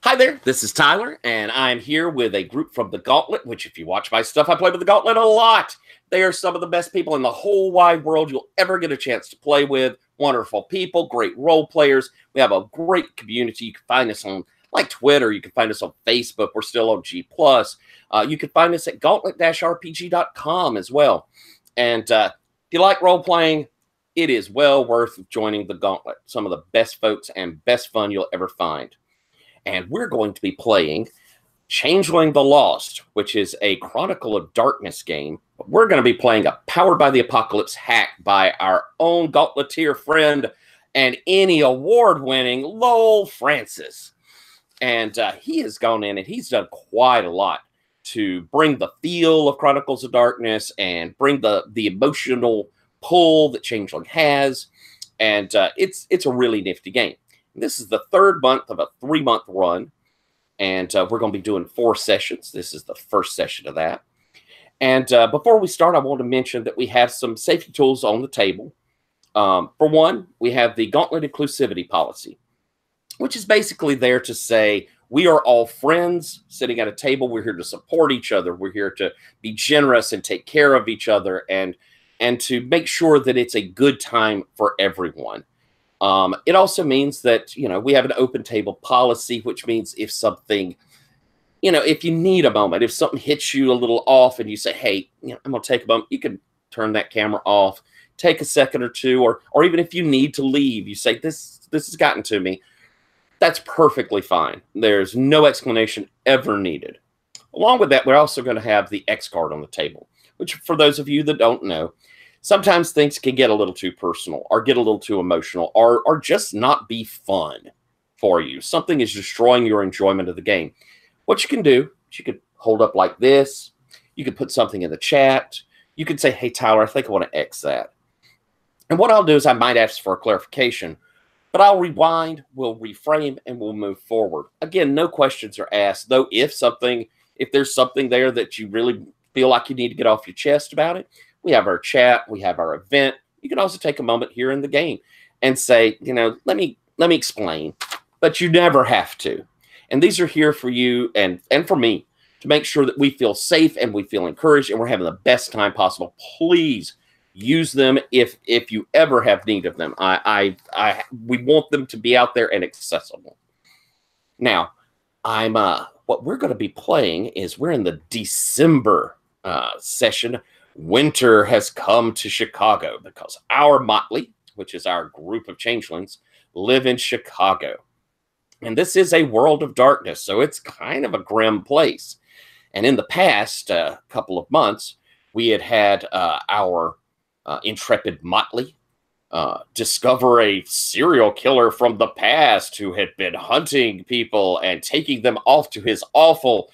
Hi there, this is Tyler, and I'm here with a group from the Gauntlet, which if you watch my stuff, I play with the Gauntlet a lot. They are some of the best people in the whole wide world you'll ever get a chance to play with. Wonderful people, great role players. We have a great community. You can find us on like Twitter. You can find us on Facebook. We're still on G+. You can find us at gauntlet-rpg.com as well. And if you like role-playing, it is well worth joining the Gauntlet. Some of the best folks and best fun you'll ever find. And we're going to be playing Changeling the Lost, which is a Chronicle of Darkness game. But we're going to be playing a Powered by the Apocalypse hack by our own Gauntleteer friend and any award-winning Lowell Francis. And he has gone in and he's done quite a lot to bring the feel of Chronicles of Darkness and bring the emotional pull that Changeling has. And it's a really nifty game. This is the third month of a 3-month run, and we're going to be doing 4 sessions. This is the first session of that. And before we start, I want to mention that we have some safety tools on the table. For one, we have the Gauntlet Inclusivity Policy, which is basically there to say we are all friends sitting at a table. We're here to support each other. We're here to be generous and take care of each other and to make sure that it's a good time for everyone. It also means that, we have an open table policy, which means if something, if you need a moment, if something hits you a little off and you say, hey, I'm going to take a moment, you can turn that camera off, take a second or two, or even if you need to leave, you say, this has gotten to me. That's perfectly fine. There's no explanation ever needed. Along with that, we're also going to have the X card on the table, which for those of you that don't know, sometimes things can get a little too personal or get a little too emotional or just not be fun for you. Something is destroying your enjoyment of the game. What you can do is you could hold up like this. You could put something in the chat. You could say, hey, Tyler, I think I want to X that. And what I'll do is I might ask for a clarification, but I'll rewind, we'll reframe, and we'll move forward. Again, no questions are asked, though if there's something there that you really feel like you need to get off your chest about it, we have our chat, we have our event. You can also take a moment here in the game and say, let me explain, but you never have to. And these are here for you and for me to make sure that we feel safe and we feel encouraged and we're having the best time possible. Please use them if you ever have need of them. We want them to be out there and accessible. Now, what we're going to be playing is we're in the December session. Winter has come to Chicago because our motley, which is our group of changelings, live in Chicago. And this is a world of darkness, so it's kind of a grim place. And in the past couple of months, we had our intrepid motley discover a serial killer from the past who had been hunting people and taking them off to his awful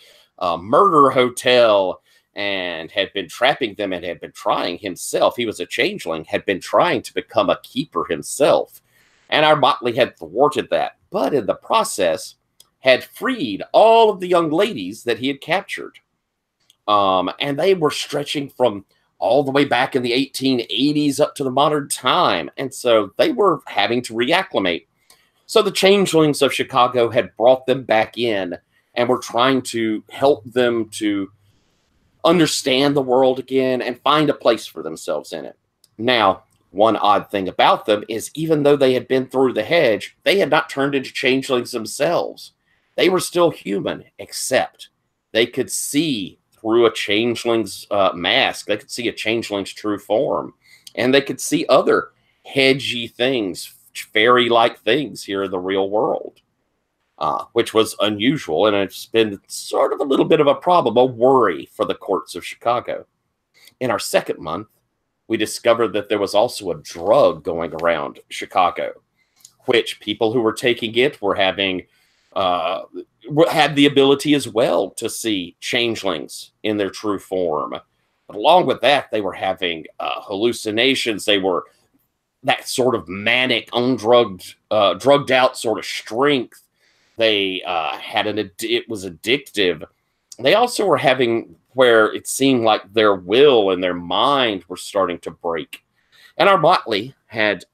murder hotel and had been trapping them and had been trying himself. He was a changeling, had been trying to become a keeper himself. And our motley had thwarted that, but in the process had freed all of the young ladies that he had captured. And they were stretching from all the way back in the 1880s up to the modern time. And so they were having to reacclimate. So the changelings of Chicago had brought them back in and were trying to help them to understand the world again and find a place for themselves in it. Now, one odd thing about them is even though they had been through the hedge, they had not turned into changelings themselves. They were still human, except they could see through a changeling's mask. They could see a changeling's true form. And they could see other hedgy things, fairy-like things here in the real world. Which was unusual, and it's been sort of a little bit of a problem, a worry for the courts of Chicago. In our second month, we discovered that there was also a drug going around Chicago, which people who were taking it were having, had the ability as well to see changelings in their true form. But along with that, they were having hallucinations. They were that sort of manic, undrugged, drugged out sort of strength. They had it was addictive. They also were having where it seemed like their will and their mind were starting to break. And our motley had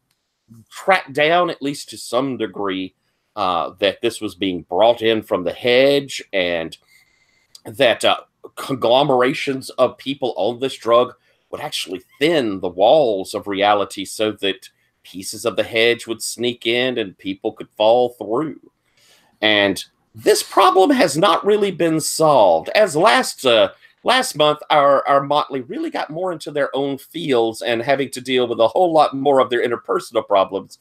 tracked down, at least to some degree, that this was being brought in from the hedge, and that conglomerations of people on this drug would actually thin the walls of reality so that pieces of the hedge would sneak in and people could fall through. And this problem has not really been solved. As last month, our Motley really got more into their own fields and having to deal with a whole lot more of their interpersonal problems.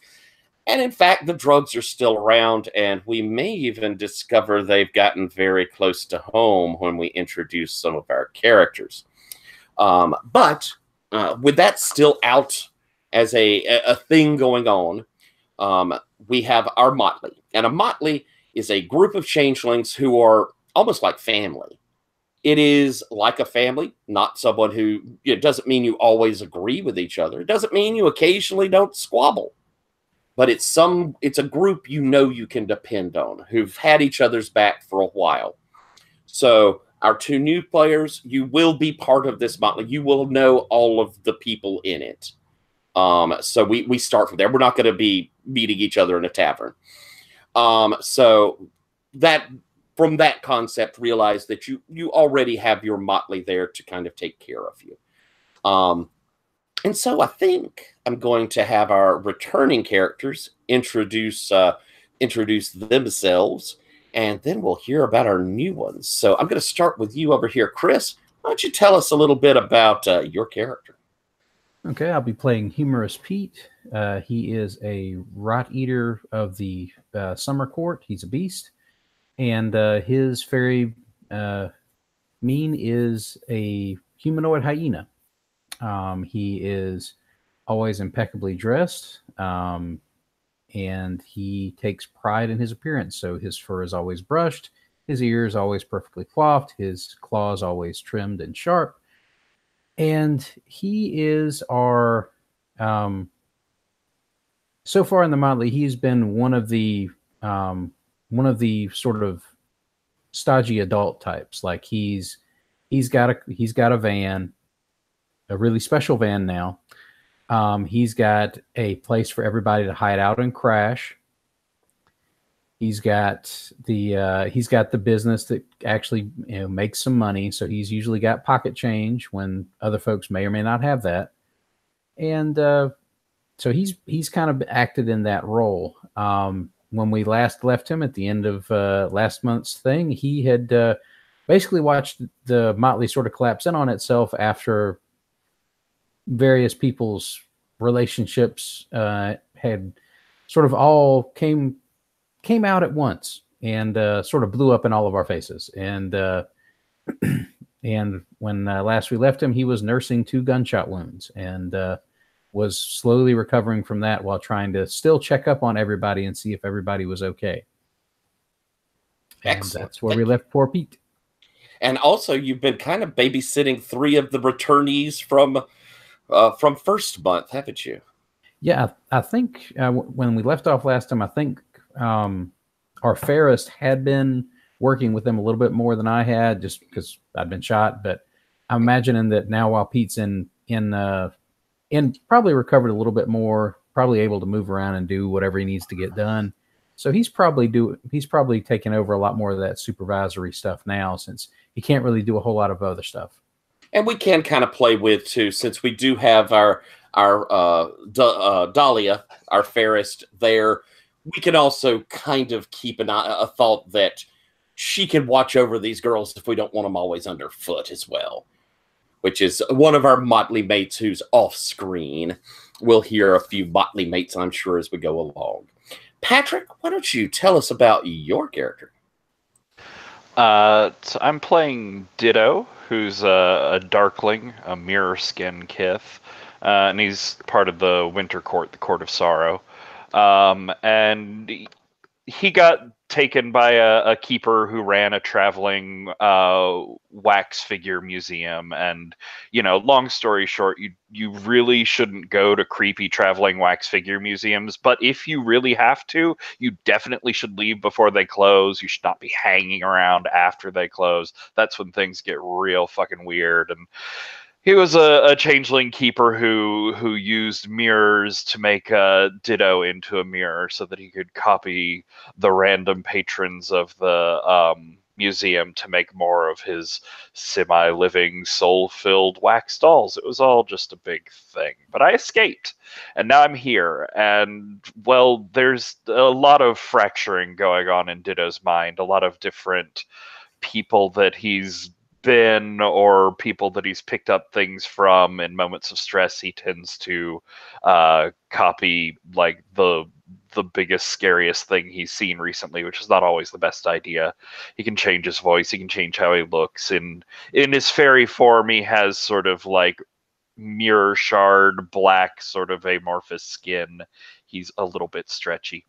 And in fact, the drugs are still around, and we may even discover they've gotten very close to home when we introduce some of our characters. But with that still out as a thing going on, we have our Motley. And a Motley is a group of changelings who are almost like family. It is like a family, not someone who, it doesn't mean you always agree with each other. It doesn't mean you occasionally don't squabble. But it's a group you can depend on, who've had each other's back for a while. So our two new players, you will be part of this Motley. You will know all of the people in it. So we start from there. We're not going to be meeting each other in a tavern. So that from that concept, realize that you already have your Motley there to kind of take care of you. And so I think I'm going to have our returning characters introduce themselves, and then we'll hear about our new ones. So I'm going to start with you over here, Chris. Why don't you tell us a little bit about your character? Okay, I'll be playing Humorous Pete. He is a rot eater of the summer court. He's a beast. And his fairy mean is a humanoid hyena. He is always impeccably dressed, and he takes pride in his appearance. So his fur is always brushed, his ears always perfectly coiffed, his claws always trimmed and sharp. And he is our, so far in the Motley, he's been one of the sort of stodgy adult types. Like he's got a van, a really special van now. He's got a place for everybody to hide out and crash. He's got the business that actually makes some money. So he's usually got pocket change when other folks may or may not have that. And so he's kind of acted in that role. When we last left him at the end of last month's thing, he had basically watched the Motley sort of collapse in on itself after various people's relationships had sort of all came out at once and sort of blew up in all of our faces. And and when last we left him, he was nursing 2 gunshot wounds and was slowly recovering from that while trying to still check up on everybody and see if everybody was okay. Excellent. And that's where we left poor Pete. And also, you've been kind of babysitting 3 of the returnees from first month, haven't you? Yeah, I think when we left off last time, I think our Ferris had been working with them a little bit more than I had, just because I'd been shot. But I'm imagining that now, while Pete's in probably recovered a little bit more, probably able to move around and do whatever he needs to get done. So he's probably taking over a lot more of that supervisory stuff now, since he can't really do a whole lot of other stuff. And we can kind of play with too, since we do have our Dahlia, our Ferris there. We can also kind of keep a thought that she can watch over these girls if we don't want them always underfoot as well, which is one of our Motley mates who's off screen. We'll hear a few Motley mates, I'm sure, as we go along. Patrick, why don't you tell us about your character? So I'm playing Ditto, who's a Darkling, a mirror skin Kith, and he's part of the Winter Court, the Court of Sorrow. And he got taken by a keeper who ran a traveling wax figure museum. And, long story short, you really shouldn't go to creepy traveling wax figure museums. But if you really have to, you definitely should leave before they close. You should not be hanging around after they close. That's when things get real fucking weird. And He was a changeling keeper who used mirrors to make Ditto into a mirror so that he could copy the random patrons of the museum to make more of his semi-living, soul-filled wax dolls. It was all just a big thing. But I escaped, and now I'm here. And, well, there's a lot of fracturing going on in Ditto's mind, a lot of different people that he's been or people that he's picked up things from in moments of stress. He tends to copy like the biggest scariest thing he's seen recently, which is not always the best idea. He can change his voice, he can change how he looks. In his fairy form, he has sort of like mirror shard black sort of amorphous skin. He's a little bit stretchy.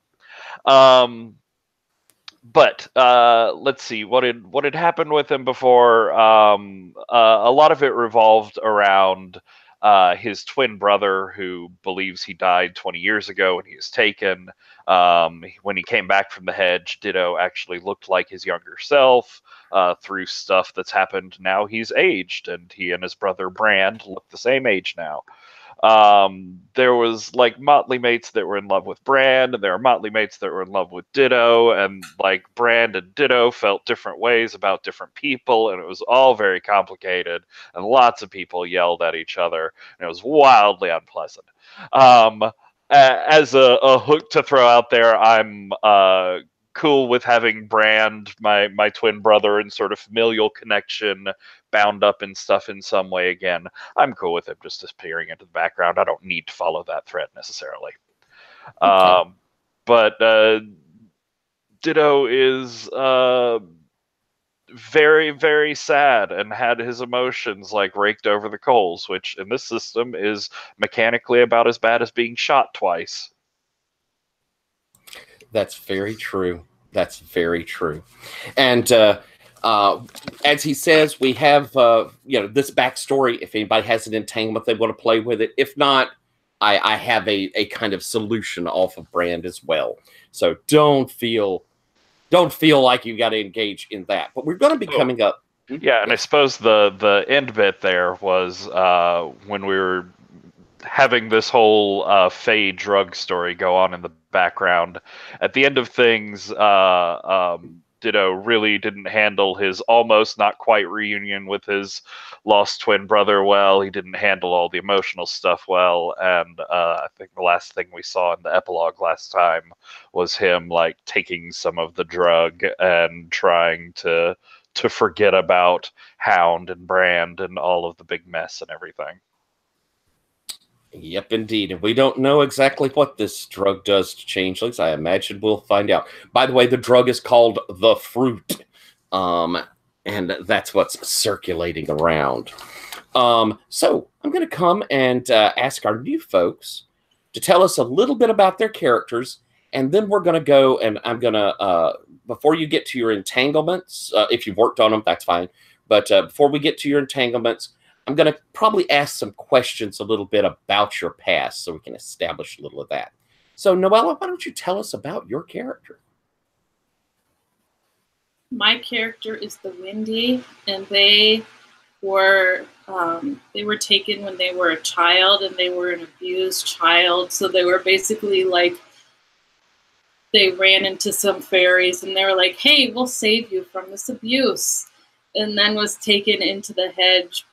But let's see what had happened with him before. A lot of it revolved around his twin brother, who believes he died 20 years ago when he was taken. When he came back from the hedge, Ditto actually looked like his younger self. Through stuff that's happened now, he's aged, and he and his brother Brand look the same age now. There was like motley mates that were in love with Brand, and there were motley mates that were in love with Ditto, and like Brand and Ditto felt different ways about different people, and it was all very complicated, and lots of people yelled at each other, and it was wildly unpleasant. As a hook to throw out there, I'm cool with having Brand, my twin brother, and sort of familial connection bound up in stuff in some way again. I'm cool with him just disappearing into the background. I don't need to follow that thread necessarily. Okay. But Ditto is very, very sad and had his emotions like raked over the coals, which in this system is mechanically about as bad as being shot twice. That's very true. That's very true. And as he says, we have this backstory. If anybody has an entanglement they want to play with it, if not, I have a kind of solution off of Brand as well. So don't feel like you got to engage in that. But we're going to be coming up. Yeah, and I suppose the end bit there was when we were having this whole Faye drug story go on in the background. At the end of things, Ditto really didn't handle his almost not quite reunion with his lost twin brother well. He didn't handle all the emotional stuff well, and I think the last thing we saw in the epilogue last time was him like taking some of the drug and trying to forget about Hound and Brand and all of the big mess and everything. Yep, indeed. And we don't know exactly what this drug does to changelings. I imagine we'll find out. By the way, the drug is called the Fruit. And that's what's circulating around. So I'm going to come and ask our new folks to tell us a little bit about their characters. And then we're going to go and I'm going to, before you get to your entanglements, if you've worked on them, that's fine. But before we get to your entanglements, I'm going to probably ask some questions a little bit about your past so we can establish a little of that. So, Noella, why don't you tell us about your character? My character is the Windy, and they were taken when they were a child, and they were an abused child. So they were basically like, they ran into some fairies, and they were like, "Hey, we'll save you from this abuse," and then was taken into the hedge,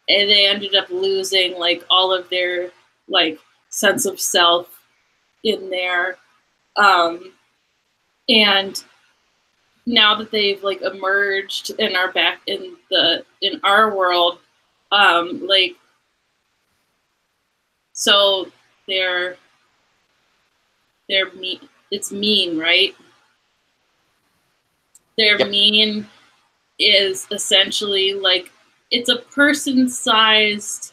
and they ended up losing like all of their like sense of self in there. And now that they've like emerged and are back in our world, so they're mean. It's mean, right? Their Yep. mean is essentially like, it's a person-sized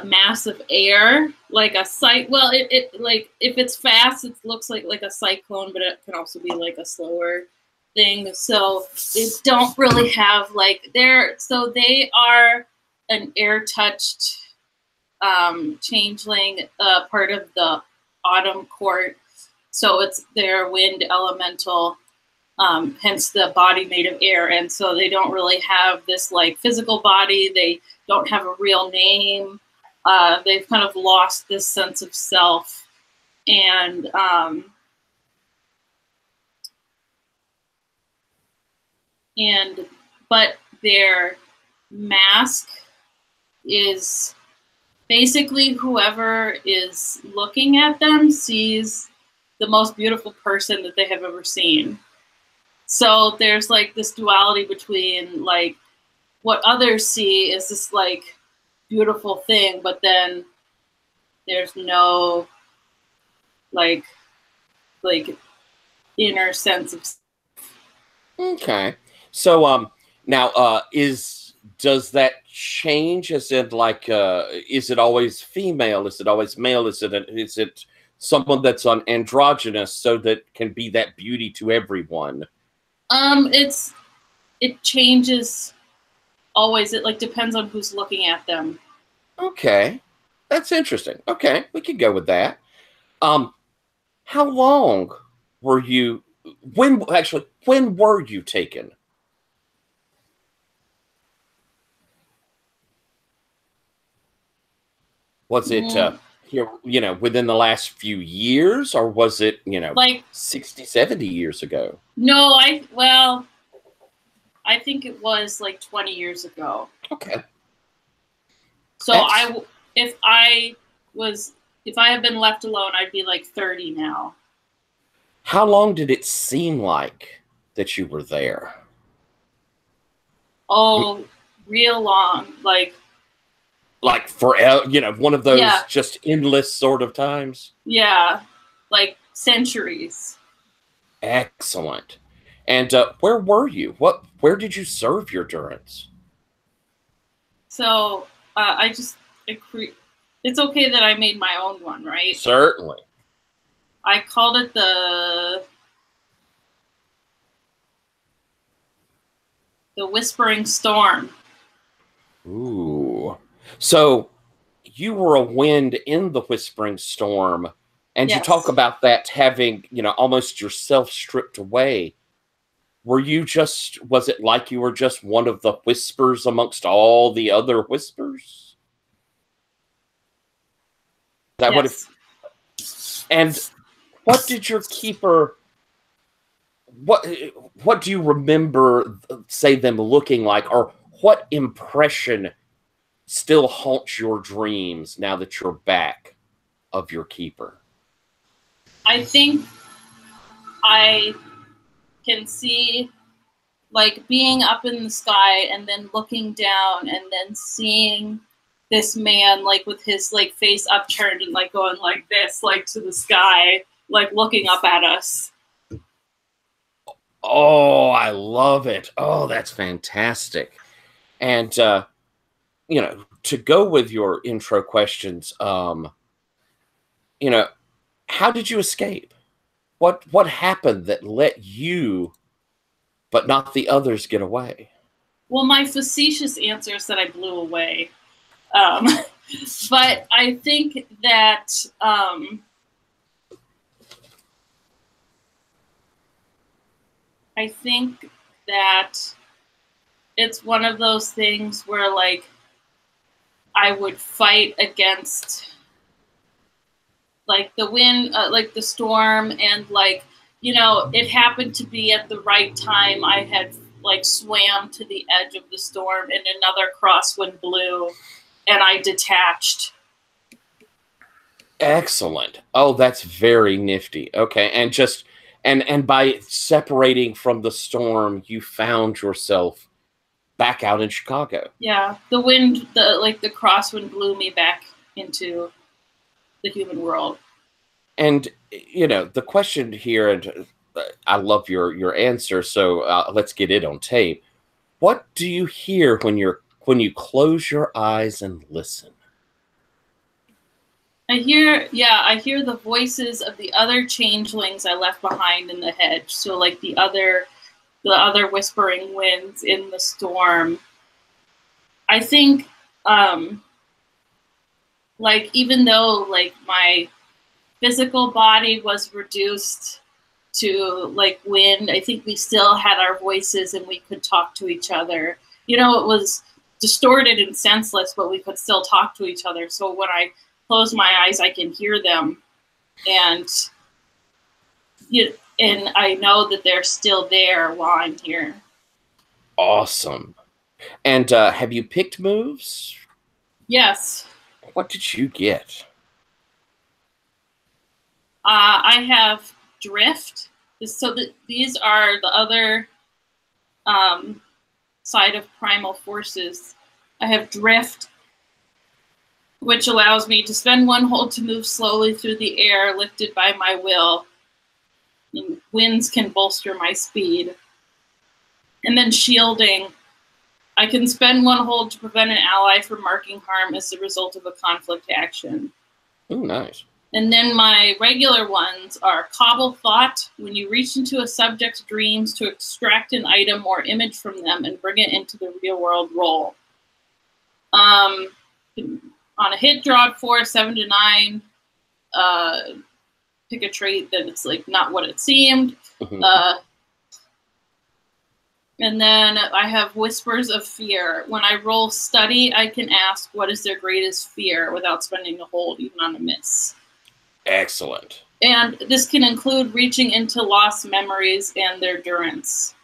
mass of air, like a well, it like if it's fast, it looks like a cyclone, but it can also be like a slower thing. So they don't really have like so they are an air-touched changeling, part of the autumn court. So it's their wind elemental. hence the body made of air. And so they don't really have this like physical body. They don't have a real name. They've kind of lost this sense of self. And but their mask is basically whoever is looking at them sees the most beautiful person that they have ever seen. So there's like this duality between like what others see is this like beautiful thing, but then there's no like inner sense of. Okay. So now does that change? Is it like is it always female? Is it always male? Is it someone that's on androgynous so that can be that beauty to everyone? It changes always. It like depends on who's looking at them. Okay. That's interesting. Okay, we could go with that. How long were you when were you taken? Was it here, within the last few years, or was it, like 60, 70 years ago? No, I think it was like 20 years ago. Okay. So if I had been left alone, I'd be like 30 now. How long did it seem like that you were there? Oh, real long. Like forever, one of those just endless sort of times? Yeah, like centuries. Excellent. And where were you? Where did you serve your durance? So it's okay that I made my own one, right? Certainly. I called it the Whispering Storm. Ooh. So you were a wind in the Whispering Storm, and Yes. you talk about that having, almost yourself stripped away. Was it like you were just one of the whispers amongst all the other whispers? Is that Yes. And what did your keeper, what do you remember, say, them looking like, or what impression still haunts your dreams now that you're back of your keeper? I think I can see like being up in the sky and then looking down and then seeing this man like with his like face upturned and like going like this, like to the sky, like looking up at us. Oh, I love it. Oh, that's fantastic. And, to go with your intro questions, how did you escape? What happened that let you, but not the others, get away? Well, my facetious answer is that I blew away. But I think that it's one of those things where like I would fight against like the wind, like the storm, and like, it happened to be at the right time. I had like swam to the edge of the storm and another crosswind blew and I detached. Excellent. Oh, that's very nifty. Okay. And and by separating from the storm, you found yourself back out in Chicago. Yeah. The wind, the crosswind blew me back into the human world. And, the question here, and I love your answer, so let's get it on tape. What do you hear when you close your eyes and listen? I hear the voices of the other changelings I left behind in the hedge. So like the other whispering winds in the storm. I think like even though like my physical body was reduced to like wind. I think we still had our voices and we could talk to each other. You know, it was distorted and senseless, but we could still talk to each other. So when I close my eyes, I can hear them, and and I know that they're still there while I'm here. Awesome. And have you picked moves? Yes. What did you get? I have drift. So these are the other side of primal forces. I have drift, which allows me to spend one hold to move slowly through the air, lifted by my will. And winds can bolster my speed. And then shielding. I can spend one hold to prevent an ally from marking harm as a result of a conflict action. Oh, nice. And then my regular ones are Cobble Thought. When you reach into a subject's dreams to extract an item or image from them and bring it into the real world, roll. On a hit, draw 4, 7 to 9. Pick a trait that it's like not what it seemed. And then I have Whispers of Fear. When I roll Study, I can ask what is their greatest fear without spending a hold, even on a miss. Excellent. And this can include reaching into lost memories and their durance.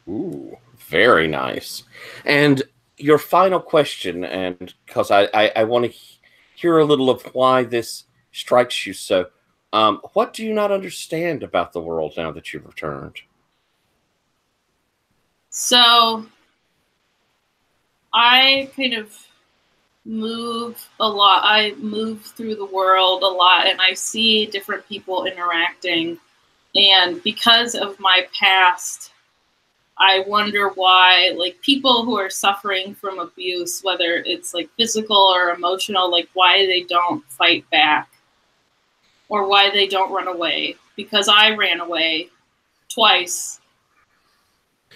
Ooh, very nice. And your final question, and because I want to hear a little of why this strikes you so, what do you not understand about the world now that you've returned? So I kind of move a lot. I move through the world a lot, and I see different people interacting. And because of my past, I wonder why, like, people who are suffering from abuse, whether it's like physical or emotional, like why they don't fight back or why they don't run away. Because I ran away twice.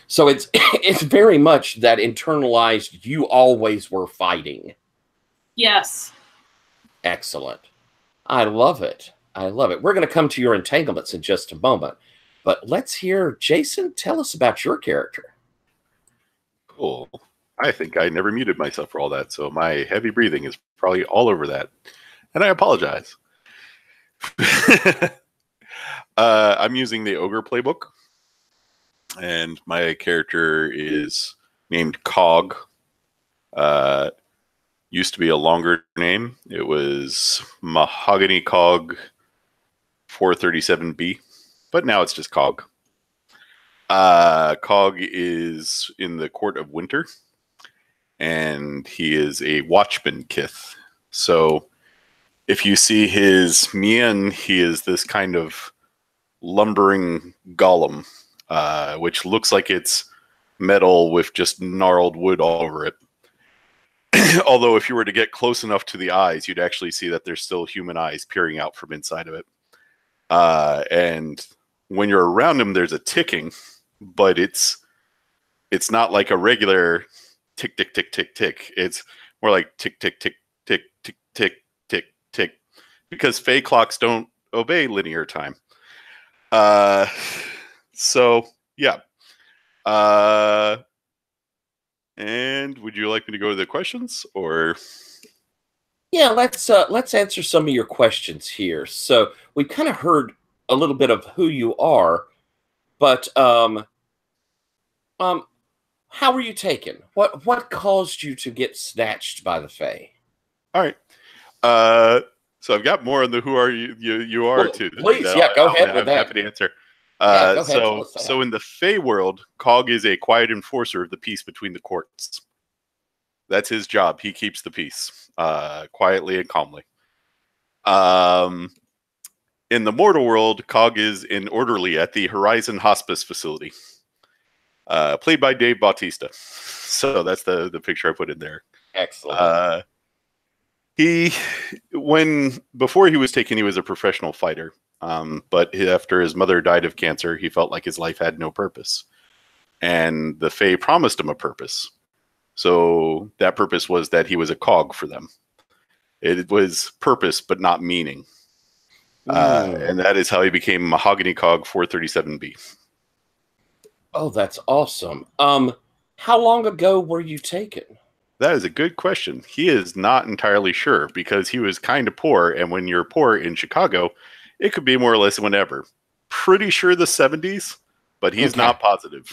So it's very much that internalized, you always were fighting. Yes. Excellent. I love it. I love it. We're going to come to your entanglements in just a moment. But let's hear, Jason, tell us about your character. Cool. I think I never muted myself for all that, so my heavy breathing is probably all over that. And I apologize. I'm using the Ogre playbook. And my character is named Cog. Used to be a longer name. It was Mahogany Cog 437B, but now it's just Cog. Cog is in the Court of Winter, and he is a watchman kith. So if you see his mien, he is this kind of lumbering golem. Which looks like it's metal with just gnarled wood all over it. Although if you were to get close enough to the eyes, you'd actually see that there's still human eyes peering out from inside of it. And when you're around him, there's a ticking, but it's not like a regular tick, tick, tick, tick, tick. It's more like tick, tick, tick, tick, tick, tick, tick, tick, because Fey clocks don't obey linear time. So, yeah. And would you like me to go to the questions, or? Yeah, let's answer some of your questions here. So we kind of heard a little bit of who you are, but how were you taken? What caused you to get snatched by the Fae? All right. So I've got more on the who are you are well, too. Please, yeah, go ahead with I'm that. happy to answer. Yeah, go ahead. So in the Fey world, Cog is a quiet enforcer of the peace between the courts. That's his job. He keeps the peace quietly and calmly. In the mortal world, Cog is an orderly at the Horizon Hospice facility, played by Dave Bautista. So that's the picture I put in there. Excellent. Before he was taken, he was a professional fighter. But after his mother died of cancer, he felt like his life had no purpose. And the Fae promised him a purpose. So that purpose was that he was a cog for them. It was purpose, but not meaning. And that is how he became Mahogany Cog 437B. Oh, that's awesome. How long ago were you taken? That is a good question. He is not entirely sure because he was kind of poor, and when you're poor in Chicago, it could be more or less whenever. Pretty sure the 70s, but he's not positive.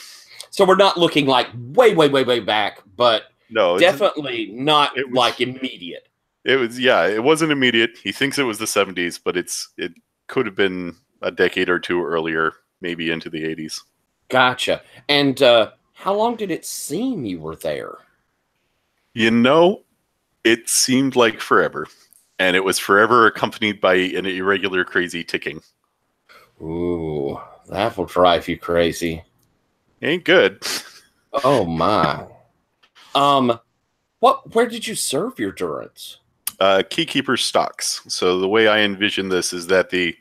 So we're not looking like way, way, way, way back, but no, definitely not like immediate. It was, yeah, it wasn't immediate. He thinks it was the 70s, but it could have been a decade or two earlier, maybe into the 80s. Gotcha. And how long did it seem you were there? You know, it seemed like forever, and it was forever accompanied by an irregular, crazy ticking. Ooh, that will drive you crazy. Ain't good. Oh my. Where did you serve your durance? Keykeeper stocks. So the way I envision this is that the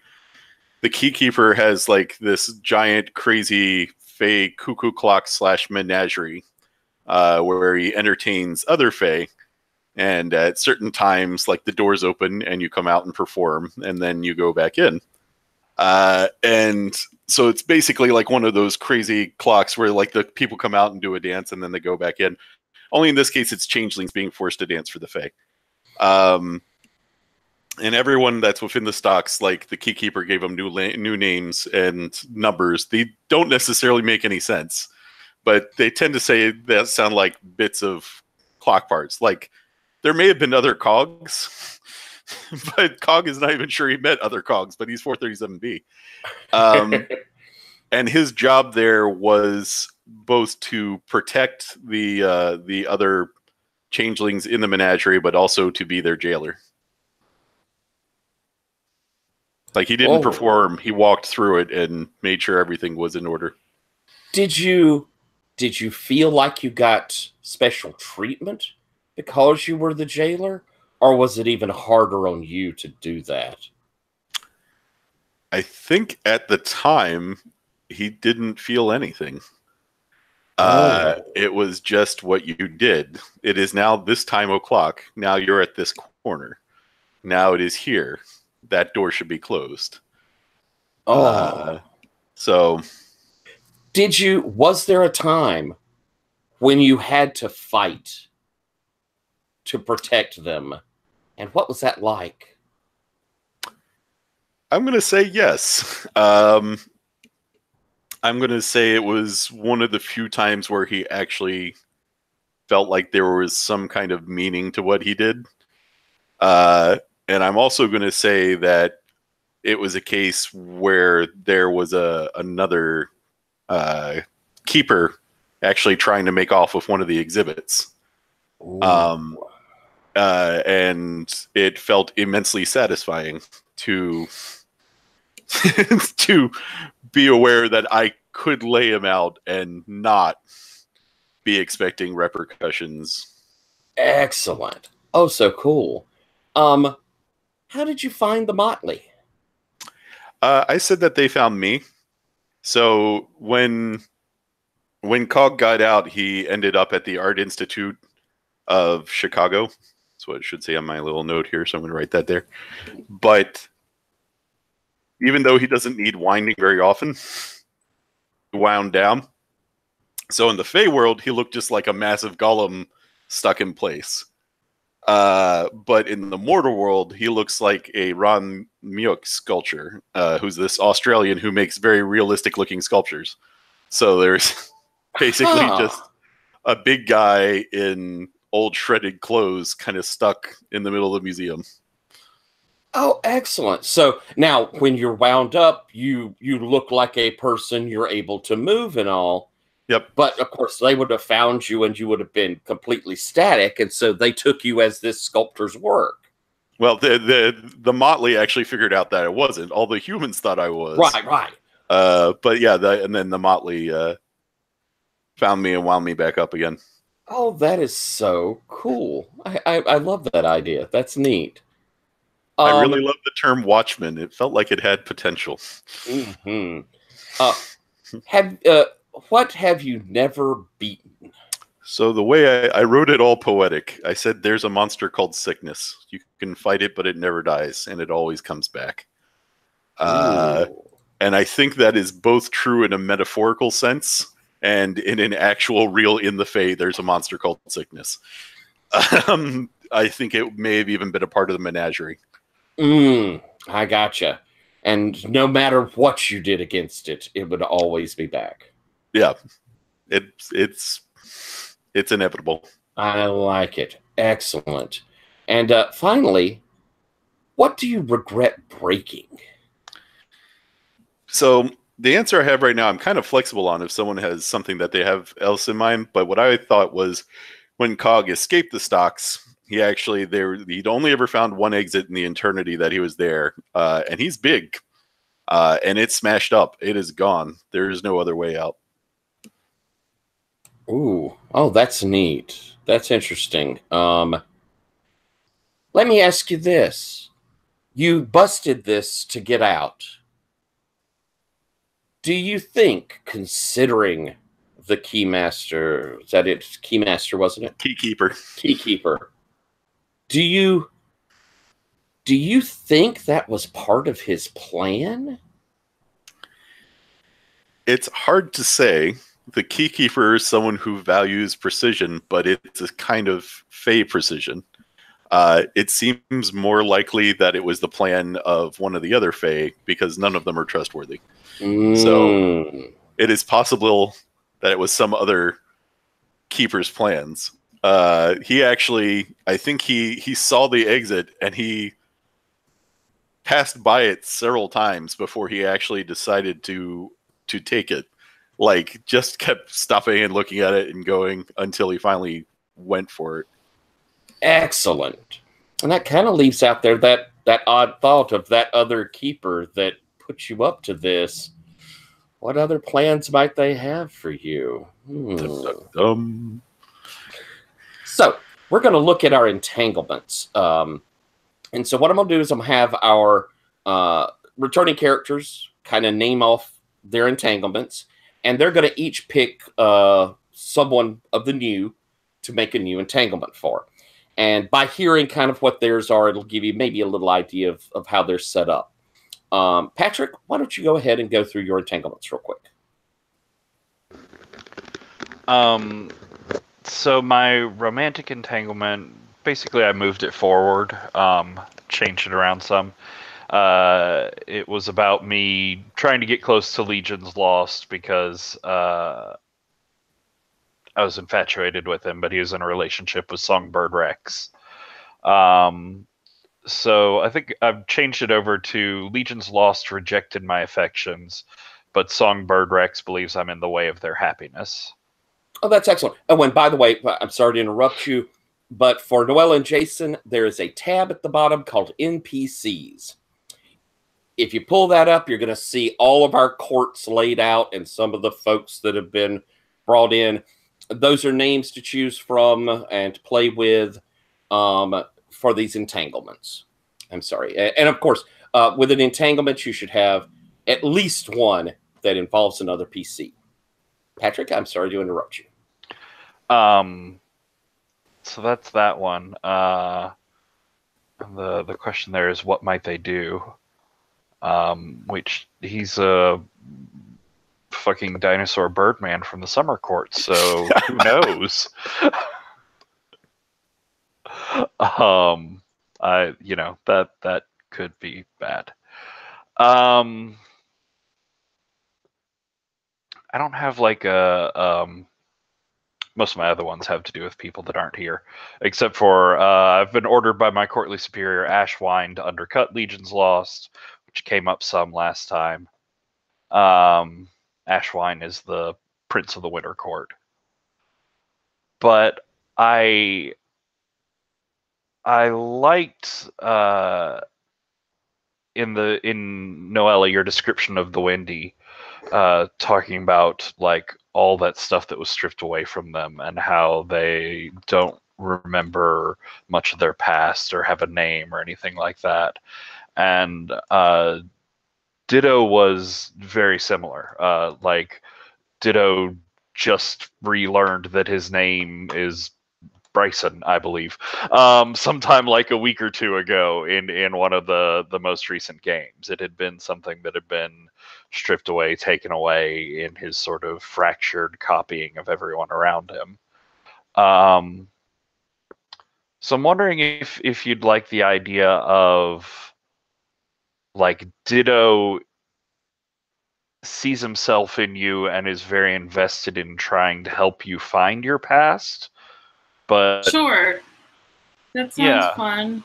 Keykeeper has like this giant, crazy, Fey cuckoo clock / menagerie, where he entertains other Fey, and at certain times, like the doors open and you come out and perform, and then you go back in. And so it's basically like one of those crazy clocks where like the people come out and do a dance and then they go back in. Only in this case, it's changelings being forced to dance for the Fae. And everyone that's within the stocks, like the Keykeeper gave them new names and numbers. They don't necessarily make any sense, but they tend to say that sound like bits of clock parts. Like there may have been other cogs, but Cog is not even sure he met other cogs, but he's 437B. And his job there was both to protect the other changelings in the menagerie, but also to be their jailer. Like he didn't perform; he walked through it and made sure everything was in order. Did you feel like you got special treatment because you were the jailer, or was it even harder on you to do that? I think at the time he didn't feel anything. It was just what you did. It is now this time o'clock. Now you're at this corner. Now it is here. That door should be closed. So was there a time when you had to fight to protect them? And what was that like? I'm going to say yes. I'm going to say it was one of the few times where he actually felt like there was some kind of meaning to what he did. And I'm also going to say that it was a case where there was another keeper actually trying to make off with one of the exhibits. And it felt immensely satisfying to to be aware that I could lay him out and not be expecting repercussions. Excellent. Oh, so cool. How did you find the motley? I said that they found me. So when Cog got out, he ended up at the Art Institute of Chicago. That's what it should say on my little note here, so I'm going to write that there. But even though he doesn't need winding very often, he wound down. So in the Fey world, he looked just like a massive golem stuck in place. But in the mortal world, he looks like a Ron Mueck sculpture, who's this Australian who makes very realistic looking sculptures. So there's basically just a big guy in old shredded clothes kind of stuck in the middle of the museum. Oh, excellent. So now when you're wound up, you look like a person, you're able to move and all. Yep. But of course, they would have found you and you would have been completely static. And so they took you as this sculptor's work. Well, the motley actually figured out that it wasn't. All the humans thought I was. Right. But yeah, and then the motley found me and wound me back up again. Oh, that is so cool. I love that idea. That's neat. I really love the term watchman. It felt like it had potential. Mm-hmm. What have you never beaten? So the way I wrote it all poetic, I said there's a monster called sickness. You can fight it, but it never dies, and it always comes back. Ooh. And I think that is both true in a metaphorical sense and in an actual real in the Fae, there's a monster called sickness. I think it may have even been a part of the menagerie. I gotcha. And no matter what you did against it, it would always be back. Yeah, it's inevitable. I like it. Excellent. And finally, what do you regret breaking? So the answer I have right now, I'm kind of flexible on if someone has something that they have else in mind. But what I thought was when Cog escaped the stocks, he'd only ever found one exit in the eternity that he was there, and he's big, and it's smashed up. It is gone. There is no other way out. Ooh, oh, that's neat. That's interesting. Let me ask you this: you busted this to get out. Do you think, considering the Keymaster, is that it? Keymaster, wasn't it? Keykeeper. Keykeeper. Do you think that was part of his plan? It's hard to say. The Keykeeper is someone who values precision, but it's a kind of Fae precision. It seems more likely that it was the plan of one of the other Fae, because none of them are trustworthy. So it is possible that it was some other keeper's plans. He actually, I think he saw the exit and he passed by it several times before he actually decided to take it. Like, just kept stopping and looking at it and going until he finally went for it. Excellent. And that kind of leaves out there that odd thought of that other keeper that put you up to this. What other plans might they have for you? So we're going to look at our entanglements. And so what I'm going to do is I'm going to have our returning characters kind of name off their entanglements. And they're going to each pick someone of the new to make a new entanglement for. And by hearing kind of what theirs are, it'll give you maybe a little idea of how they're set up. Patrick, why don't you go ahead and go through your entanglements real quick? So my romantic entanglement, basically I moved it forward, changed it around some. It was about me trying to get close to Legion's Lost because I was infatuated with him, but he was in a relationship with Songbird Rex. So I think I've changed it over to Legion's Lost rejected my affections, but Songbird Rex believes I'm in the way of their happiness. Oh, that's excellent. Oh, and by the way, I'm sorry to interrupt you, but for Noelle and Jason, there is a tab at the bottom called NPCs. If you pull that up, you're going to see all of our courts laid out and some of the folks that have been brought in. Those are names to choose from and to play with for these entanglements. I'm sorry. And of course, with an entanglement, you should have at least one that involves another PC. Patrick, I'm sorry to interrupt you. So that's that one. The question there is, what might they do? Which he's a fucking dinosaur birdman from the summer court, so who knows? That could be bad. I don't have like a most of my other ones have to do with people that aren't here, except for I've been ordered by my courtly superior Ashwine to undercut Legion's Lost, which came up some last time. Ashwine is the Prince of the Winter Court. But I liked in Noella your description of the Windy, talking about like all that stuff that was stripped away from them and how they don't remember much of their past or have a name or anything like that. And Ditto was very similar. Like Ditto just relearned that his name is Bryson, I believe, sometime like a week or two ago in one of the most recent games. It had been something that had been stripped away, taken away in his sort of fractured copying of everyone around him. So I'm wondering if you'd like the idea of like Ditto sees himself in you and is very invested in trying to help you find your past. But Sure. That sounds fun.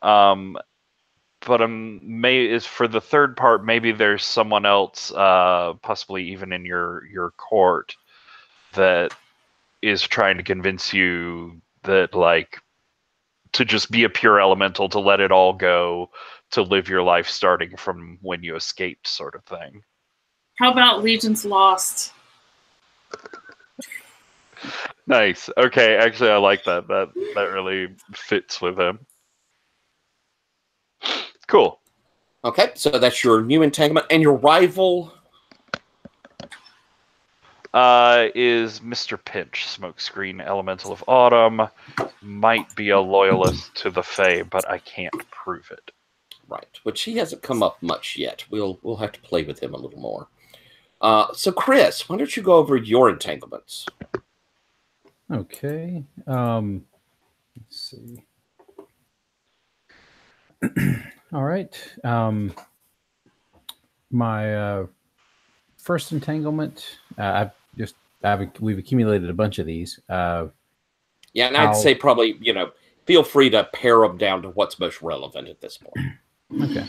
But is for the third part, maybe there's someone else, possibly even in your court, that is trying to convince you that like to just be a pure elemental, to let it all go, to live your life starting from when you escaped, sort of thing. How about Legion's Lost? Nice. Okay, actually, I like that. That really fits with him. Cool. Okay, so that's your new entanglement, and your rival. Is Mr. Pinch, Smokescreen Elemental of Autumn. Might be a loyalist to the Fae, but I can't prove it. Right, which he hasn't come up much yet. We'll have to play with him a little more. So, Chris, why don't you go over your entanglements? Okay. Let's see. All right. My first entanglement, we've accumulated a bunch of these. Yeah, and I'd say probably, feel free to pare them down to what's most relevant at this point. Okay.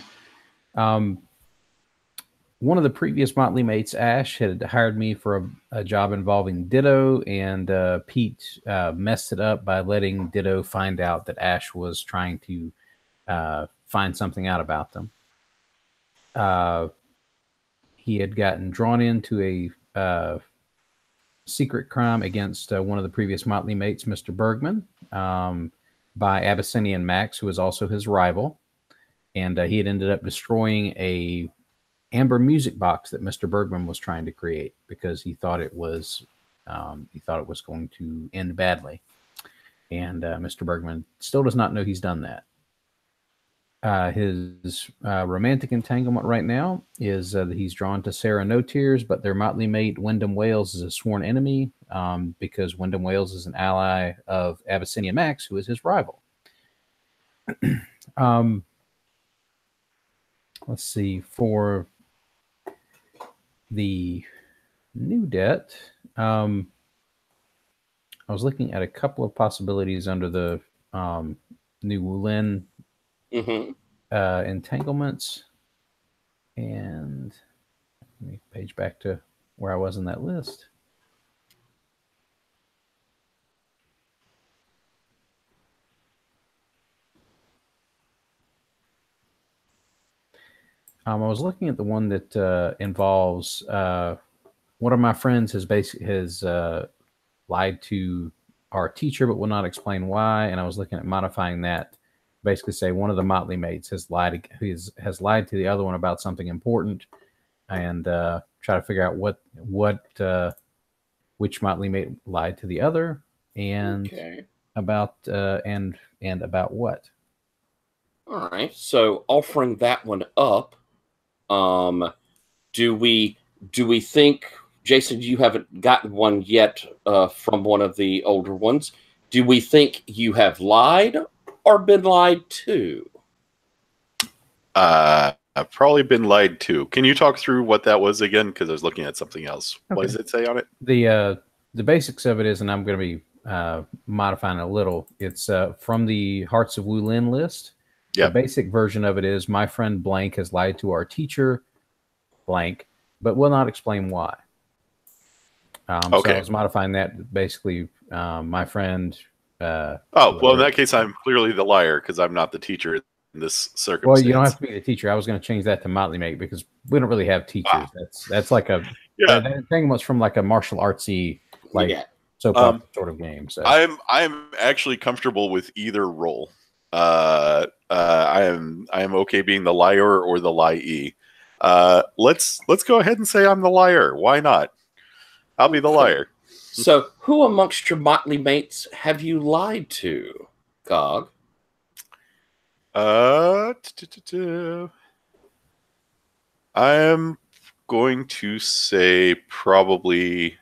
One of the previous Motley mates, Ash, had hired me for a job involving Ditto, and Pete messed it up by letting Ditto find out that Ash was trying to find something out about them. He had gotten drawn into a secret crime against one of the previous Motley mates, Mr. Bergman, by Abyssinian Max, who was also his rival. And he had ended up destroying a amber music box that Mr. Bergman was trying to create because he thought it was going to end badly. And Mr. Bergman still does not know he's done that. His romantic entanglement right now is that he's drawn to Sarah No Tears, but their motley mate Wyndham Wales is a sworn enemy because Wyndham Wales is an ally of Abyssinia Max, who is his rival. Let's see, for the new debt, I was looking at a couple of possibilities under the new Wulin entanglements, and let me page back to where I was in that list. I was looking at the one that involves one of my friends has lied to our teacher, but will not explain why. And I was looking at modifying that, basically say one of the motley mates has lied to the other one about something important, and try to figure out which motley mate lied to the other, and about about what. All right, so offering that one up. Do we think, Jason, you haven't gotten one yet from one of the older ones. Do we think you have lied or been lied to? I've probably been lied to. Can you talk through what that was again? Because I was looking at something else. Okay. What does it say on it? The basics of it is, and I'm going to be modifying it a little. It's from the Hearts of Wulin list. Yeah. The basic version of it is my friend blank has lied to our teacher blank, but will not explain why. So I was modifying that basically. My friend. In that case, I'm clearly the liar because I'm not the teacher in this circumstance. Well, you don't have to be the teacher. I was going to change that to motley mate because we don't really have teachers. Wow. That's like a that thing was from like a martial artsy soap opera sort of game. So I'm actually comfortable with either role. I am okay being the liar or the liee. Let's go ahead and say I'm the liar. Why not? I'll be the liar. So, who amongst your motley mates have you lied to, Gog? I'm going to say probably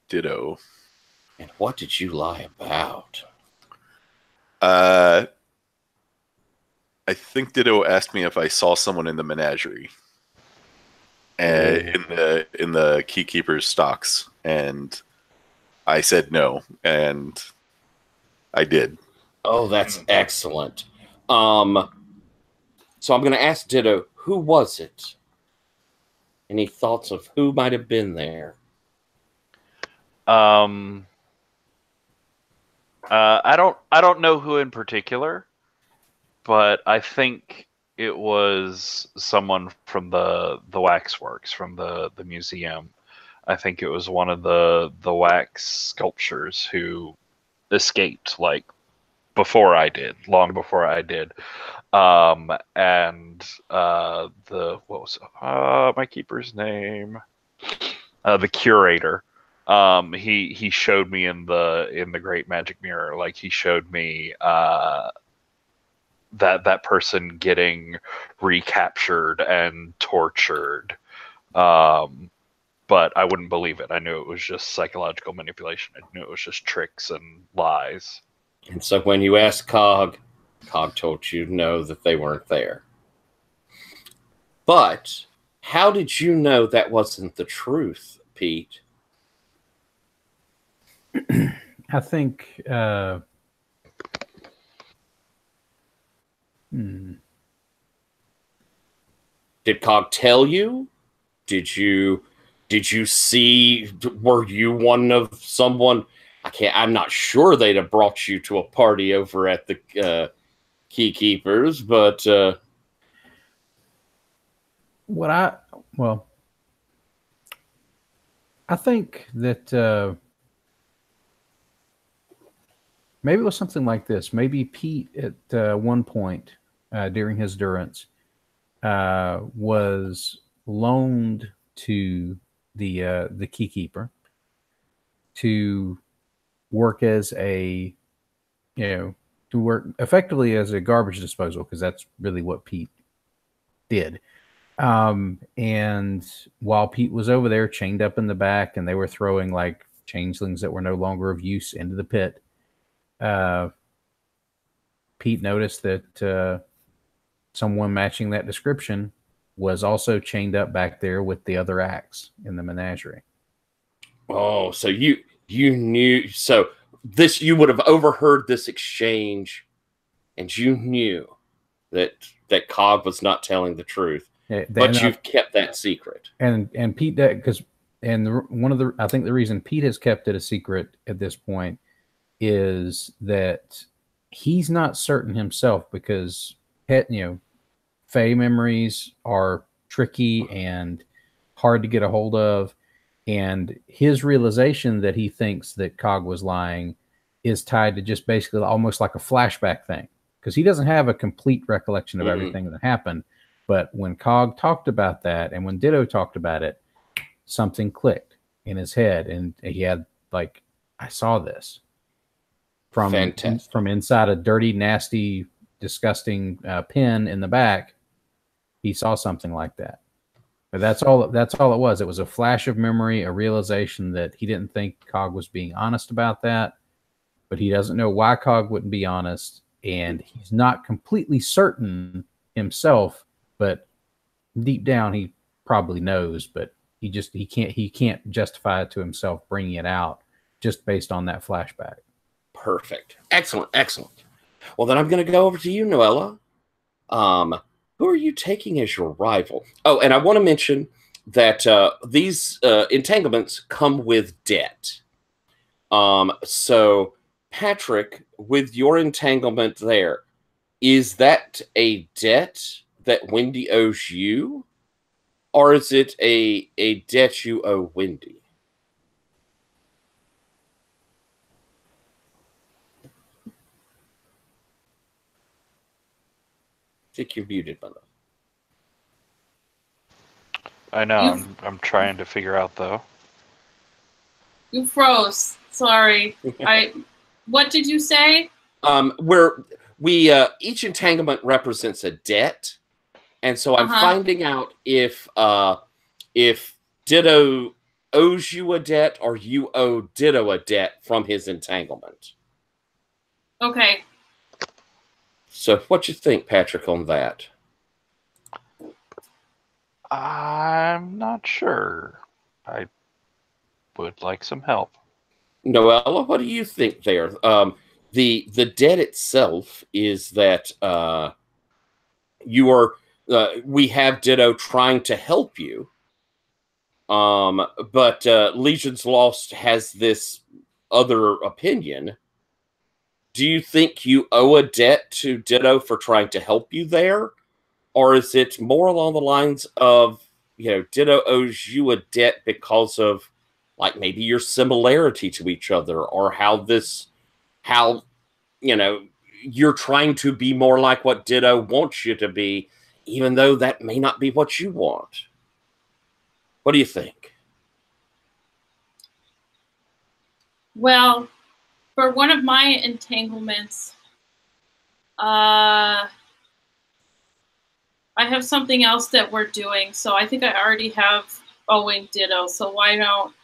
Ditto. And what did you lie about? I think Ditto asked me if I saw someone in the menagerie, in the Keykeeper's stocks, and I said no, and I did. Oh, that's excellent. So I'm going to ask Ditto, who was it? Any thoughts of who might have been there? I don't know who in particular, but I think it was someone from the waxworks, from the museum. I think it was one of the wax sculptures who escaped, like, before I did, long before I did. And the what was my keeper's name? The curator. He showed me in the Great Magic Mirror, like, he showed me that person getting recaptured and tortured. But I wouldn't believe it. I knew it was just psychological manipulation. I knew it was just tricks and lies. And so when you asked Cog told you no, that they weren't there. But how did you know that wasn't the truth, Pete? I think Did Cog tell you? Did you see? Were you one of someone? I'm not sure they'd have brought you to a party over at the Keykeepers, but I think that maybe it was something like this. Maybe Pete at one point during his durance was loaned to the Keykeeper to work as to work effectively as a garbage disposal, because that's really what Pete did. And while Pete was over there chained up in the back and they were throwing like changelings that were no longer of use into the pit, Pete noticed that someone matching that description was also chained up back there with the other acts in the menagerie. Oh, so you knew, so this, you would have overheard this exchange, and you knew that Cog was not telling the truth, but you've kept that secret. And Pete, because I think the reason Pete has kept it a secret at this point is that he's not certain himself, because Fey memories are tricky and hard to get a hold of. And his realization that he thinks that Cog was lying is tied to just basically almost like a flashback thing, because he doesn't have a complete recollection of everything that happened. But when Cog talked about that and when Ditto talked about it, something clicked in his head. And he had like, I saw this from inside a dirty, nasty, disgusting pen in the back. He saw something like that. But that's all it was. It was a flash of memory, a realization that he didn't think Cog was being honest about that, but he doesn't know why Cog wouldn't be honest, and he's not completely certain himself, but deep down he probably knows, but he can't justify it to himself bringing it out just based on that flashback. Perfect. Excellent. Well, then I'm going to go over to you, Noella. Who are you taking as your rival? Oh, and I want to mention that these entanglements come with debt. So, Patrick, with your entanglement there, is that a debt that Wendy owes you? Or is it a debt you owe Wendy? I think you're muted, by the way. I know. I'm trying to figure out, though. You froze. Sorry. What did you say? Where we each entanglement represents a debt, and so I'm finding out if Ditto owes you a debt or you owe Ditto a debt from his entanglement. Okay. So what you think, Patrick, on that? I'm not sure. I would like some help. Noella, what do you think there? The debt itself is that you are we have Ditto trying to help you, but Legion's Lost has this other opinion. Do you think you owe a debt to Ditto for trying to help you there? Or is it more along the lines of, Ditto owes you a debt because of, like, maybe your similarity to each other, or how, you're trying to be more like what Ditto wants you to be, even though that may not be what you want? What do you think? Well, for one of my entanglements, I have something else that we're doing, so I think I already have owing Ditto. So why don't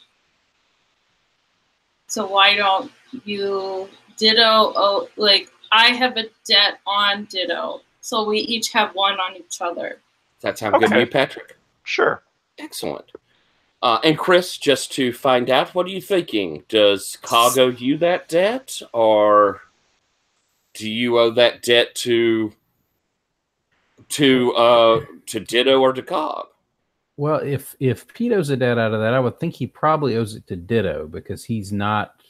you Ditto? Like, I have a debt on Ditto, so we each have one on each other. Does that sound good to you, Patrick? Sure. Excellent. And Chris, just to find out, what are you thinking? Does Cog owe you that debt, or do you owe that debt to Ditto or to Cog? Well, if Pete owes a debt out of that, I would think he probably owes it to Ditto, because he's not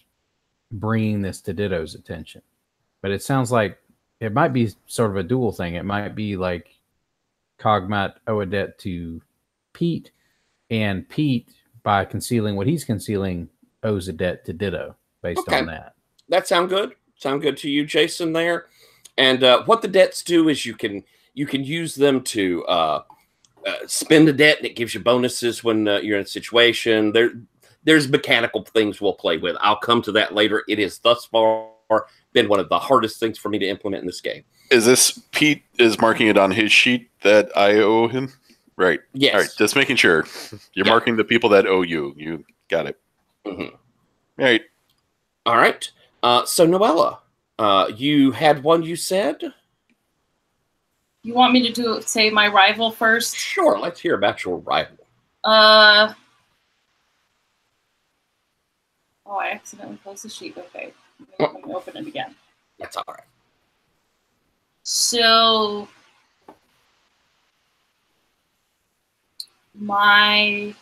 bringing this to Ditto's attention. But it sounds like it might be sort of a dual thing. It might be like Cog might owe a debt to Pete, and Pete, by concealing what he's concealing, owes a debt to Ditto based on that. That sound good? Sound good to you, Jason, there? And what the debts do is you can use them to spend a debt, and it gives you bonuses when you're in a situation. There's mechanical things we'll play with. I'll come to that later. It is thus far been one of the hardest things for me to implement in this game. Is this Pete is marking it on his sheet that I owe him? Right. Yes. All right. Just making sure. You're marking the people that owe you. You got it. Mm-hmm. All right. All right. So, Noella, you had one you said? You want me to say my rival first? Sure. Let's hear about your rival. Oh, I accidentally closed the sheet. Okay. Let me open it again. That's all right. So my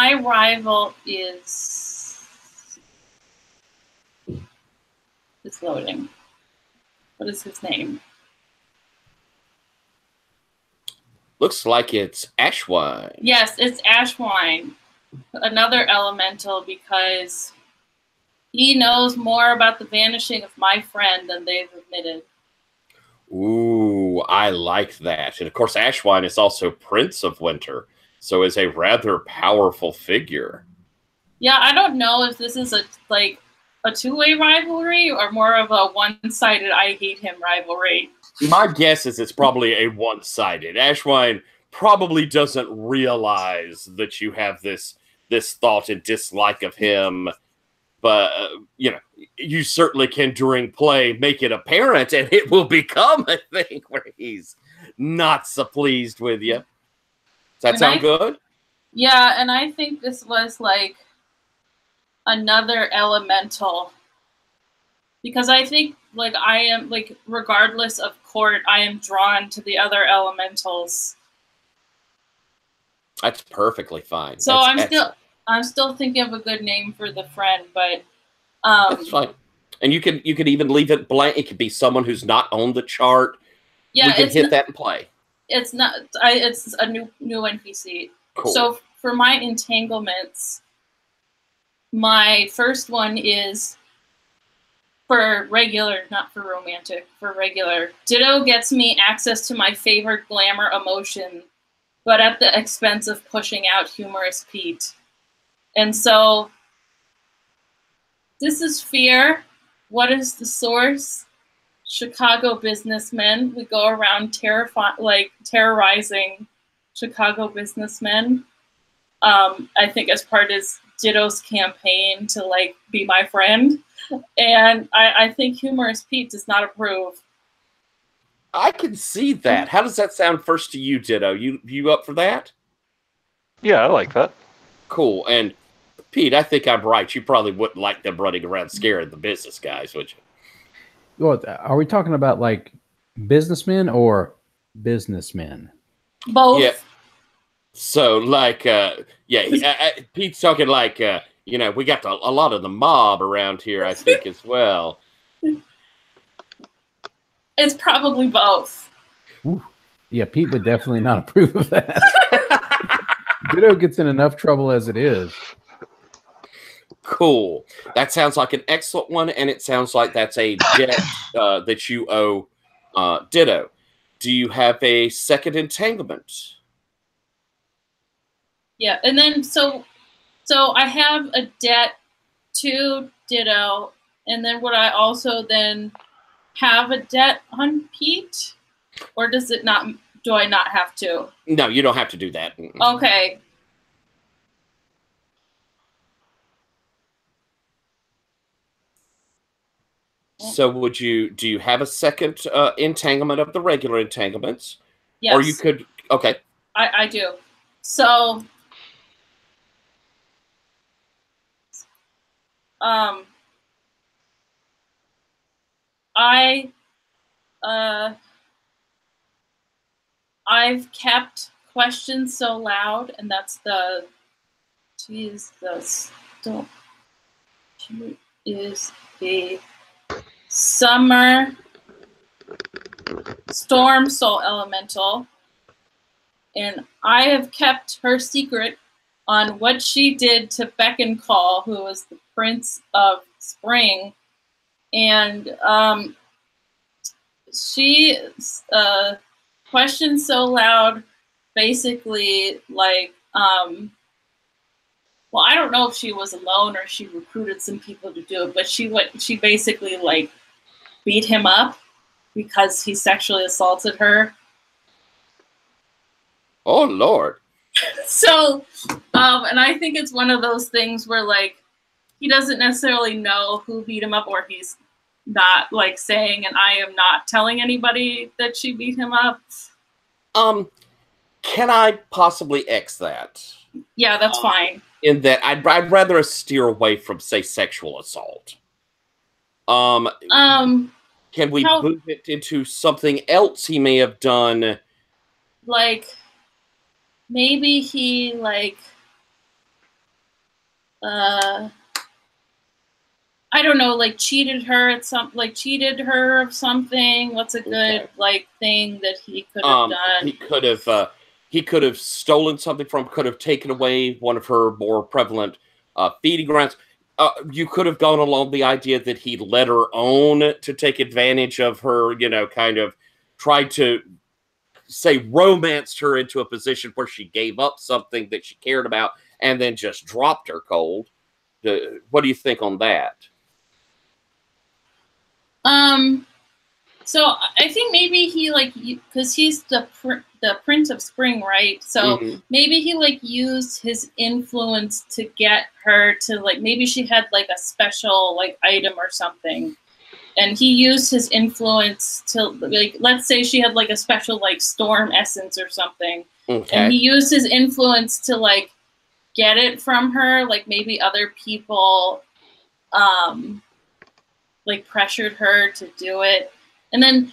rival is loading. What is his name? Looks like it's Ashwine. Yes, it's Ashwine. Another elemental, because he knows more about the vanishing of my friend than they've admitted. Ooh, I like that. And of course, Ashwine is also Prince of Winter, so is a rather powerful figure. Yeah, I don't know if this is a two-way rivalry or more of a one-sided I hate him rivalry. My guess is it's probably a one-sided. Ashwine probably doesn't realize that you have this thought and dislike of him, but you certainly can, during play, make it apparent, and it will become a thing where he's not so pleased with you. Does that sound good? Yeah, and I think this was like another elemental, because I think I am regardless of court, I am drawn to the other elementals. That's perfectly fine. So I'm still thinking of a good name for the friend, but that's fine. And you could even leave it blank. It could be someone who's not on the chart. Yeah, we can hit that and play. It's not. It's a new NPC. Cool. So for my entanglements, my first one is for regular, not for romantic. For regular, Ditto gets me access to my favorite glamour emotion, but at the expense of pushing out humorous Pete. And so this is fear. What is the source? Chicago businessmen. We go around terrorizing Chicago businessmen. I think as part of Ditto's campaign to like be my friend. And I think Humorous Pete does not approve. I can see that. How does that sound first to you, Ditto? You up for that? Yeah, I like that. Cool. And Pete, I think I'm right. You probably wouldn't like them running around scaring the business guys, would you? Well, are we talking about like businessmen or businessmen? Both. Yeah. So, like, Pete's talking like, we got a lot of the mob around here, I think, as well. It's probably both. Ooh. Yeah, Pete would definitely not approve of that. Ditto gets in enough trouble as it is. Cool. That sounds like an excellent one, and it sounds like that's a debt that you owe Ditto. Do you have a second entanglement? Yeah, and then so I have a debt to Ditto, and then would I also then have a debt on Pete, or does it not? Do I not have to? No, you don't have to do that. Okay. So do you have a second entanglement of the regular entanglements? Yes. Or you could, okay. I do. So, I've kept questions so loud, and that's the, she is the summer storm soul elemental, and I have kept her secret on what she did to Beckon Call, who was the Prince of Spring, and she questioned so loud, basically like, well, I don't know if she was alone or she recruited some people to do it, but she basically like beat him up because he sexually assaulted her. Oh, Lord. So, and I think it's one of those things where like he doesn't necessarily know who beat him up, or he's not like saying, and I am not telling anybody that she beat him up. Can I possibly X that? Yeah, that's fine. In that I'd rather steer away from, say, sexual assault. Can we move it into something else he may have done? Like, maybe he like, I don't know, like cheated her at cheated her of something. What's a good like thing that he could have done? He could have stolen something from, could have taken away one of her more prevalent feeding grounds. You could have gone along the idea that he let her own to take advantage of her, kind of tried to, say, romanced her into a position where she gave up something that she cared about and then just dropped her cold. What do you think on that? So I think maybe he like, because he's the Prince of Spring, right? So maybe he like used his influence to get her to like, maybe she had like a special like item or something, and he used his influence to like, let's say she had like a special like storm essence or something, and he used his influence to like get it from her. Like maybe other people like pressured her to do it. And then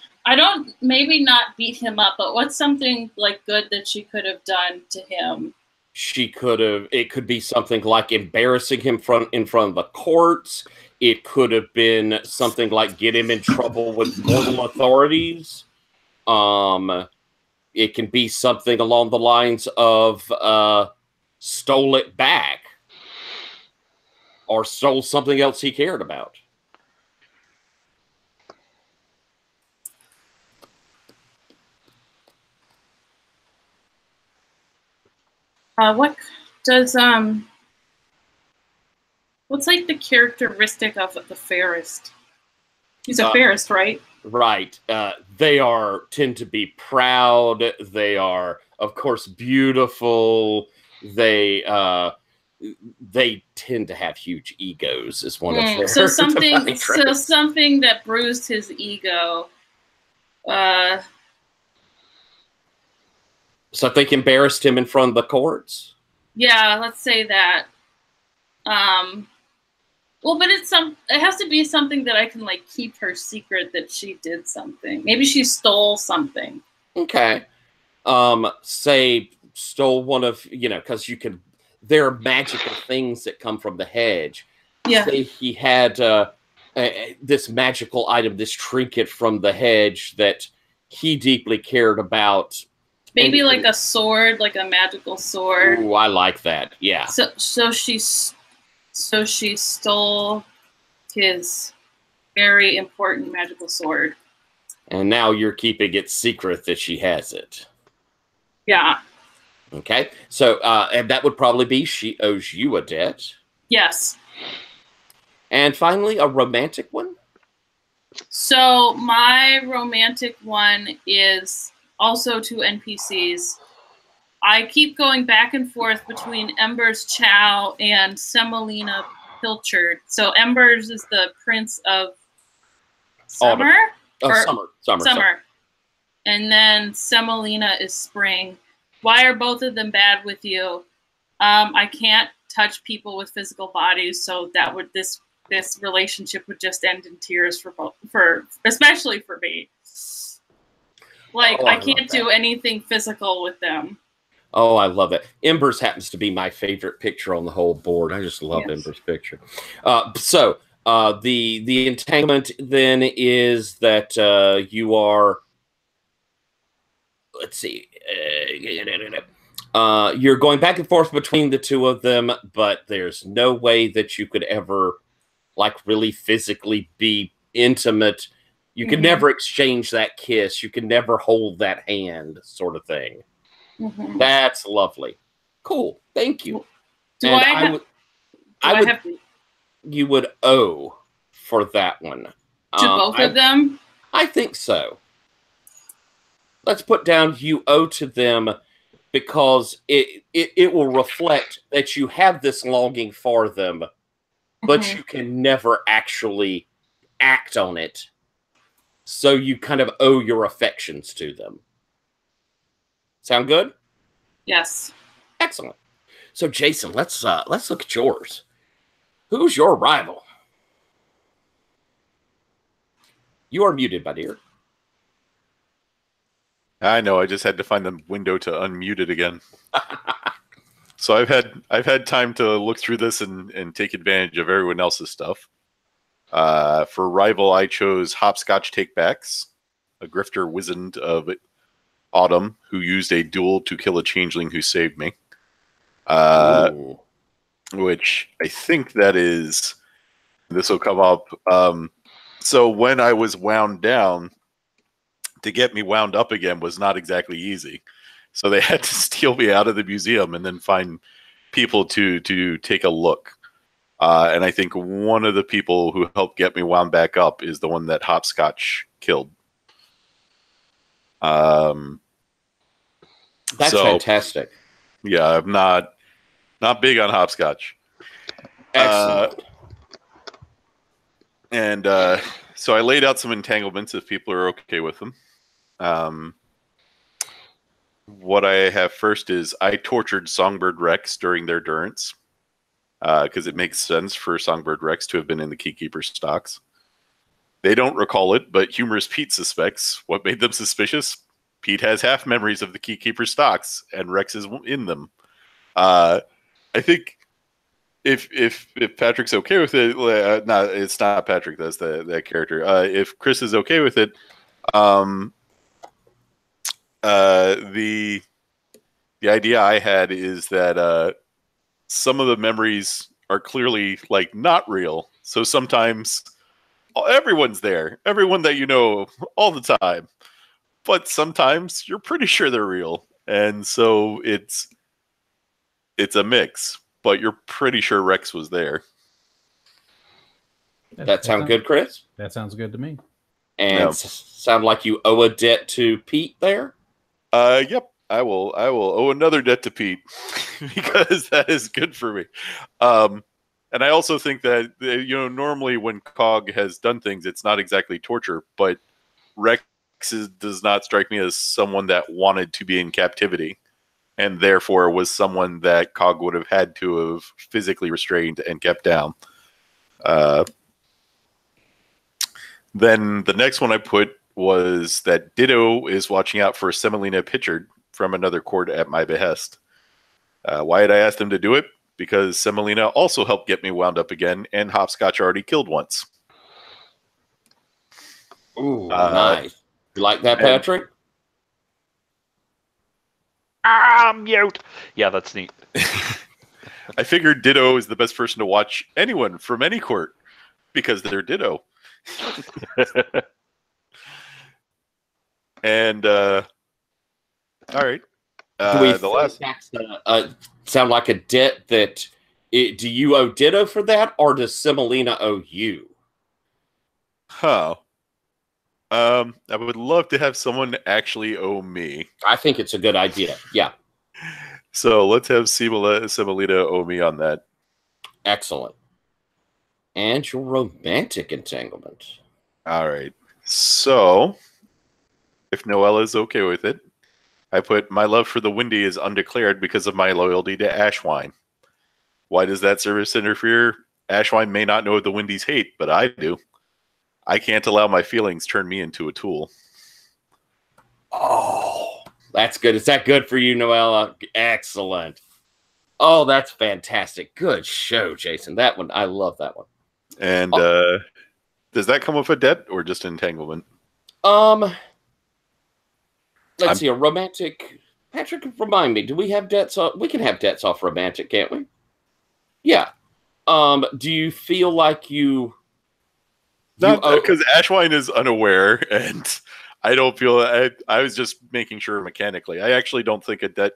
maybe not beat him up, but what's something like good that she could have done to him? It could be something like embarrassing him in front of the courts. It could have been something like get him in trouble with local authorities. It can be something along the lines of stole it back or stole something else he cared about. What does What's like the characteristic of the fairest? He's a fairest, right? Right. They tend to be proud. They are, of course, beautiful. They tend to have huge egos. Is one of their defining traits. So something that bruised his ego. So I think embarrassed him in front of the courts. Yeah, let's say that. Well, but it has to be something that I can like keep her secret that she did something. Maybe she stole something. Okay. Say stole one of, because there are magical things that come from the hedge. Yeah. Say he had this magical item, this trinket from the hedge that he deeply cared about. Maybe like a sword, like a magical sword. Ooh, I like that. Yeah. So she stole his very important magical sword. And now you're keeping it secret that she has it. Yeah. Okay. So, and that would probably be she owes you a debt. Yes. And finally, a romantic one. So my romantic one is also two NPCs. I keep going back and forth between Embers Chow and Semolina Pilchard. So Embers is the prince of summer? Summer. And then Semolina is spring. Why are both of them bad with you? I can't touch people with physical bodies, so that would this relationship would just end in tears especially for me. Like I can't do anything physical with them. Oh, I love that. Embers happens to be my favorite picture on the whole board. I just love Embers' picture. So the entanglement then is that you are. Let's see. You're going back and forth between the two of them, but there's no way that you could ever, like, really physically be intimate. You could never exchange that kiss. You can never hold that hand, sort of thing. That's lovely. Cool. Thank you. You would owe for that one. To both of them? I think so. Let's put down you owe to them because it will reflect that you have this longing for them, but you can never actually act on it. So you kind of owe your affections to them. Sound good? Yes. Excellent. So Jason, let's look at yours. Who's your rival? You are muted, my dear. I know. I just had to find the window to unmute it again. So I've had time to look through this and take advantage of everyone else's stuff. For rival, I chose Hopscotch Takebacks, a grifter wizard of Autumn who used a duel to kill a changeling who saved me. Which I think that is. This will come up. So when I was wound down, to get me wound up again was not exactly easy. So they had to steal me out of the museum and then find people to take a look. And I think one of the people who helped get me wound back up is the one that Hopscotch killed. That's fantastic. Yeah, I'm not big on Hopscotch. Excellent. So I laid out some entanglements if people are okay with them. What I have first is I tortured Songbird Rex during their durance, because it makes sense for Songbird Rex to have been in the Keykeeper stocks. They don't recall it, but Humorous Pete suspects. What made them suspicious? Pete has half memories of the Keykeeper stocks, and Rex is in them. I think if Patrick's okay with it, no, it's not Patrick. That's that character. If Chris is okay with it, the idea I had is that some of the memories are clearly like not real. So sometimes everyone's there, everyone that you know all the time, but sometimes you're pretty sure they're real, and so it's a mix. But you're pretty sure Rex was there. That sound good, Chris? That sounds good to me. And sound like you owe a debt to Pete there? Yep. I will owe another debt to Pete because that is good for me. And I also think that, normally when Cog has done things, it's not exactly torture, but Rex does not strike me as someone that wanted to be in captivity, and therefore was someone that Cog would have had to have physically restrained and kept down. Then the next one I put was that Ditto is watching out for Semolina Pitchard from another court at my behest. Why had I asked him to do it? Because Semolina also helped get me wound up again, and Hopscotch already killed once. Ooh, nice. You like that, Patrick? Mute. Yeah, that's neat. I figured Ditto is the best person to watch anyone from any court because they're Ditto. And all right. Do we the last sound like a debt that do you owe Ditto for that, or does Semolina owe you? I would love to have someone actually owe me. I think it's a good idea. Yeah. So let's have Semolina owe me on that. Excellent. And your romantic entanglement. All right. So if Noella's okay with it, I put my love for the Windy is undeclared because of my loyalty to Ashwine. Why does that service interfere? Ashwine may not know the Windies hate, but I do. I can't allow my feelings turn me into a tool. Oh, that's good. Is that good for you, Noella? Excellent. Oh, that's fantastic. Good show, Jason. That one, I love that one. And does that come with a debt or just entanglement? Let's see, a romantic. Patrick, remind me, do we have debts off? We can have debts off romantic, can't we? Yeah. Do you feel like you not because Ashwine is unaware, and I don't feel. I was just making sure mechanically. I actually don't think a debt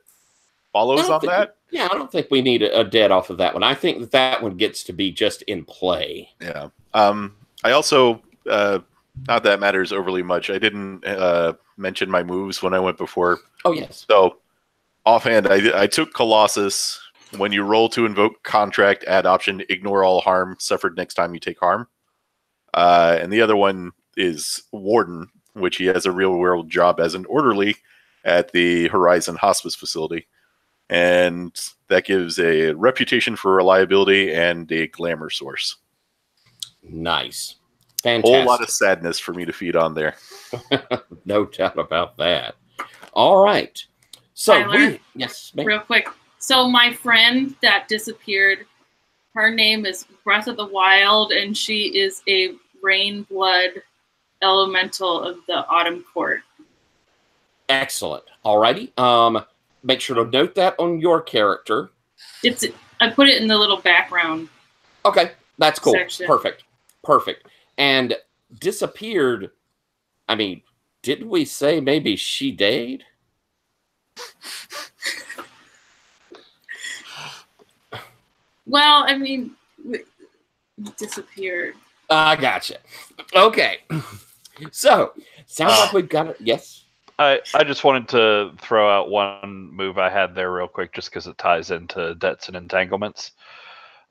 follows on that. Yeah, I don't think we need a debt off of that one. I think that one gets to be just in play. Yeah. I also, not that matters overly much. I didn't mention my moves when I went before. Oh, yes. So, offhand, I took Colossus. When you roll to invoke contract, add option, ignore all harm suffered next time you take harm. And the other one is Warden, which he has a real-world job as an orderly at the Horizon Hospice facility. And that gives a reputation for reliability and a glamour source. Nice. Fantastic. A whole lot of sadness for me to feed on there. No doubt about that. All right. So, Tyler, yes, ma'am. real quick. So my friend that disappeared, her name is Breath of the Wild, and she is a rain blood elemental of the Autumn Court. Excellent. All righty. Make sure to note that on your character. I put it in the little background. Okay, that's cool. Section. Perfect. And disappeared. I mean, didn't we say maybe she died? Well, I mean, disappeared. I gotcha. Okay. So, sounds like we've got it. Yes. I just wanted to throw out one move I had there real quick just because it ties into debts and entanglements.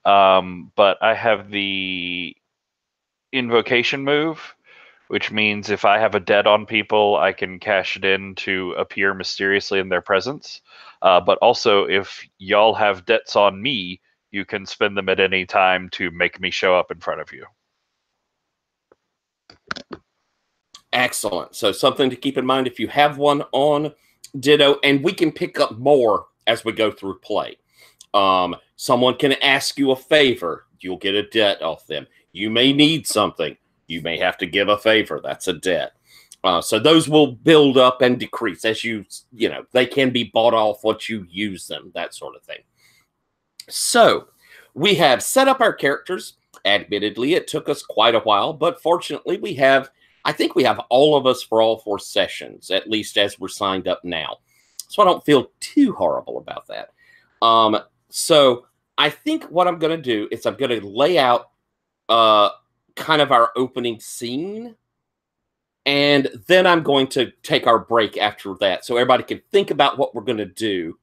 But I have the invocation move, which means if I have a debt on people, I can cash it in to appear mysteriously in their presence. But also, if y'all have debts on me, you can spend them at any time to make me show up in front of you. Excellent. So something to keep in mind if you have one on Ditto, and we can pick up more as we go through play. Someone can ask you a favor. You'll get a debt off them. You may need something. You may have to give a favor. That's a debt. So those will build up and decrease as they can be bought off once you use them, that sort of thing. So we have set up our characters. Admittedly, it took us quite a while, but fortunately I think we have all of us for all 4 sessions, at least as we're signed up now. So I don't feel too horrible about that. So I think what I'm going to do is I'm going to lay out kind kind of our opening scene. And then I'm going to take our break after that so everybody can think about what we're going to do.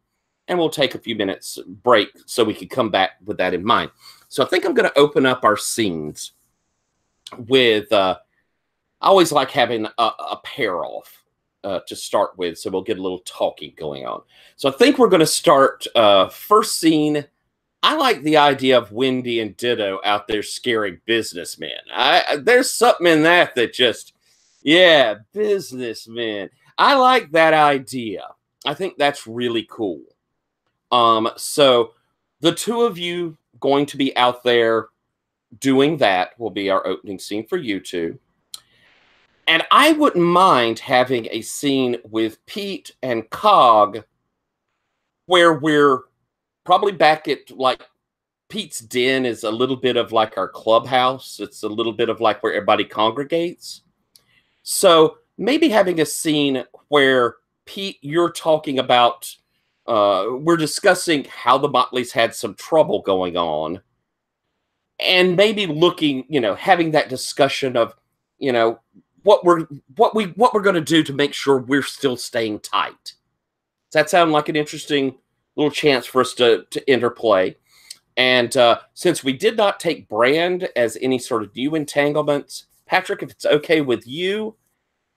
And we'll take a few minutes break so we can come back with that in mind. So I think I'm going to open up our scenes with, I always like having a pair off to start with. So we'll get a little talking going on. So I think we're going to start first scene. I like the idea of Wendy and Ditto out there scaring businessmen. There's something in that just, yeah, businessmen. I like that idea. I think that's really cool. So the two of you going to be out there doing that will be our opening scene for you two. And I wouldn't mind having a scene with Pete and Cog where we're probably back at like Pete's den is a little bit of like our clubhouse. It's a little bit of like where everybody congregates. So maybe having a scene where Pete, you're talking about, we're discussing how the Motleys had some trouble going on, and maybe looking, having that discussion of, what we're going to do to make sure we're still staying tight. Does that sound like an interesting little chance for us to interplay? And since we did not take Brand as any sort of new entanglements, Patrick, if it's okay with you,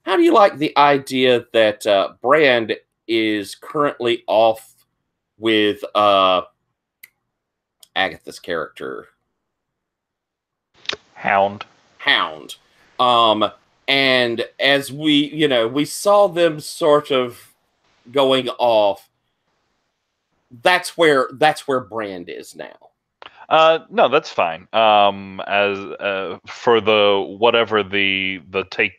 how do you like the idea that Brand is currently off with Agatha's character? Hound. And as we saw them sort of going off, that's where Brand is now. No, that's fine. As for the whatever the take.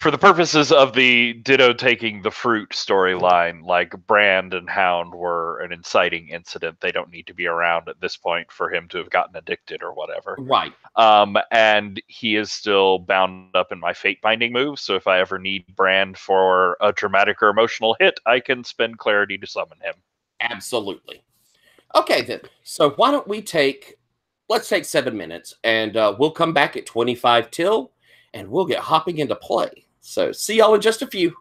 For the purposes of the Ditto taking the fruit storyline, like Brand and Hound were an inciting incident. They don't need to be around at this point for him to have gotten addicted or whatever. Right. And he is still bound up in my fate binding move. So if I ever need Brand for a dramatic or emotional hit, I can spend clarity to summon him. Absolutely. Okay, then. So why don't let's take 7 minutes, and we'll come back at 25 till, and we'll get hopping into play. So see y'all in just a few.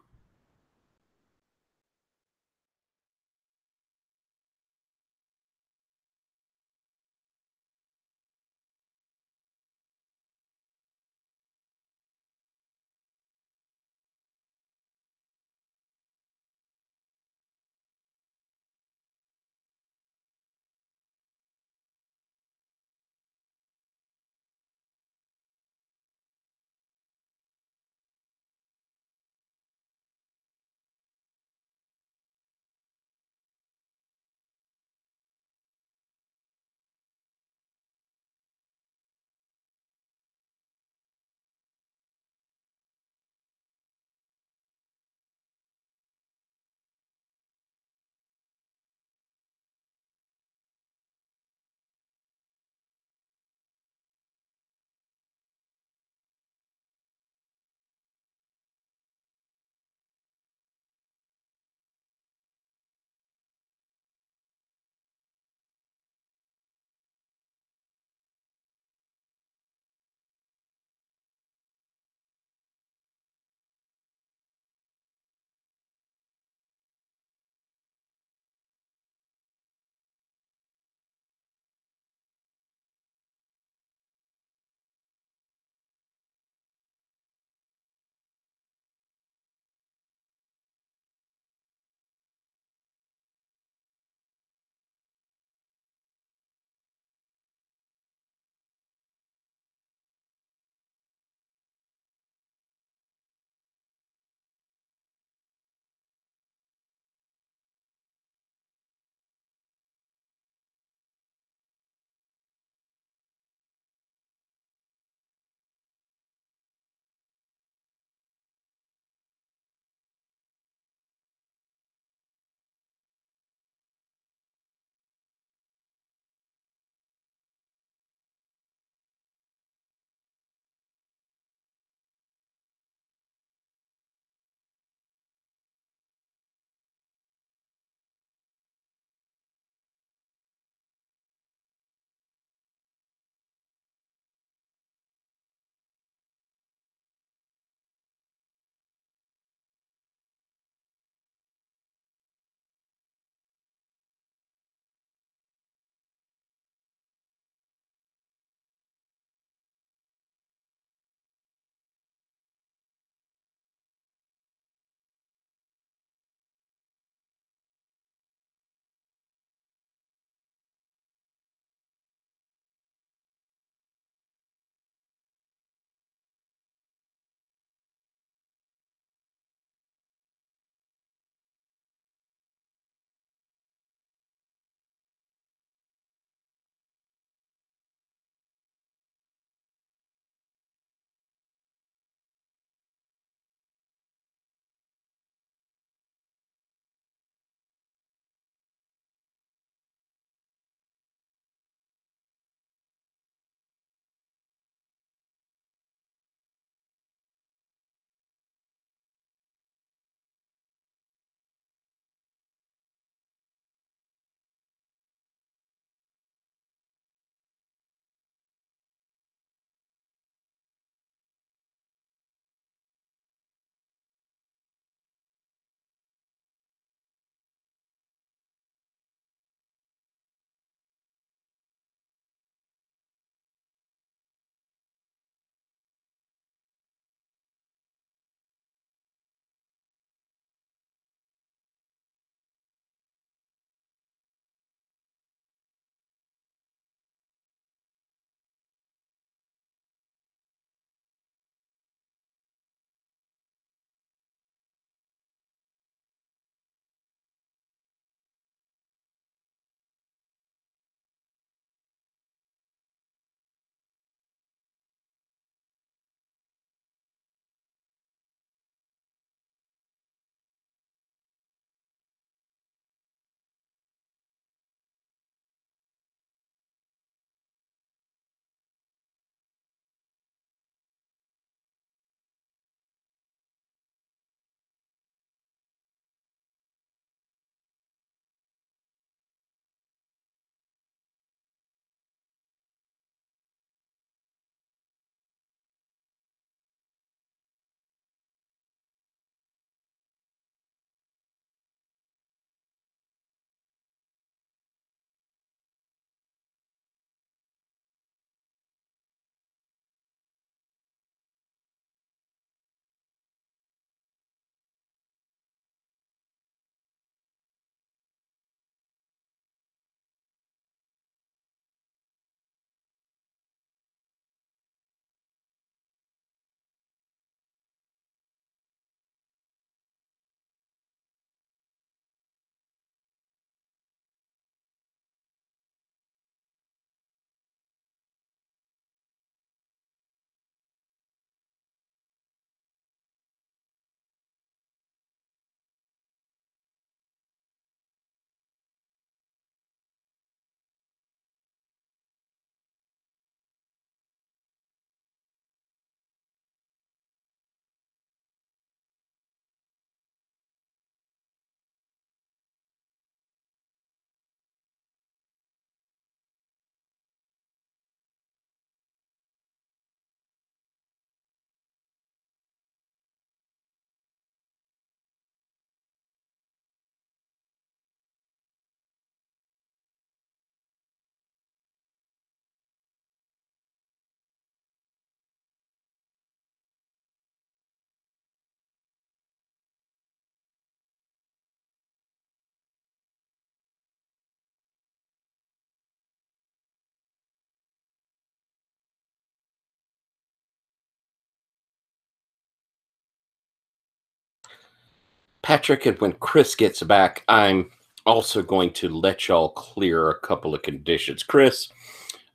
Patrick, and when Chris gets back, I'm also going to let y'all clear a couple of conditions. Chris,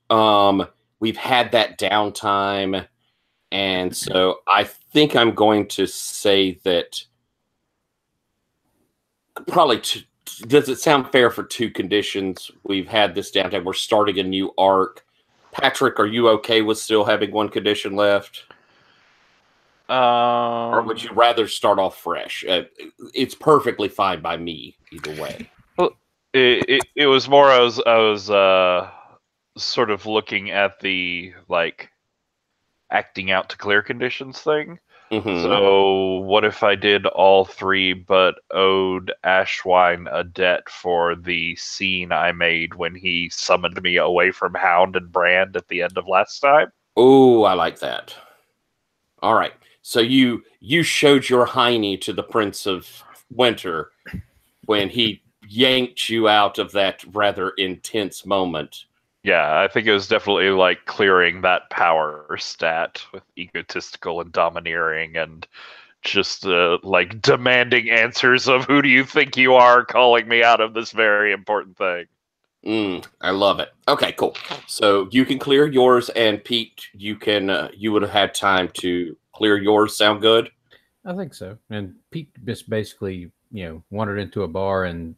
we've had that downtime, and so I think I'm going to say that probably does it sound fair for 2 conditions? We've had this downtime. We're starting a new arc. Patrick, are you okay with still having 1 condition left? Or would you rather start off fresh? It's perfectly fine by me either way. Well, it was more I was sort of looking at the like acting out to clear conditions thing. Mm-hmm. So what if I did all 3 but owed Ashwine a debt for the scene I made when he summoned me away from Hound and Brand at the end of last time? Oh, I like that. All right. So you showed your hiney to the Prince of Winter when he yanked you out of that rather intense moment. Yeah, I think it was definitely like clearing that power stat with egotistical and domineering and just like demanding answers of who do you think you are calling me out of this very important thing. I love it. Okay, cool. So you can clear yours, and Pete, you can you would have had time to clear yours. Sound good? I think so. And Pete just basically, wandered into a bar and,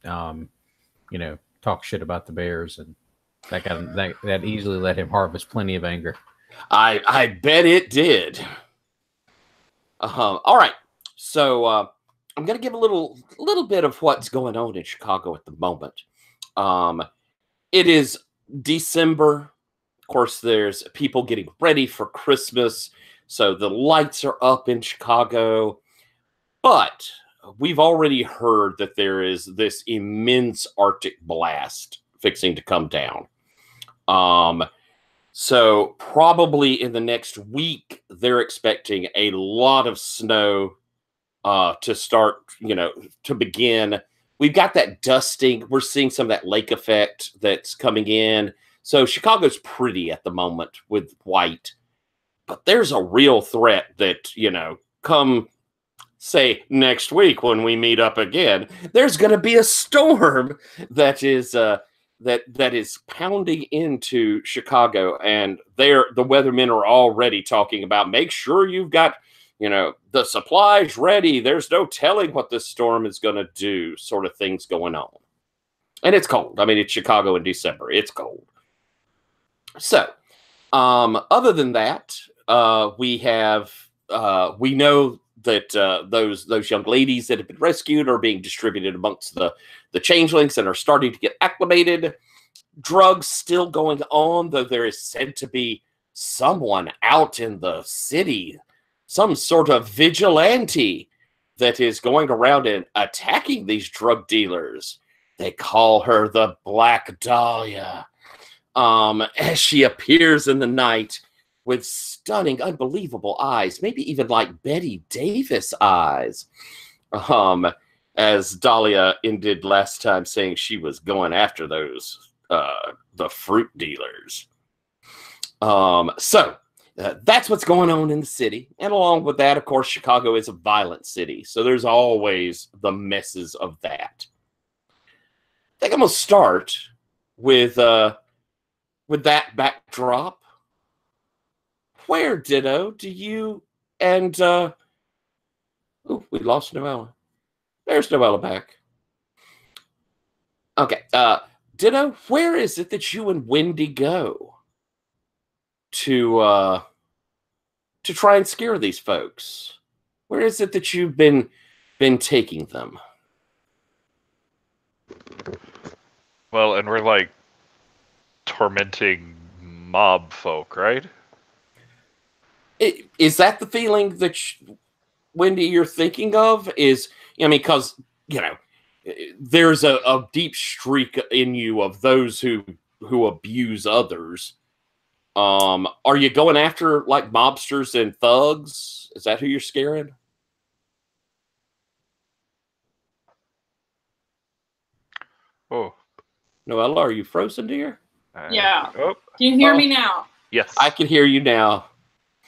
talked shit about the Bears, and that easily let him harvest plenty of anger. I bet it did. All right. So I'm gonna give a little bit of what's going on in Chicago at the moment. It is December. Of course, there's people getting ready for Christmas. So the lights are up in Chicago. But we've already heard that there is this immense Arctic blast fixing to come down. So probably in the next week, they're expecting a lot of snow to start, to begin. We've got that dusting. We're seeing some of that lake effect that's coming in. So Chicago's pretty at the moment with white. But there's a real threat that, come, say, next week when we meet up again, there's going to be a storm that is that is pounding into Chicago. And the weathermen are already talking about, make sure you've got the supplies ready. There's no telling what this storm is going to do, sort of things going on. And it's cold. I mean, it's Chicago in December. It's cold. So, other than that, we know that those young ladies that have been rescued are being distributed amongst the changelings and are starting to get acclimated. Drugs still going on, though there is said to be someone out in the city, some sort of vigilante that is going around and attacking these drug dealers. They call her the Black Dahlia. As she appears in the night with stunning, unbelievable eyes, maybe even like Betty Davis eyes. As Dahlia ended last time saying she was going after those, the fruit dealers. So that's what's going on in the city. And along with that, of course, Chicago is a violent city. So there's always the messes of that. I think I'm going to start with that backdrop. Where, Ditto, do you and we lost Noella. There's Noella back. Okay. Ditto, where is it that you and Wendy go to try and scare these folks? Where is it that you've been taking them? Well, and we're like tormenting mob folk, right? Is that the feeling that Wendy you're thinking of? Because there's a deep streak in you of those who abuse others. Are you going after like mobsters and thugs? Is that who you're scaring? Oh, Noella, are you frozen, dear? Yeah. Oh, Can you hear me now? yes. I can hear you now.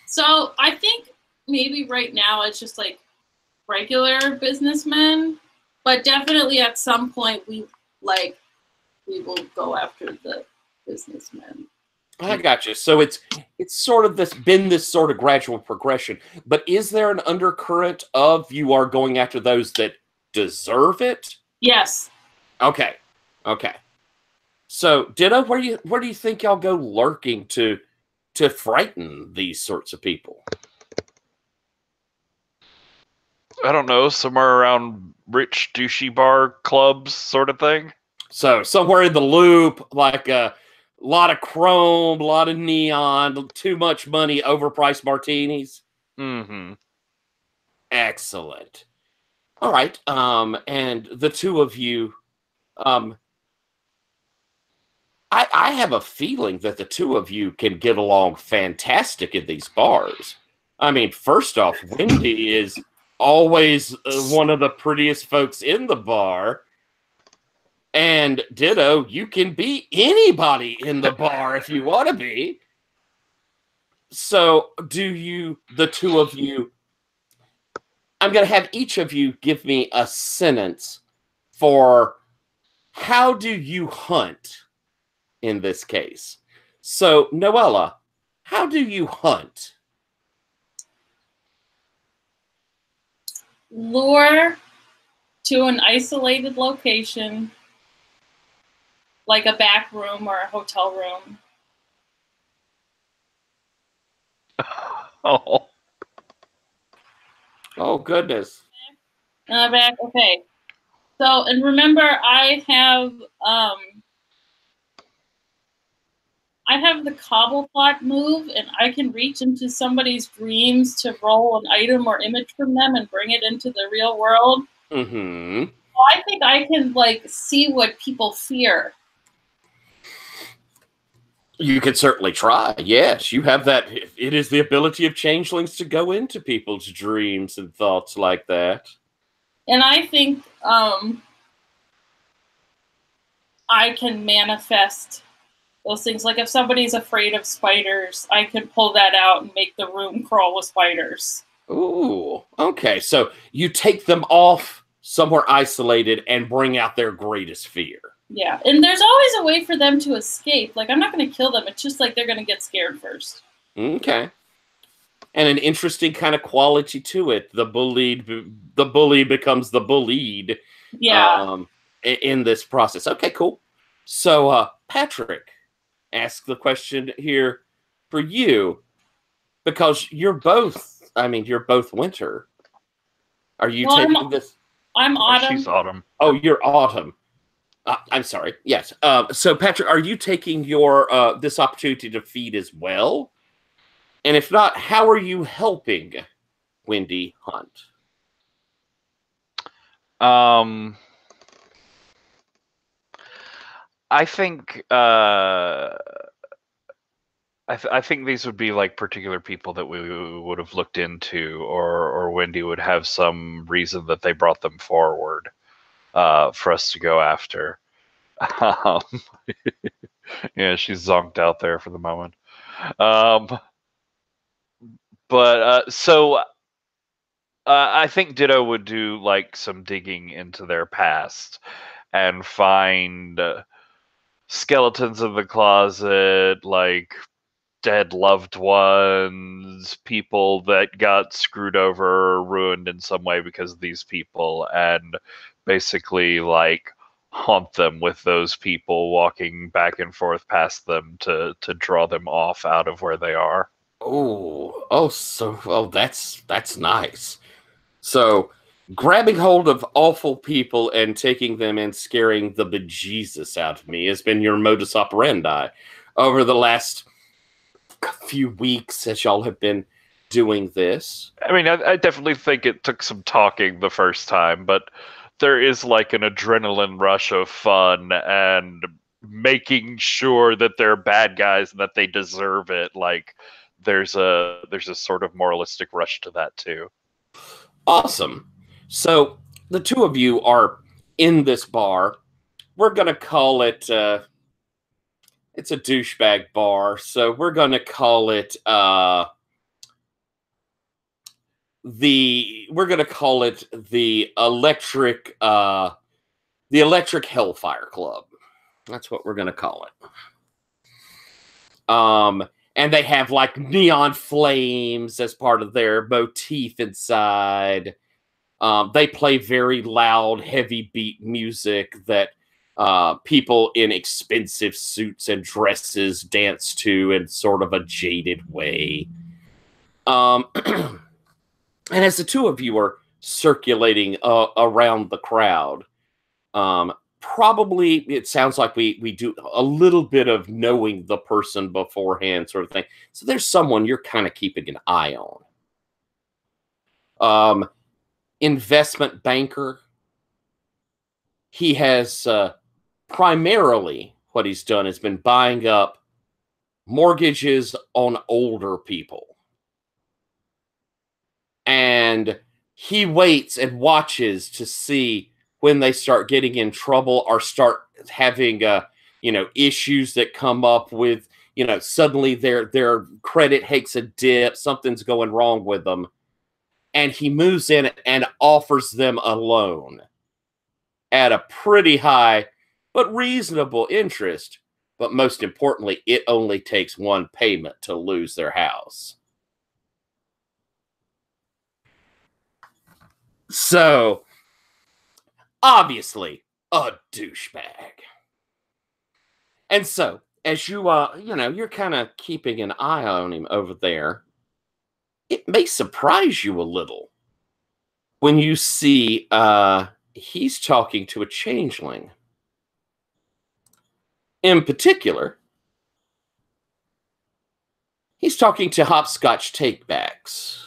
So I think maybe right now it's just like regular businessmen, but definitely at some point we will go after the businessmen. I got you. So it's sort of this sort of gradual progression. But is there an undercurrent of you are going after those that deserve it? Yes. Okay. So Ditto, where do you think y'all go lurking to frighten these sorts of people? I don't know, somewhere around rich douchey bar clubs sort of thing. So somewhere in the loop, like a lot of chrome, a lot of neon, too much money, overpriced martinis. Mm-hmm. Excellent. All right. And the two of you, I have a feeling that the two of you can get along fantastic in these bars. I mean, first off, Wendy is always one of the prettiest folks in the bar. And Ditto, you can be anybody in the bar if you want to be. So, the two of you, I'm going to have each of you give me a sentence for how do you hunt in this case. So, Noella, how do you hunt? Lure to an isolated location, like a back room or a hotel room. Oh, goodness. Back. Okay. So, and remember, I have the cobblepot move, and I can reach into somebody's dreams to roll an item or image from them and bring it into the real world. Mm-hmm. So I think I can see what people fear. You could certainly try. Yes, you have that. It is the ability of changelings to go into people's dreams and thoughts like that. And I think I can manifest those things. Like if somebody's afraid of spiders, I can pull that out and make the room crawl with spiders. Ooh, okay. So you take them off somewhere isolated and bring out their greatest fear. Yeah, and there's always a way for them to escape. Like, I'm not going to kill them. It's just like they're going to get scared first. Okay. And an interesting kind of quality to it. The bully becomes the bullied. Yeah. In this process. Okay, cool. So, Patrick, ask the question here for you, because you're both winter. Are you taking this? I'm autumn. She's autumn. Oh, you're autumn. I'm sorry. Yes. So, Patrick, are you taking your this opportunity to feed as well? And if not, how are you helping Wendy hunt? I think I think these would be like particular people that we would have looked into, or Wendy would have some reason that they brought them forward for us to go after. Yeah, she's zonked out there for the moment. So I think Ditto would do like some digging into their past and find skeletons in the closet, like dead loved ones, people that got screwed over or ruined in some way because of these people, and basically like haunt them with those people, walking back and forth past them to draw them off out of where they are. That's nice. So, grabbing hold of awful people and taking them and scaring the bejesus out of me has been your modus operandi over the last few weeks as y'all have been doing this. I mean, I definitely think it took some talking the first time, but there is like an adrenaline rush of fun and making sure that they're bad guys and that they deserve it. Like there's a sort of moralistic rush to that too. Awesome. So the two of you are in this bar. We're going to call it, it's a douchebag bar. So we're going to call it we're gonna call it the electric Hellfire Club. That's what we're gonna call it. And they have like neon flames as part of their motif inside. They play very loud, heavy beat music that people in expensive suits and dresses dance to in sort of a jaded way. And as the two of you are circulating around the crowd, probably it sounds like we do a little bit of knowing the person beforehand sort of thing. So there's someone you're kind of keeping an eye on. Investment banker. He has primarily what he's done has been buying up mortgages on older people. And he waits and watches to see when they start getting in trouble or start having, issues that come up with, suddenly their credit takes a dip, something's going wrong with them. And he moves in and offers them a loan at a pretty high but reasonable interest. But most importantly, it only takes one payment to lose their house. So, obviously, a douchebag. And so, as you're kind of keeping an eye on him over there, it may surprise you a little when you see he's talking to a changeling. In particular, he's talking to Hopscotch Takebacks.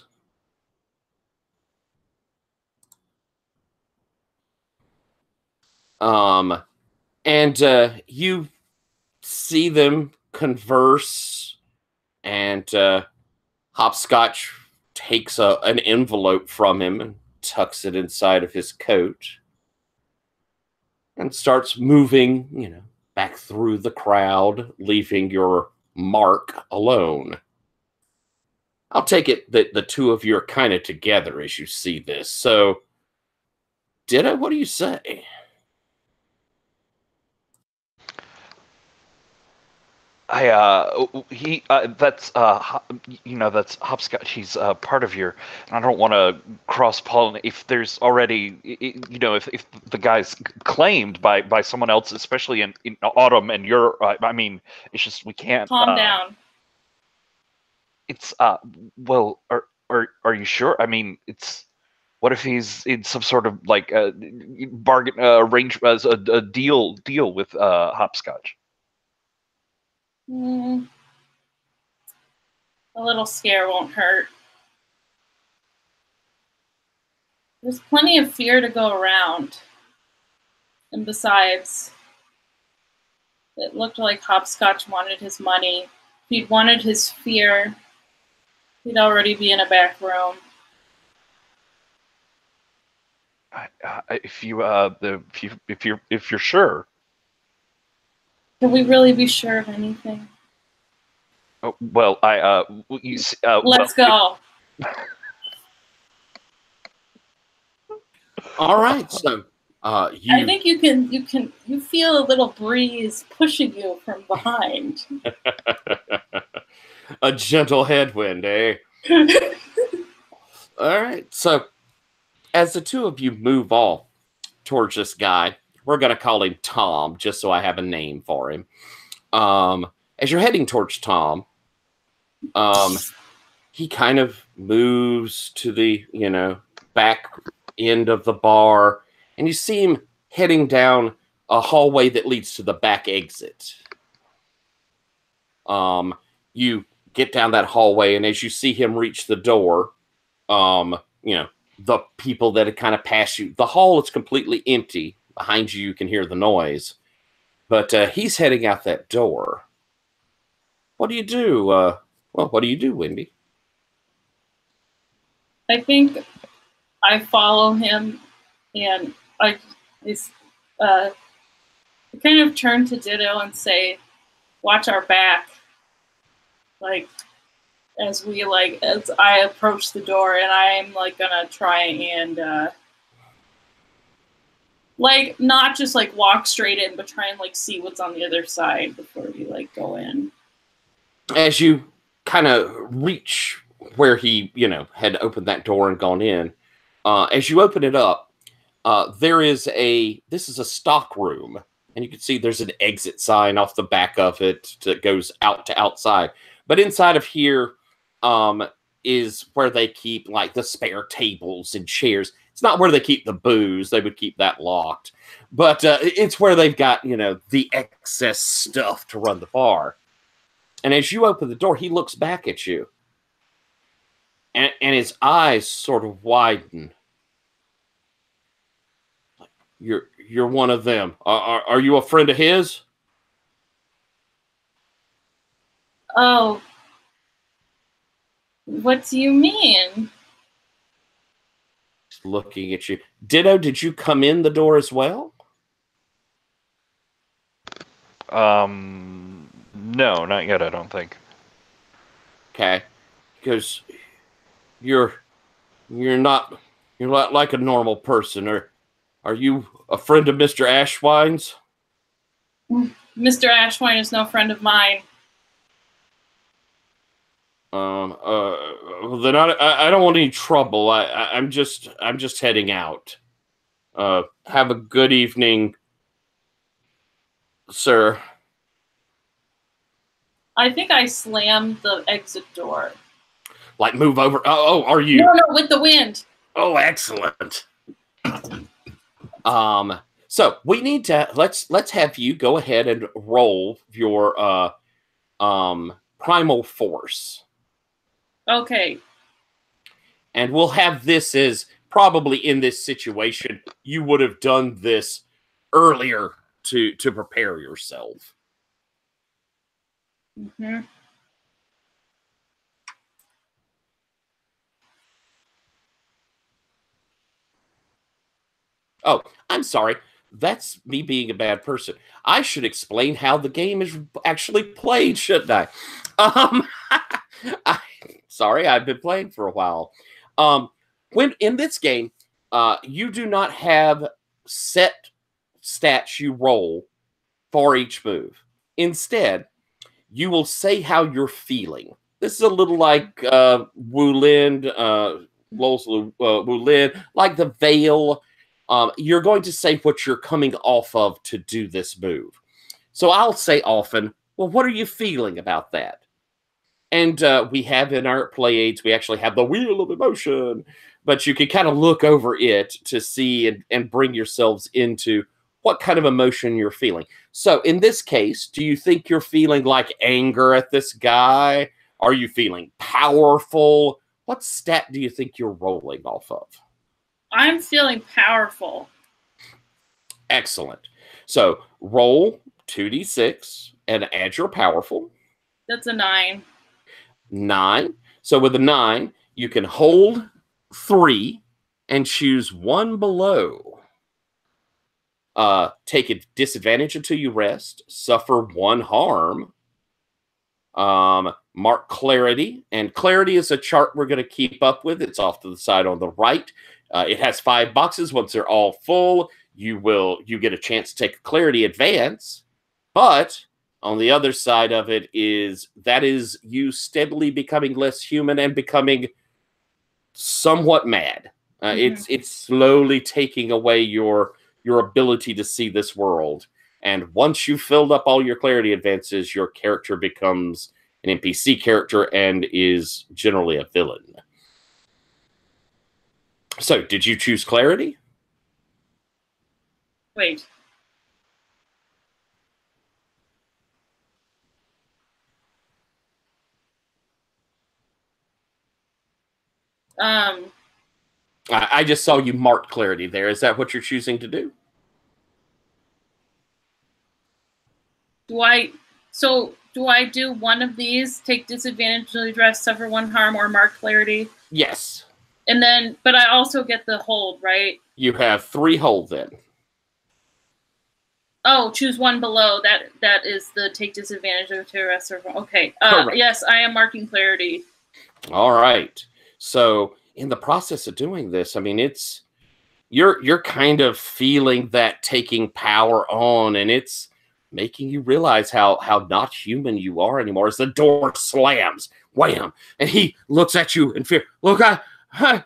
And you see them converse, and Hopscotch takes an envelope from him and tucks it inside of his coat and starts moving, back through the crowd, leaving your mark alone. I'll take it that the two of you are kind of together as you see this. So, Ditto, what do you say? That's Hopscotch. He's part of your, and I don't want to cross-pollinate. If there's already, if the guy's claimed by someone else, especially in Autumn, and you're, it's just we can't. Calm down. It's well, are you sure? It's. What if he's in some sort of like bargain arrangement, a deal with Hopscotch? A little scare won't hurt. There's plenty of fear to go around. And besides, it looked like Hopscotch wanted his money. If he'd wanted his fear, he'd already be in a back room. If you're sure. Can we really be sure of anything? Oh, well, let's go. All right, so I think you feel a little breeze pushing you from behind. A gentle headwind, eh? All right, so as the two of you move off towards this guy, we're going to call him Tom, just so I have a name for him. As you're heading towards Tom, he kind of moves to the, back end of the bar, and you see him heading down a hallway that leads to the back exit. You get down that hallway, and as you see him reach the door, the people that had kind of passed you, the hall is completely empty. Behind you, you can hear the noise. But he's heading out that door. What do you do? What do you do, Wendy? I think I follow him, and I kind of turn to Ditto and say, watch our back. Like, as I approach the door, and I'm like gonna try and like not just like walk straight in, but try and like see what's on the other side before we like go in. As you kind of reach where he, had opened that door and gone in, as you open it up, this is a stock room, and you can see there's an exit sign off the back of it that goes out to outside. But inside of here is where they keep like the spare tables and chairs. It's not where they keep the booze. They would keep that locked. But it's where they've got, the excess stuff to run the bar. And as you open the door, he looks back at you. And his eyes sort of widen. You're one of them. Are you a friend of his? Oh. What do you mean? Just looking at you. Ditto, did you come in the door as well? No, not yet, I don't think. Okay. Because you're not like a normal person. Are you a friend of Mr. Ashwine's? Mr. Ashwine is no friend of mine. Then I don't want any trouble. I'm just heading out. Have a good evening, sir. I think I slammed the exit door. Like move over. Oh, are you? No, with the wind. Oh, excellent. So we need to let's have you go ahead and roll your primal force. Okay. And we'll have this as probably in this situation, you would have done this earlier to prepare yourself. Mm-hmm. Oh, I'm sorry. That's me being a bad person. I should explain how the game is actually played, shouldn't I? Sorry, I've been playing for a while. When in this game, you do not have set stats you roll for each move. Instead, you will say how you're feeling. This is a little like Wulin, Wulin, like the Veil. You're going to say what you're coming off of to do this move. So I'll say often, well, what are you feeling about that? And we have in our play aids, we actually have the wheel of emotion, but you can kind of look over it to see and bring yourselves into what kind of emotion you're feeling. So in this case, do you think you're feeling like anger at this guy? Are you feeling powerful? What stat do you think you're rolling off of? I'm feeling powerful. Excellent. So roll 2d6 and add your powerful. That's a 9. 9. So with a 9, you can hold 3 and choose 1 below. Take a disadvantage until you rest. Suffer 1 harm. Mark clarity. And clarity is a chart we're going to keep up with. It's off to the side on the right. It has 5 boxes. Once they're all full, you get a chance to take a clarity advance. But on the other side of it is you steadily becoming less human and becoming somewhat mad. It's slowly taking away your ability to see this world. And once you've filled up all your clarity advances, your character becomes an NPC character and is generally a villain. So, did you choose clarity? Wait. I just saw you mark clarity there. Is that what you're choosing to do? Do I do one of these, take disadvantage to address, suffer 1 harm, or mark clarity? Yes. And then, but I also get the hold, right? You have 3 hold then. Oh, choose 1 below. That is the take disadvantage to arrest. Okay. Correct. Yes, I am marking clarity. All right. So in the process of doing this, I mean, it's you're kind of feeling that taking power on, and it's making you realize how not human you are anymore. As the door slams, wham, and he looks at you in fear. Look, and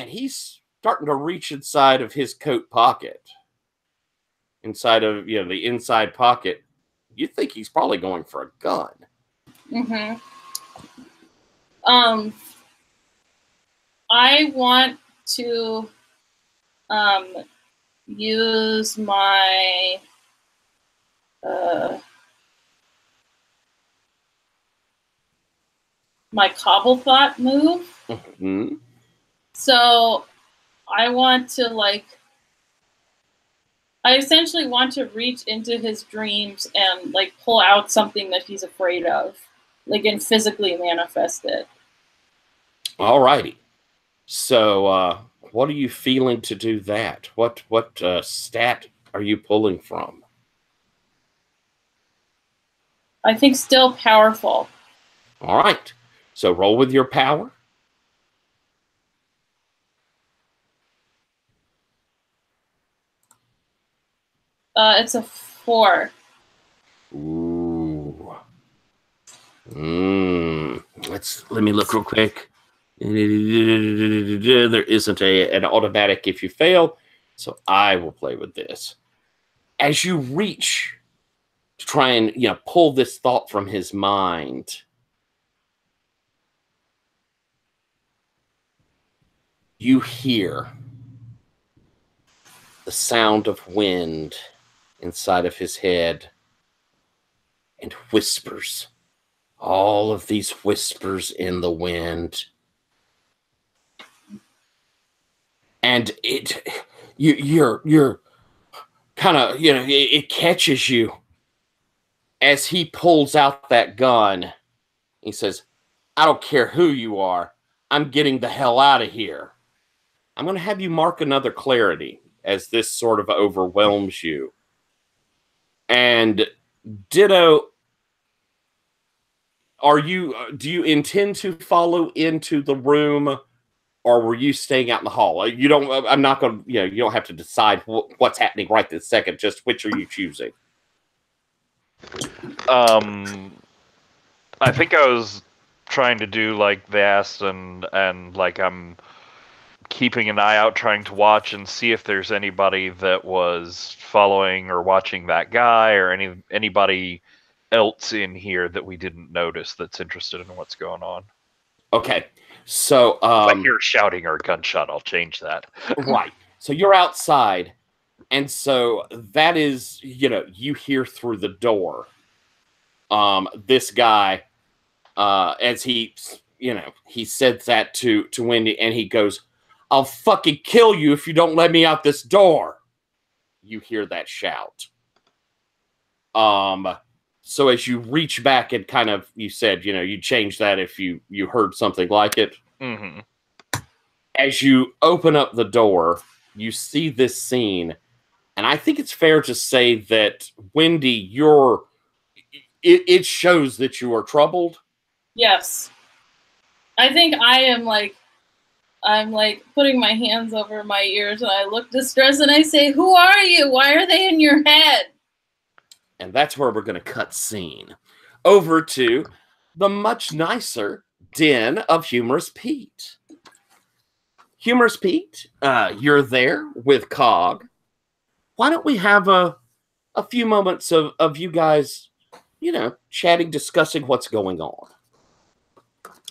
he's starting to reach inside of his coat pocket, inside of the inside pocket. You think he's probably going for a gun. Mm-hmm. I want to use my my Cobblethought move. Mm-hmm. So I want to I essentially want to reach into his dreams and pull out something that he's afraid of, and physically manifest it. All righty. So what are you feeling to do that? What stat are you pulling from? I think still powerful. All right. So roll with your power. It's a 4. Ooh. Let me look real quick. There isn't an automatic if you fail, so I will play with this. As you reach to try and pull this thought from his mind, you hear the sound of wind inside of his head and whispers. All of these whispers in the wind. And you're kind of, it catches you as he pulls out that gun. He says, I don't care who you are. I'm getting the hell out of here. I'm going to have you mark another clarity as this sort of overwhelms you. And Ditto, do you intend to follow into the room, or were you staying out in the hall? You don't. I'm not going to. You don't have to decide what's happening right this second. Just which are you choosing? I think I was trying to do this, and I'm keeping an eye out, trying to watch and see if there's anybody that was following or watching that guy, or anybody else in here that we didn't notice that's interested in what's going on. Okay, so if I hear shouting or a gunshot, I'll change that. Right. So you're outside, and so that is, you hear through the door this guy as he said that to Wendy, and he goes, I'll fucking kill you if you don't let me out this door. You hear that shout. So as you reach back and kind of, you said, you'd change that if you heard something like it. Mm-hmm. As you open up the door, you see this scene, and I think it's fair to say that, Wendy, it shows that you are troubled. Yes. I think I am I'm putting my hands over my ears, and I look distressed, and I say, who are you? Why are they in your head? And that's where we're going to cut scene over to the much nicer den of Humorous Pete. Humorous Pete, you're there with Cog. Why don't we have a few moments of you guys, chatting, discussing what's going on.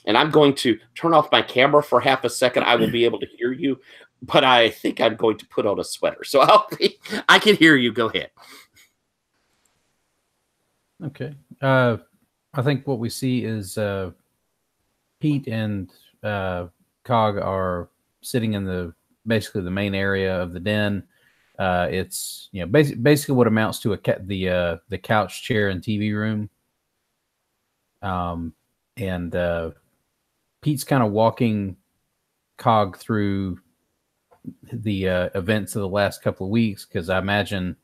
And I'm going to turn off my camera for half a second. I will be able to hear you, but I think I'm going to put on a sweater. So I can hear you. Go ahead. Okay. I think what we see is Pete and Cog are sitting in basically the main area of the den. It's basically what amounts to the couch, chair, and TV room. And Pete's kind of walking Cog through the events of the last couple of weeks, because I imagine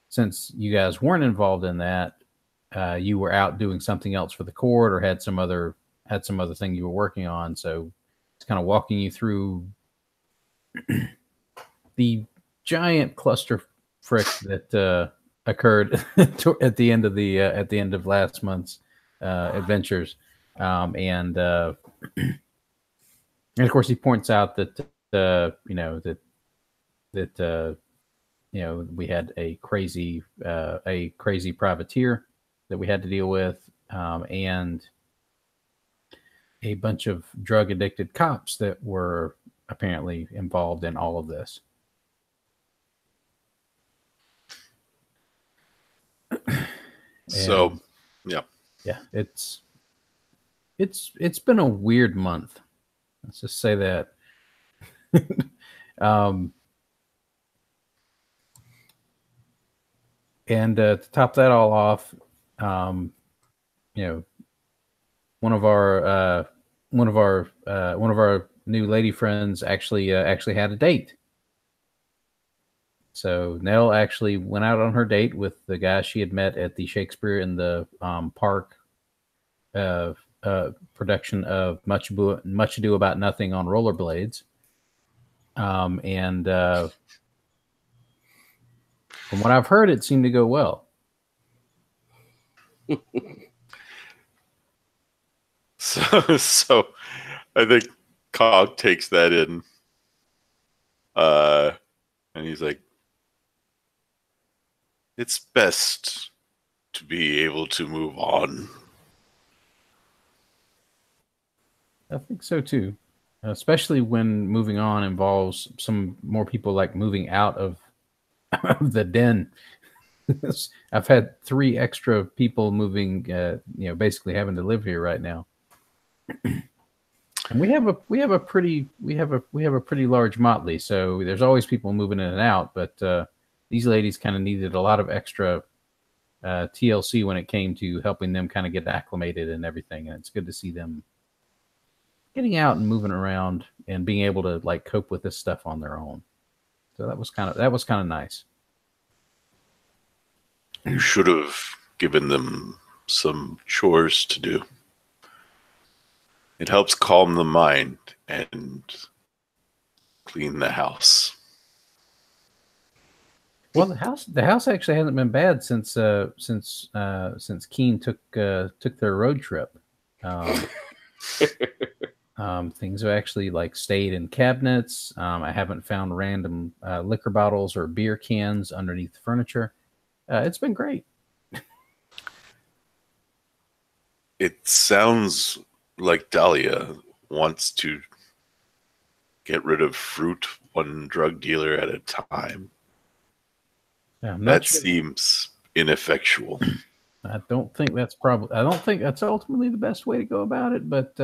since you guys weren't involved in that, you were out doing something else for the court or had some other had some other thing you were working on. So it's kind of walking you through the giant cluster frick that occurred at the end of last month's adventures, and of course he points out that we had a crazy privateer that we had to deal with, and a bunch of drug addicted cops that were apparently involved in all of this. So, yeah, it's been a weird month. Let's just say that. And to top that all off, one of our new lady friends actually had a date. So Nell actually went out on her date with the guy she had met at the Shakespeare in the Park production of Much Ado About Nothing on rollerblades. And from what I've heard, it seemed to go well. So I think Cog takes that in, and he's like, it's best to be able to move on. I think so too, especially when moving on involves some more people like moving out of the den. I've had 3 extra people moving, basically having to live here right now. And we have a pretty large motley, so there's always people moving in and out, but these ladies kind of needed a lot of extra TLC when it came to helping them kind of get acclimated and everything, and it's good to see them getting out and moving around and being able to like cope with this stuff on their own. So that was kind of nice. You should have given them some chores to do. It helps calm the mind and clean the house. Well, the house actually hasn't been bad since Keen took their road trip. Things have actually like stayed in cabinets. I haven't found random liquor bottles or beer cans underneath the furniture. It's been great. It sounds like Dahlia wants to get rid of fruit one drug dealer at a time. Yeah, that seems ineffectual. I don't think that's ultimately the best way to go about it, but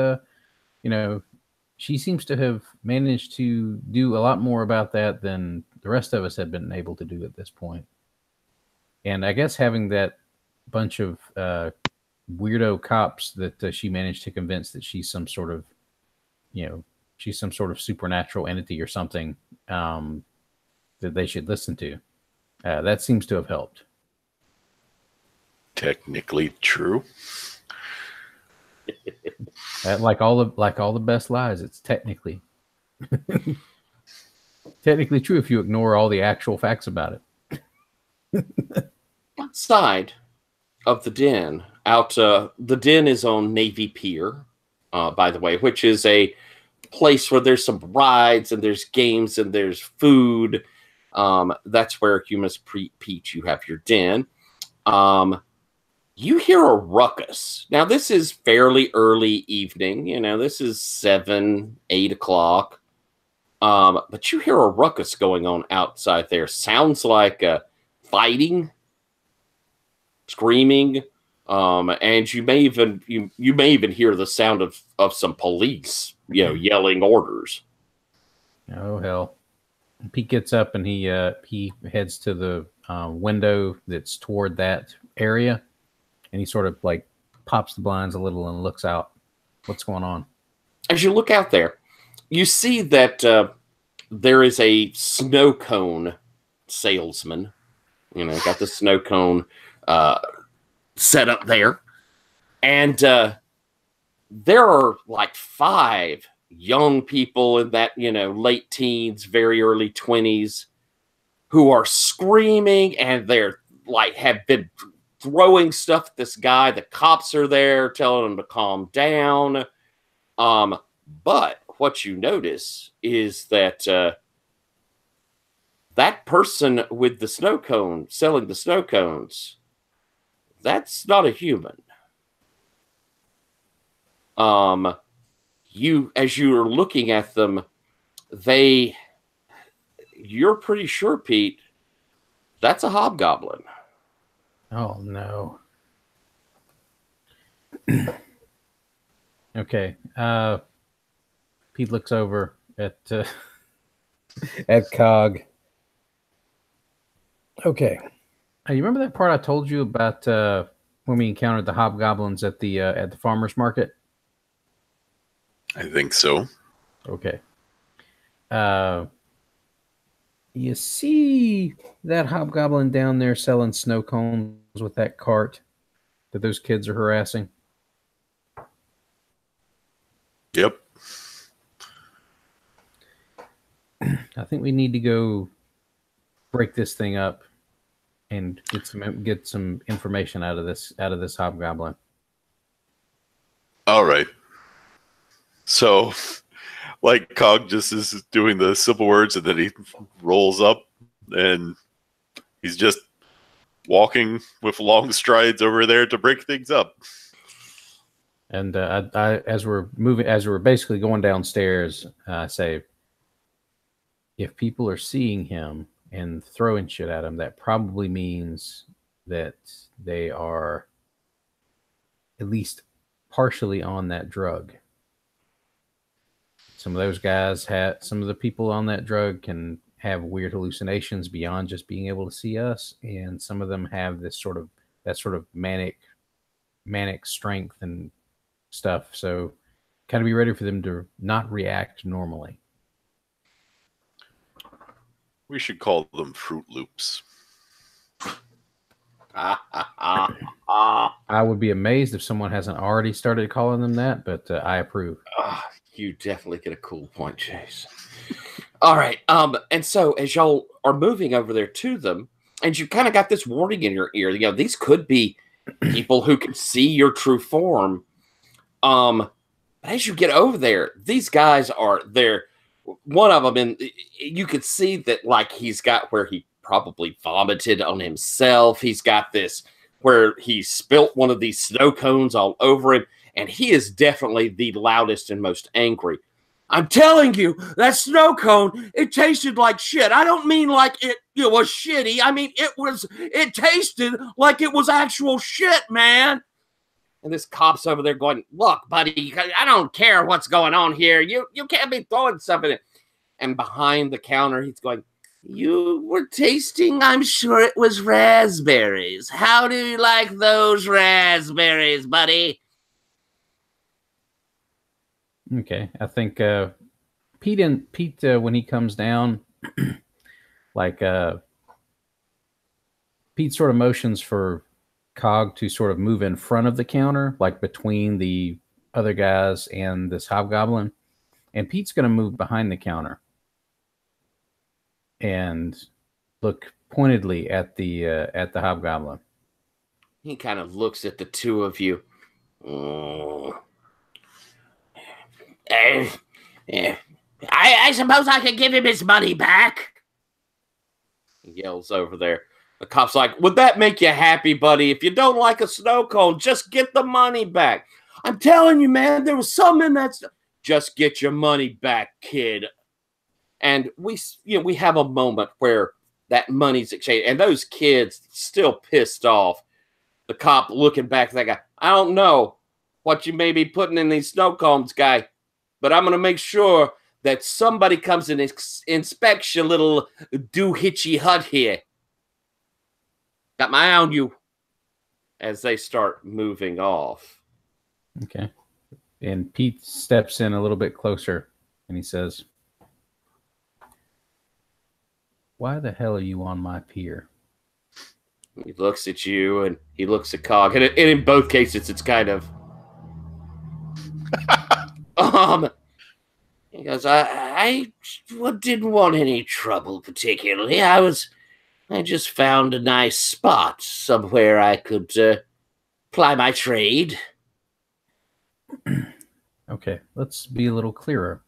she seems to have managed to do a lot more about that than the rest of us have been able to do at this point. And I guess having that bunch of weirdo cops that she managed to convince that she's some sort of supernatural entity or something that they should listen to. That seems to have helped. Technically true. Like all the best lies, it's technically true if you ignore all the actual facts about it. Outside of the den, the den is on Navy Pier, by the way, which is a place where there's some rides and there's games and there's food. That's where Humus Peach, you have your den. You hear a ruckus. Now, this is fairly early evening. This is 7, 8 o'clock. But you hear a ruckus going on outside there. Sounds like fighting, screaming, and you may even hear the sound of some police, yelling orders. Oh hell! Pete gets up and he heads to the window that's toward that area, and he sort of like pops the blinds a little and looks out. What's going on? As you look out there, you see that there is a snow cone salesman. Got the snow cone set up there, and there are like 5 young people in that, late teens, very early 20s who are screaming, and they're like have been throwing stuff at this guy. The cops are there telling him to calm down. But what you notice is that that person with the snow cone, selling the snow cones, that's not a human. As you're looking at them, you're pretty sure, Pete, that's a hobgoblin. Oh no. Okay. Pete looks over at Cog. Okay. You remember that part I told you about when we encountered the hobgoblins at the farmers market? I think so. Okay. You see that hobgoblin down there selling snow cones with that cart that those kids are harassing? Yep. I think we need to go break this thing up and get some information out of this hobgoblin. All right. So, like, Cog just is doing the simple words, and then he rolls up, and he's just walking with long strides over there to break things up. And as we're basically going downstairs, I say, if people are seeing him and throwing shit at him, that probably means that they are at least partially on that drug. Some of those guys some of the people on that drug can have weird hallucinations beyond just being able to see us, and some of them have that sort of manic strength and stuff. So, kind of be ready for them to not react normally. We should call them Fruit Loops. I would be amazed if someone hasn't already started calling them that, but I approve. You definitely get a cool point, Chase. All right. And so as y'all are moving over there to them, and you kind of got this warning in your ear, these could be people who can see your true form. But as you get over there, these guys are there. One of them, and you could see that, like, he's got where he probably vomited on himself. He's got this where he spilt one of these snow cones all over him, and he is definitely the loudest and most angry. I'm telling you, that snow cone, it tasted like shit. I don't mean like it was shitty. I mean, it tasted like it was actual shit, man. And this cop's over there going, look, buddy, I don't care what's going on here. You can't be throwing stuff in it. And behind the counter, he's going, you were tasting, I'm sure it was raspberries. How do you like those raspberries, buddy? Okay, I think Pete, when he comes down, like Pete sort of motions for Cog to sort of move in front of the counter, like between the other guys and this hobgoblin, and Pete's going to move behind the counter and look pointedly at the hobgoblin. He kind of looks at the two of you. Oh. I suppose I could give him his money back. He yells over there. The cop's like, would that make you happy, buddy? If you don't like a snow cone, just get the money back. I'm telling you, man, there was something in that stuff. Just get your money back, kid. And we have a moment where that money's exchanged, and those kids still pissed off. The cop looking back at that guy. I don't know what you may be putting in these snow cones, guy, but I'm going to make sure that somebody comes and inspects your little doohickey hut here. Got my eye on you as they start moving off. Okay. And Pete steps in a little bit closer and he says, why the hell are you on my pier? He looks at you and he looks at Cog. And in both cases, it's kind of, He goes, I didn't want any trouble particularly. I just found a nice spot somewhere I could ply my trade. Okay, let's be a little clearer.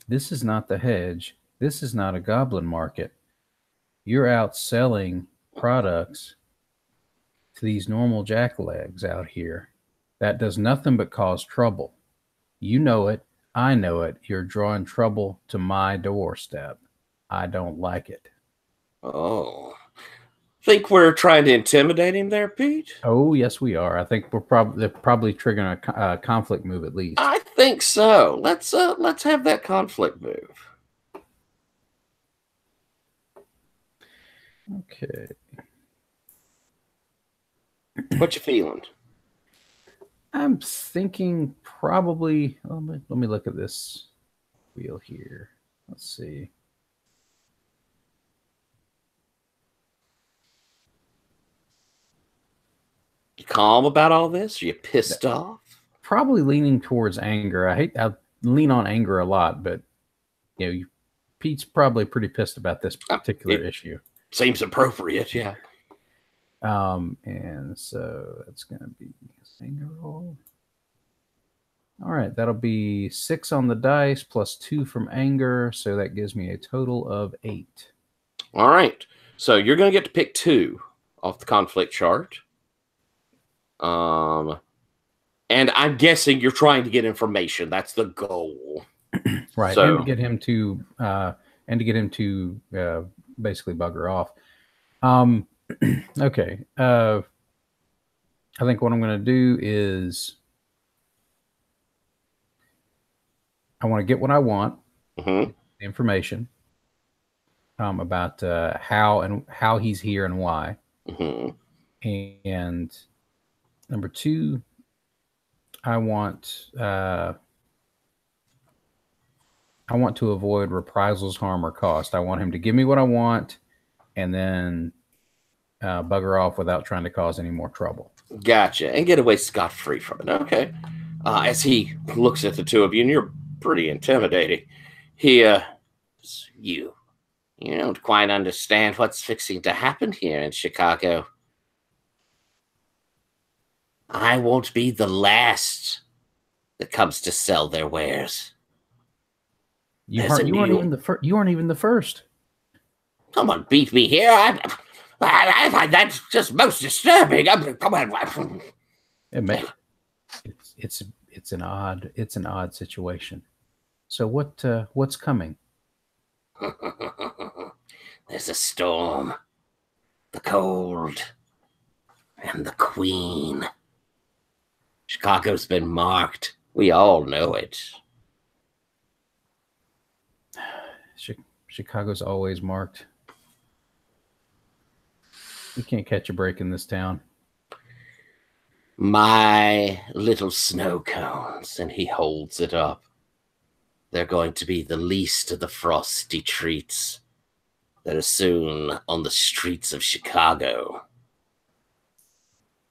This is not the hedge. This is not a goblin market. You're out selling products to these normal jacklegs out here. That does nothing but cause trouble. You know it. I know it. You're drawing trouble to my doorstep. I don't like it. Oh. Think we're trying to intimidate him there, Pete? Oh, yes, we are. I think they're probably triggering a conflict move at least. I think so. Let's have that conflict move. Okay. What you feeling? I'm thinking probably. Let me look at this wheel here. Let's see. You calm about all this? Are you pissed off? Probably leaning towards anger. I lean on anger a lot, but Pete's probably pretty pissed about this particular issue. Seems appropriate, yeah. And so that's gonna be anger roll. All right, that'll be 6 on the dice plus 2 from anger, so that gives me a total of 8. All right, so you're gonna get to pick 2 off the conflict chart. And I'm guessing you're trying to get information. That's the goal, right? So, and to get him to basically bugger off. Okay. I think what I'm going to do is I want to get what I want, the information about how he's here and why. And number 2, I want to avoid reprisals, harm, or cost. I want him to give me what I want, and then bugger off without trying to cause any more trouble. Gotcha, and get away scot-free from it. Okay. As he looks at the two of you, and you're pretty intimidating, you don't quite understand what's fixing to happen here in Chicago. I won't be the last that comes to sell their wares. You aren't even the first. Someone beat me here. I find that just most disturbing. Come on. It's an odd situation. So what's coming? There's a storm, the cold, and the Queen. Chicago's been marked. We all know it. Chicago's always marked. You can't catch a break in this town. My little snow cones, and he holds it up. They're going to be the least of the frosty treats that are soon on the streets of Chicago.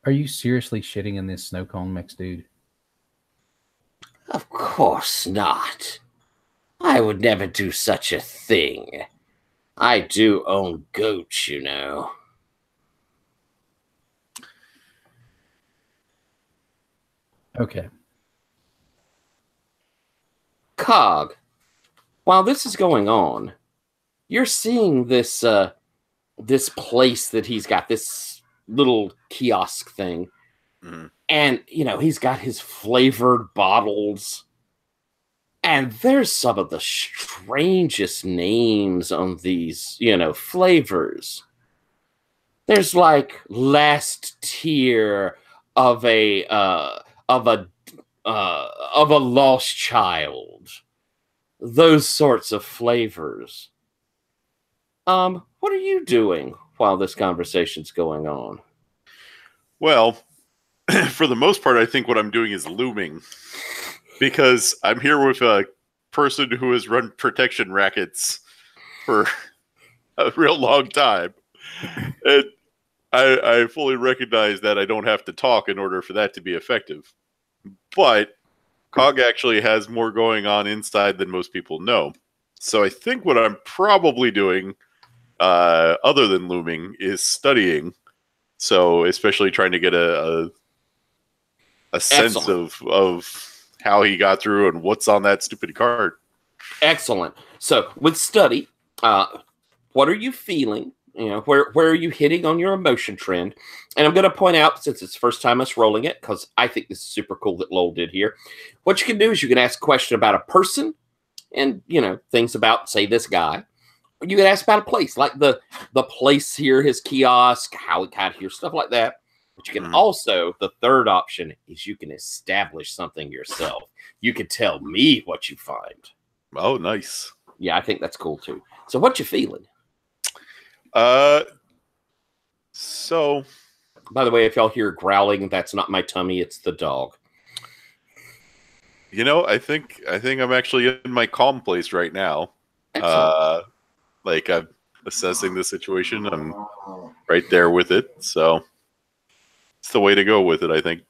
Are you seriously shitting in this snow cone mix, dude? Of course not. I would never do such a thing. I do own goats, you know. Okay. Cog, while this is going on, you're seeing this this place that he's got, this little kiosk thing. And, he's got his flavored bottles. And there's some of the strangest names on these, flavors. There's like last tier of a lost child. Those sorts of flavors. What are you doing while this conversation's going on? Well, for the most part, I think what I'm doing is looming. Because I'm here with a person who has run protection rackets for a real long time. And I fully recognize that I don't have to talk in order for that to be effective. but Cog actually has more going on inside than most people know. So I think what I'm probably doing, other than looming, is studying. So especially trying to get a sense of how he got through and what's on that stupid card. Excellent. So with study, what are you feeling? You know, where are you hitting on your emotion trend? And I'm going to point out, since it's the first time us rolling it, because I think this is super cool that Lowell did here. What you can do is you can ask a question about a person and, you know, things about, say, this guy. You can ask about a place, like the place here, his kiosk, how he got here, stuff like that. But you can also, the third option is you can establish something yourself. You can tell me what you find. Oh, nice. Yeah, I think that's cool too. So what you feeling? So, by the way, if y'all hear growling, that's not my tummy, it's the dog. You know, I think I'm actually in my calm place right now. Excellent. Like I'm assessing the situation. I'm right there with it. So it's the way to go with it, I think.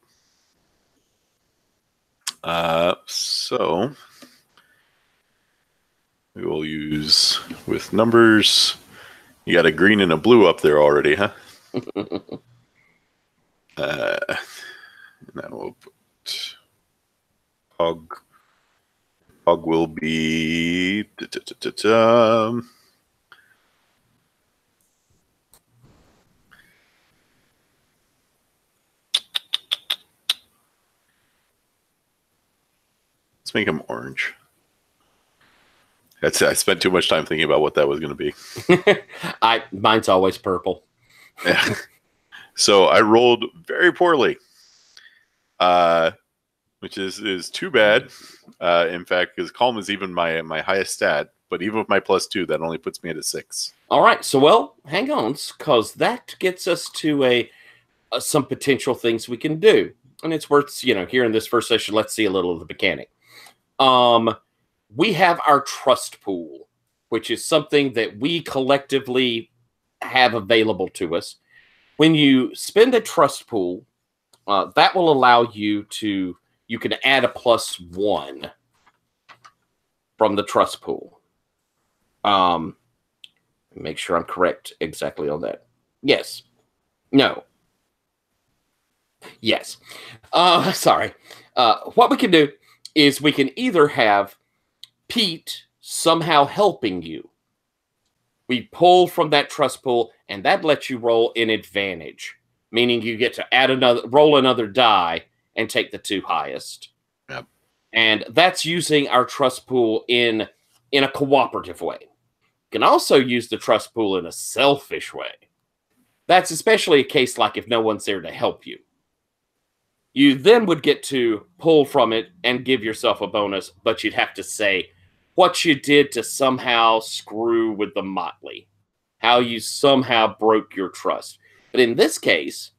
So we will use with numbers. You got a green and a blue up there already, huh? Now we'll put Hog will be let's make him orange. I spent too much time thinking about what that was going to be. Mine's always purple. Yeah. So I rolled very poorly, which is too bad. In fact, because calm is even my highest stat, but even with my +2, that only puts me at a 6. All right. So, well, hang on, because that gets us to some potential things we can do, and it's worth, you know, here in this first session. Let's see a little of the mechanic. We have our trust pool, which is something that we collectively have available to us. When you spend a trust pool, that will allow you can add a +1 from the trust pool. Make sure I'm correct exactly on that. Yes. No. Yes. Sorry. What we can do is we can either have Pete somehow helping you. We pull from that trust pool, and that lets you roll in advantage, meaning you get to roll another die and take the 2 highest. Yep. And that's using our trust pool in a cooperative way. You can also use the trust pool in a selfish way. That's especially a case like if no one's there to help you. You then would get to pull from it and give yourself a bonus, but you'd have to say what you did to somehow screw with the motley, how you somehow broke your trust. But in this case,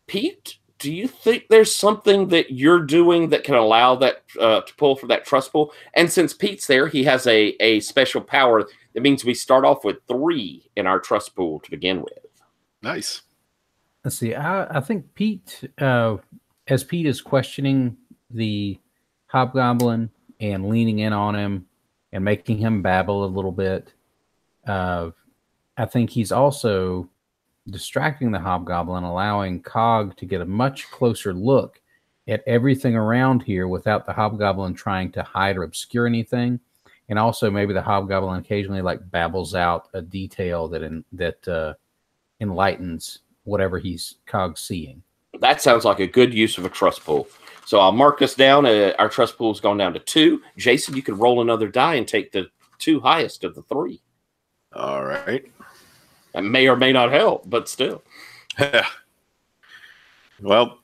Pete, do you think there's something that you're doing that can allow that to pull from that trust pool? And since Pete's there, he has a special power that means we start off with 3 in our trust pool to begin with. Nice. Let's see. I think Pete, as Pete is questioning the hobgoblin and leaning in on him and making him babble a little bit, I think he's also distracting the hobgoblin, allowing Cog to get a much closer look at everything around here without the hobgoblin trying to hide or obscure anything. And also maybe the hobgoblin occasionally like babbles out a detail that enlightens whatever Cog's seeing. That sounds like a good use of a trust pool. So I'll mark us down. Our trust pool's gone down to 2. Jason, you can roll another die and take the 2 highest of the 3. All right. That may or may not help, but still. Well,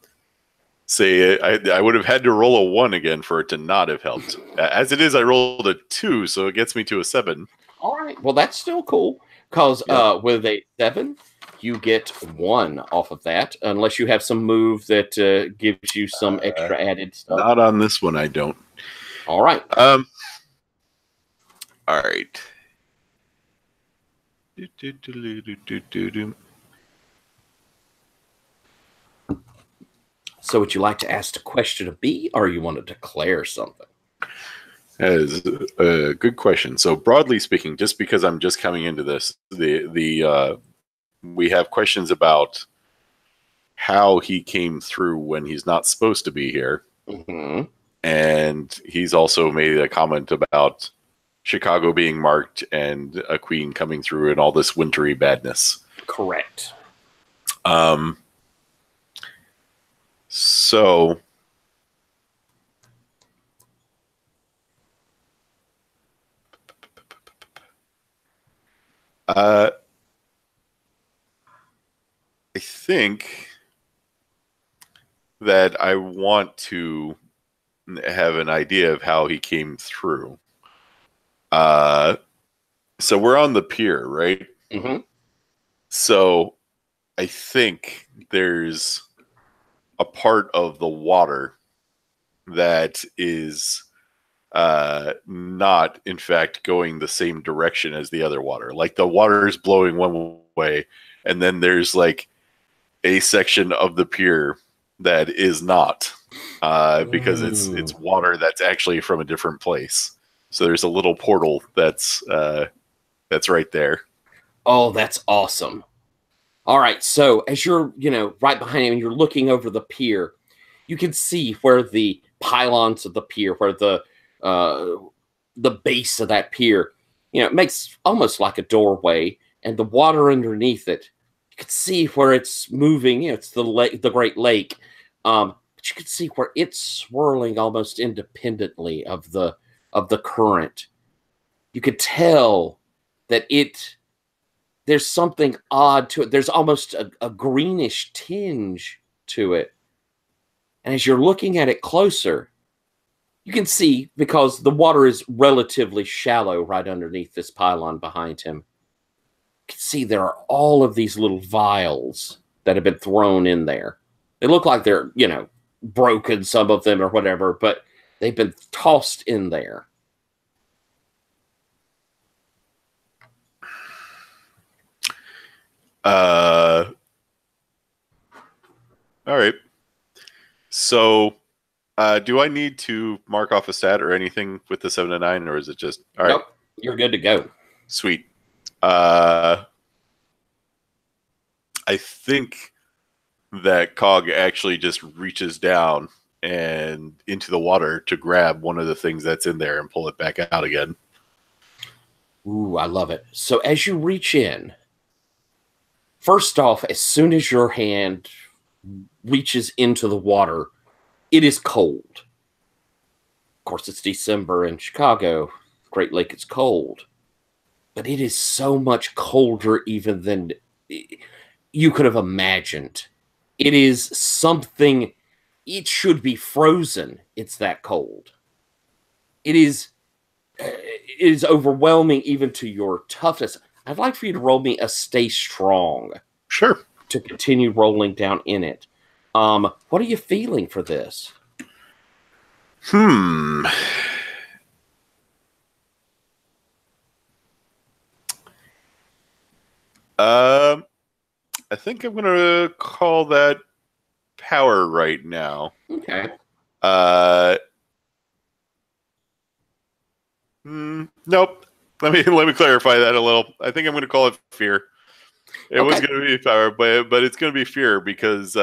say I would have had to roll a 1 again for it to not have helped. As it is, I rolled a 2, so it gets me to a 7. All right. Well, that's still cool because with a 7, you get 1 off of that, unless you have some move that gives you some extra added stuff. Not on this one, I don't. All right. All right. So would you like to ask a question of B, or you want to declare something? That is a good question. So broadly speaking, just because I'm just coming into this, we have questions about how he came through when he's not supposed to be here. Mm-hmm. And he's also made a comment about Chicago being marked and a queen coming through and all this wintry badness. Correct. So I think that I want to have an idea of how he came through. So we're on the pier, right? Mm-hmm. So I think there's a part of the water that is not, in fact, going the same direction as the other water. Like the water is blowing one way, and then there's like a section of the pier that is not, because it's water that's actually from a different place. So there's a little portal that's right there. Oh, that's awesome. All right, so as you're, right behind him, and you're looking over the pier, you can see where the pylons of the pier, where the base of that pier, it makes almost like a doorway, and the water underneath it, you can see where it's moving. It's the lake, the Great Lake, but you can see where it's swirling almost independently of the current. You could tell that there's something odd to it. There's almost a greenish tinge to it. And as you're looking at it closer, you can see, because the water is relatively shallow right underneath this pylon behind him, you can see there are all of these little vials that have been thrown in there. They look like they're, broken, some of them or whatever, but they've been tossed in there. All right. So, do I need to mark off a stat or anything with the 7 to 9, or is it just all right? Nope, you're good to go. Sweet. I think that Cog actually just reaches down and into the water to grab one of the things that's in there and pull it back out again. Ooh, I love it. So as you reach in, first off, as soon as your hand reaches into the water, it is cold. Of course, it's December in Chicago. Great Lake is cold. But it is so much colder even than you could have imagined. It is something, it should be frozen. It's that cold. It is overwhelming even to your toughness. I'd like for you to roll me a stay strong. Sure. To continue rolling down in it. What are you feeling for this? I think I'm gonna call that power right now. Okay. Nope. Let me clarify that a little. I think I'm gonna call it fear. It was gonna be power, but it's gonna be fear because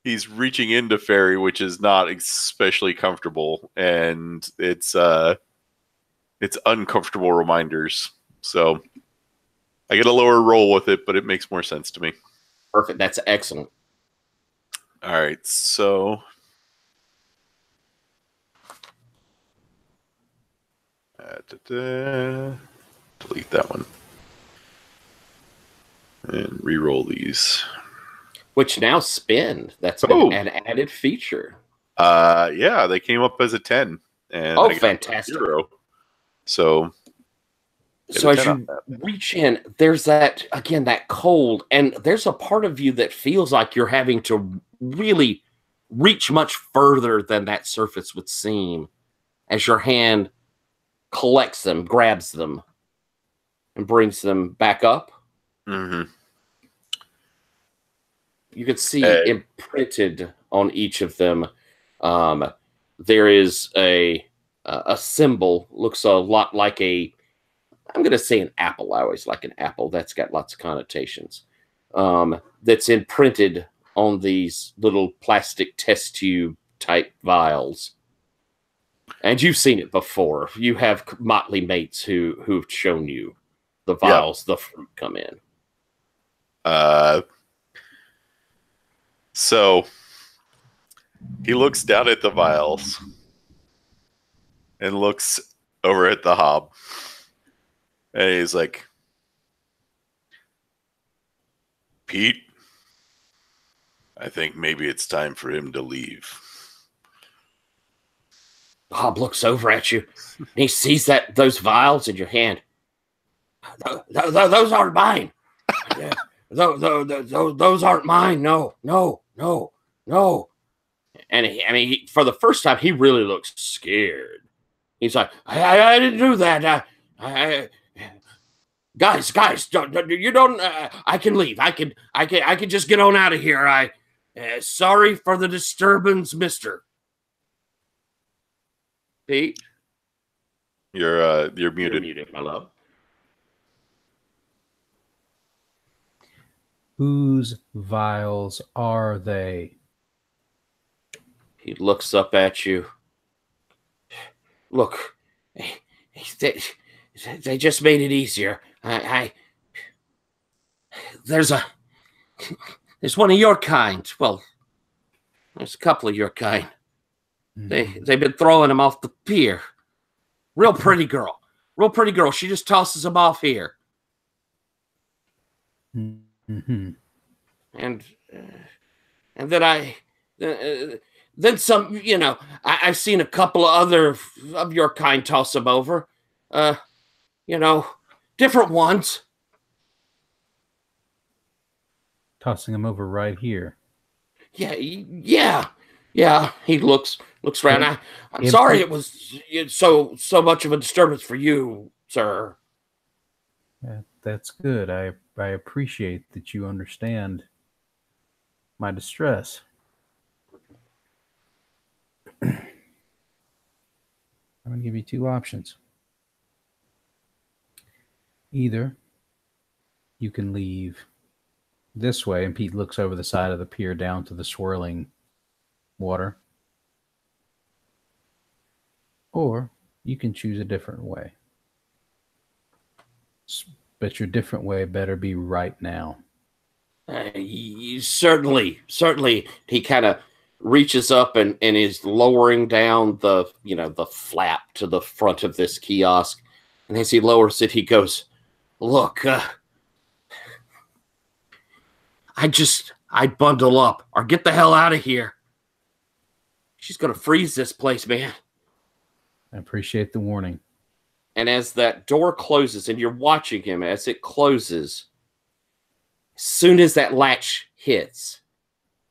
he's reaching into Fairy, which is not especially comfortable, and it's uncomfortable reminders. So I get a lower roll with it, but it makes more sense to me. Perfect. That's excellent. All right, so delete that one and re-roll these. Which now spin. That's been an added feature. Yeah, they came up as a 10. And I got fantastic. 0. So as you reach in, there's that cold, and there's a part of you that feels like you're having to really reach much further than that surface would seem as your hand collects them, grabs them, and brings them back up. Mm-hmm. You can see imprinted on each of them. There is a symbol, looks a lot like I'm going to say an apple. I always like an apple. That's got lots of connotations. That's imprinted on these little plastic test tube type vials. And you've seen it before. You have motley mates who've shown you the vials the fruit come in. So he looks down at the vials and looks over at the hob. And he's like, Pete, I think maybe it's time for him to leave. Bob looks over at you. And he sees those vials in your hand. Those aren't mine. Those aren't mine. No. And he, for the first time, he really looks scared. He's like, I didn't do that. Guys, you don't. I can leave. I can just get on out of here. Sorry for the disturbance, Mister. Pete, you're muted. You're muted, my love. Whose vials are they? He looks up at you. Look, they just made it easier. There's one of your kind. Well, there's a couple of your kind. They've been throwing them off the pier. Real pretty girl. She just tosses them off here. Mm-hmm. And then then some. You know, I've seen a couple of other of your kind toss them over. You know, different ones. Tossing them over right here. Yeah. He looks around. I'm sorry it was so much of a disturbance for you, sir. Yeah, that's good. I appreciate that you understand my distress. I'm going to give you two options. Either you can leave this way, and Pete looks over the side of the pier down to the swirling water, or you can choose a different way. But your different way better be right now. Certainly. He kind of reaches up and is lowering down the flap to the front of this kiosk. And as he lowers it, he goes, "Look, I'd bundle up or get the hell out of here. She's going to freeze this place, man." I appreciate the warning. And as that door closes and you're watching him as it closes, as soon as that latch hits,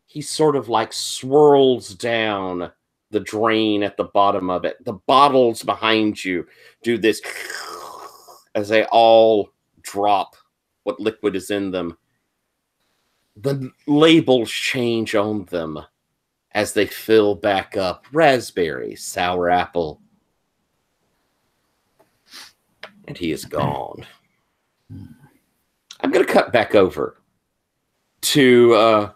he sort of like swirls down the drain at the bottom of it. The bottles behind you do this as they all drop what liquid is in them. The labels change on them as they fill back up. Raspberry, sour apple. And he is gone. I'm going to cut back over to,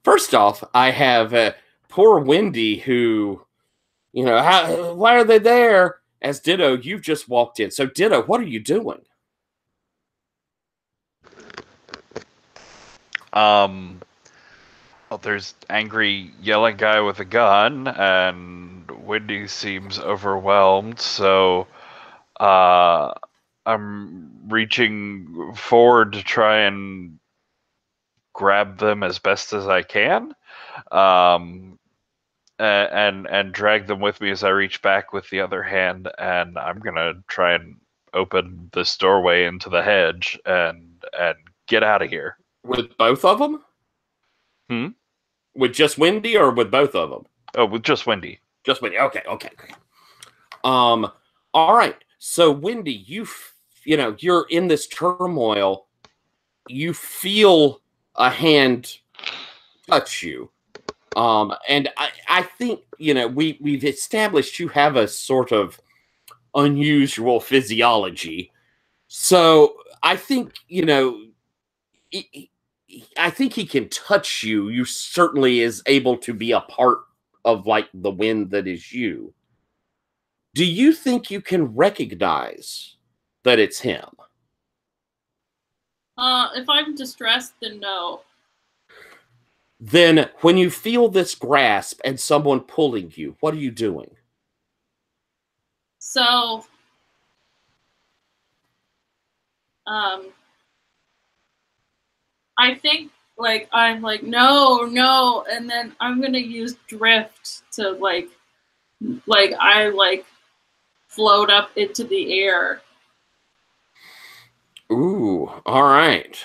first off, I have poor Wendy who, why are they there? As Ditto, you've just walked in. So Ditto, what are you doing? Well, there's angry yelling guy with a gun, and Wendy seems overwhelmed, so I'm reaching forward to try and grab them as best as I can, and drag them with me as I reach back with the other hand, and I'm gonna try and open this doorway into the hedge and get out of here. With both of them? With just Wendy or with both of them? Oh, with just Wendy. Just Wendy. Okay. All right. So Wendy, you're in this turmoil. You feel a hand touch you. And I think, we've established you have a sort of unusual physiology. So I think, I think he can touch you. You certainly is able to be a part of like the wind that is you. Do you think you can recognize that it's him? If I'm distressed, then no. Then when you feel this grasp and someone pulling you, what are you doing? So, I think like I'm like no, and then I'm gonna use drift to like I float up into the air. Ooh, all right.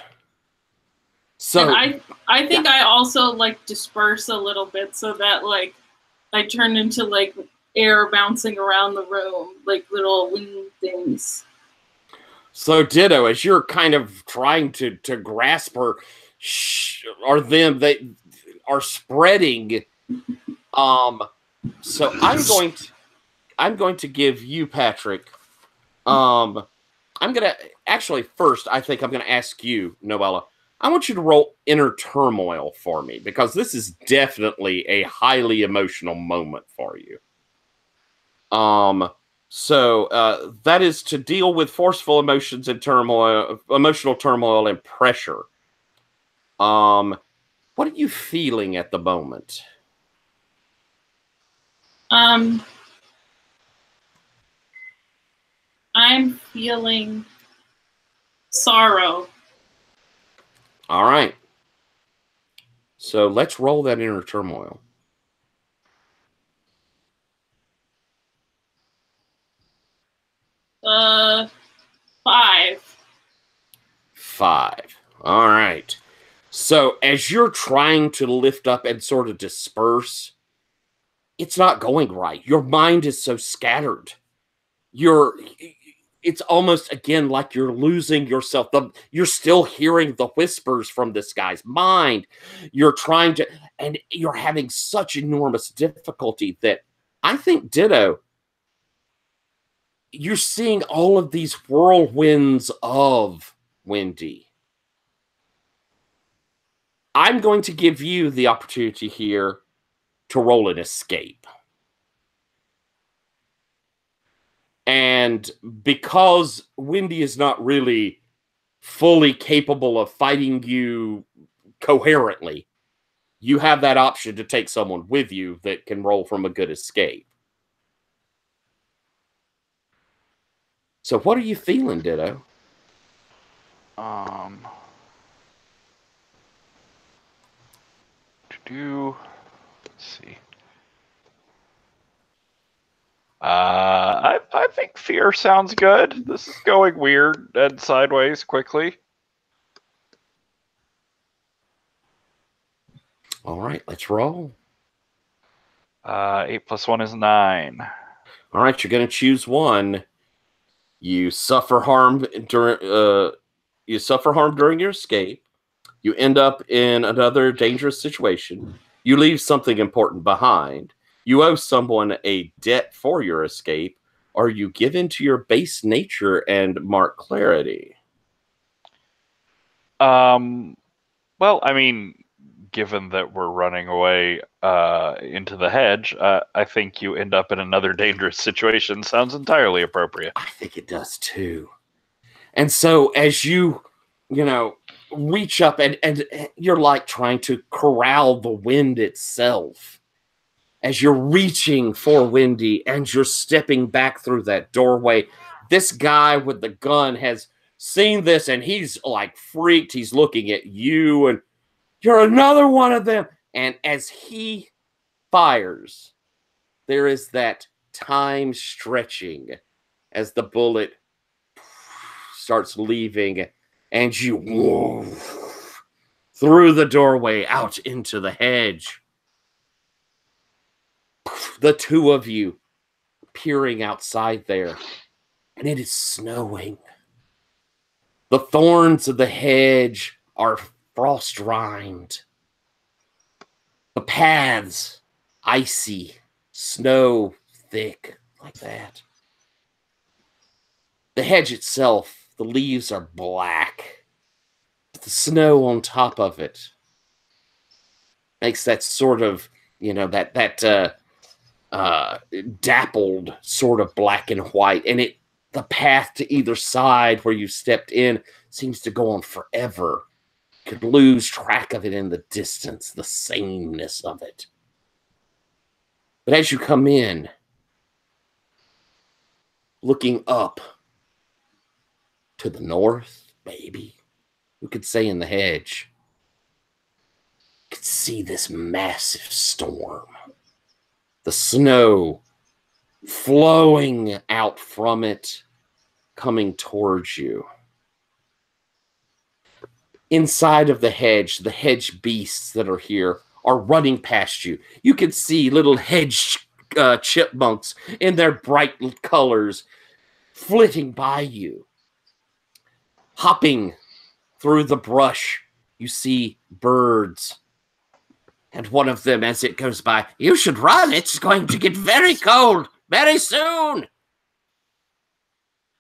So and I think I also like disperse a little bit so that like I turn into like air bouncing around the room, like little wing things. So Ditto, as you're kind of trying to grasp her, or them, they are spreading. So I'm going to give you, Patrick. I'm gonna actually first. I think I'm gonna ask you, Noella. I want you to roll inner turmoil for me because this is definitely a highly emotional moment for you. So that is to deal with forceful emotions and turmoil, emotional turmoil and pressure. What are you feeling at the moment? I'm feeling sorrow. All right. So let's roll that inner turmoil. Five. 5. All right. So as you're trying to lift up and sort of disperse, it's not going right. Your mind is so scattered. It's almost again like you're losing yourself. You're still hearing the whispers from this guy's mind. You're trying to, and you're having such enormous difficulty that I think Ditto, you're seeing all of these whirlwinds of Wendy. I'm going to give you the opportunity here to roll an escape. And because Wendy is not really fully capable of fighting you coherently, you have that option to take someone with you that can roll from a good escape. So what are you feeling, Ditto? Let's see. I think fear sounds good. This is going weird and sideways quickly. All right, let's roll. 8 + 1 is 9. All right, you're going to choose one. You suffer harm during your escape. You end up in another dangerous situation. You leave something important behind. You owe someone a debt for your escape, or you give in to your base nature and mark clarity. Well, I mean, given that we're running away into the hedge, I think you end up in another dangerous situation. Sounds entirely appropriate. I think it does too. And so as you reach up and you're like trying to corral the wind itself. As you're reaching for Wendy and you're stepping back through that doorway, this guy with the gun has seen this and he's like freaked. He's looking at you and you're another one of them. And as he fires, there is that time stretching as the bullet starts leaving and you move through the doorway out into the hedge. The two of you peering outside there, and it is snowing. The thorns of the hedge are frost rimed. The paths, icy, snow thick, like that. The hedge itself, the leaves are black. But the snow on top of it makes that sort of, that dappled sort of black and white. And the path to either side where you stepped in seems to go on forever. You could lose track of it in the distance, the sameness of it. But as you come in, looking up to the north, maybe, we could say in the hedge, you could see this massive storm. The snow flowing out from it, coming towards you. Inside of the hedge beasts that are here are running past you. You can see little hedge chipmunks in their bright colors flitting by you. Hopping through the brush, you see birds. And one of them, as it goes by, you should run. It's going to get very cold very soon.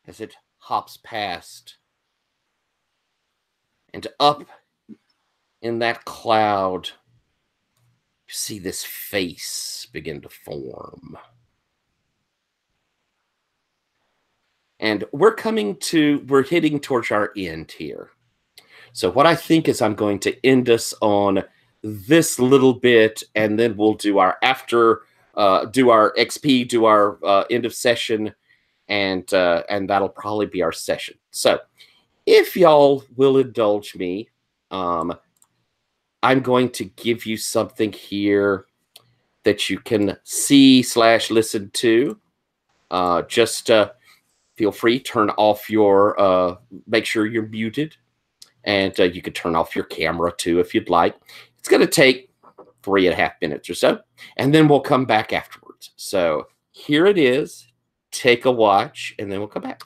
As it hops past. And up in that cloud, you see this face begin to form. And we're hitting towards our end here. So what I think is I'm going to end us on this little bit, and then we'll do our do our XP, do our end of session, and that'll probably be our session. So if y'all will indulge me, I'm going to give you something here that you can see/listen to. Just feel free, turn off your, make sure you're muted, and you can turn off your camera too if you'd like. It's going to take 3.5 minutes or so, and then we'll come back afterwards. So here it is. Take a watch, and then we'll come back.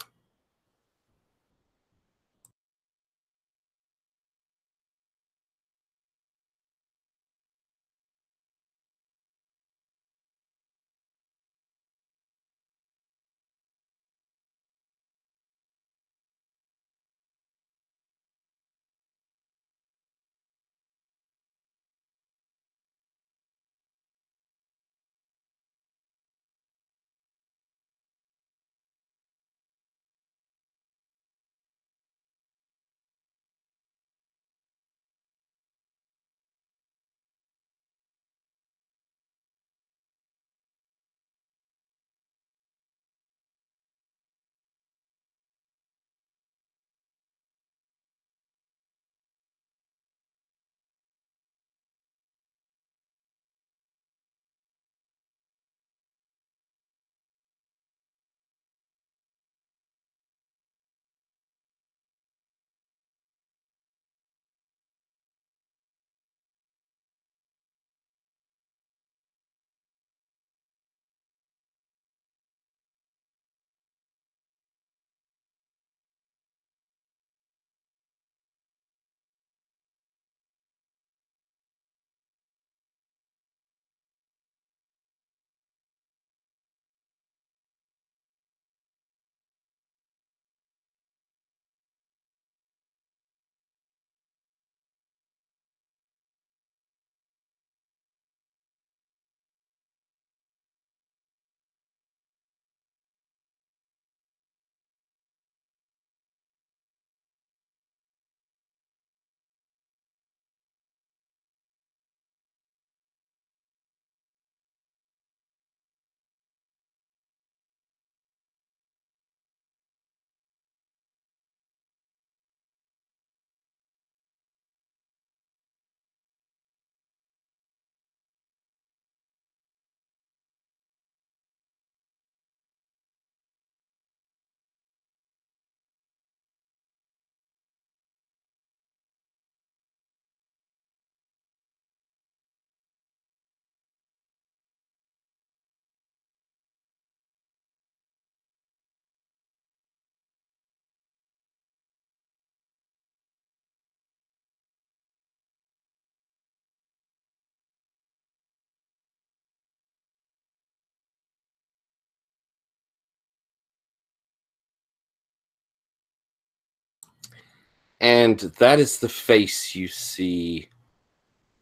And that is the face you see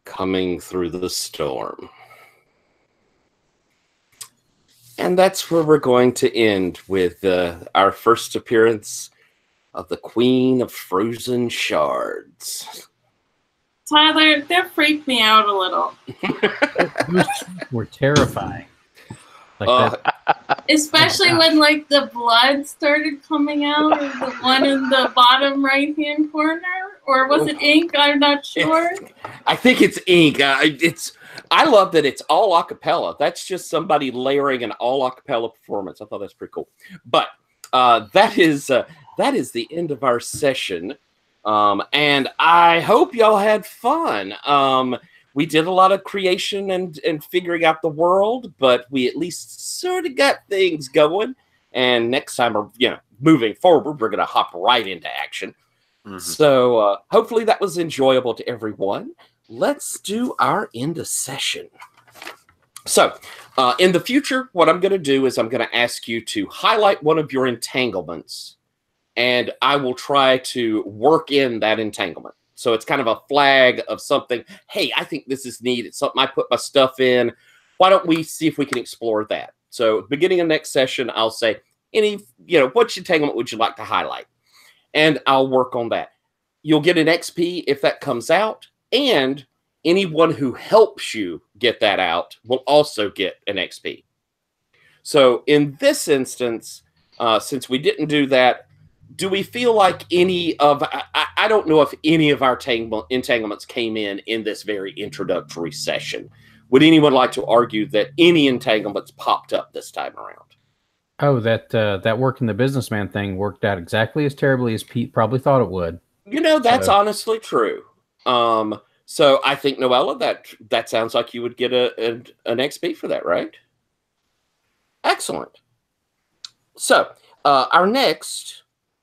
coming through the storm. And that's where we're going to end with our first appearance of the Queen of Frozen Shards. Tyler, that freaked me out a little. Those were terrifying. Like that. Especially when like the blood started coming out of the one in the bottom right-hand corner. Or was it ink? I'm not sure. I think it's ink. I love that it's all a cappella. That's just somebody layering an all a cappella performance. I thought that's pretty cool. But that is the end of our session. And I hope y'all had fun. We did a lot of creation and figuring out the world, but we at least sort of got things going. And next time, moving forward, we're going to hop right into action. Mm-hmm. So hopefully that was enjoyable to everyone. Let's do our end of session. So in the future, what I'm going to do is I'm going to ask you to highlight one of your entanglements, and I will try to work in that entanglement. So it's kind of a flag of something. Hey, I think this is neat. It's something I put my stuff in. Why don't we see if we can explore that? So beginning of next session, I'll say, which entanglement would you like to highlight? And I'll work on that. You'll get an XP if that comes out, and anyone who helps you get that out will also get an XP. So in this instance, since we didn't do that, do we feel like I don't know if any of our entanglements came in this very introductory session. Would anyone like to argue that any entanglements popped up this time around? Oh, that working the businessman thing worked out exactly as terribly as Pete probably thought it would. That's honestly true. So I think, Noella, that sounds like you would get an XP for that, right? Excellent. So our next,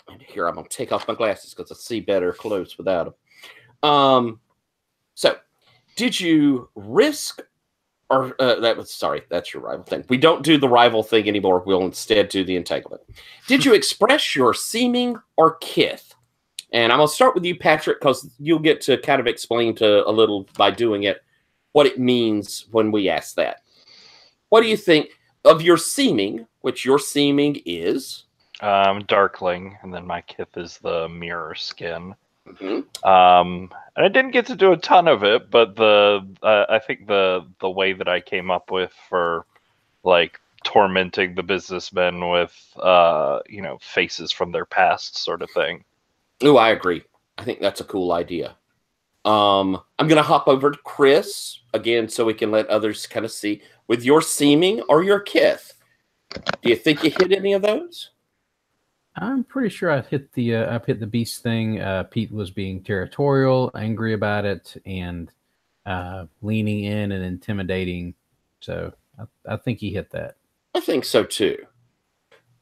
and here I'm going to take off my glasses because I see better close without them. So did you risk, or that's your rival thing. We don't do the rival thing anymore. We'll instead do the entanglement. Did you express your seeming or kith? And I'm going to start with you, Patrick, because you'll get to kind of explain to a little by doing it what it means when we ask that. What do you think of your seeming, which your seeming is? Darkling, and then my kith is the mirror skin. Mm-hmm. And I didn't get to do a ton of it, but I think the way that I came up with for like tormenting the businessmen with faces from their past sort of thing. Oh, I agree. I think that's a cool idea. I'm going to hop over to Chris again so we can let others kind of see. With your seeming or your kith, do you think you hit any of those? I'm pretty sure I've hit the beast thing. Pete was being territorial, angry about it, and leaning in and intimidating. So I think he hit that. I think so too.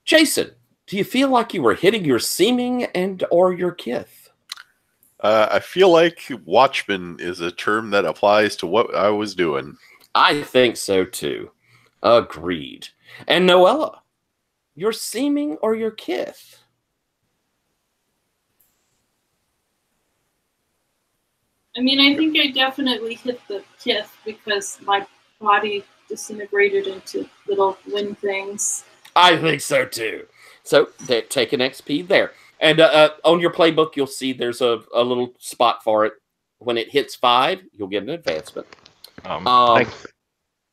Jason, do you feel like you were hitting your seeming and or your kith? I feel like watchman is a term that applies to what I was doing. I think so too. Agreed. And Noella, your seeming or your kith? I mean, I think I definitely hit the kith because my body disintegrated into little wind things. I think so too. So take an XP there. And on your playbook, you'll see there's a little spot for it. When it hits 5, you'll get an advancement.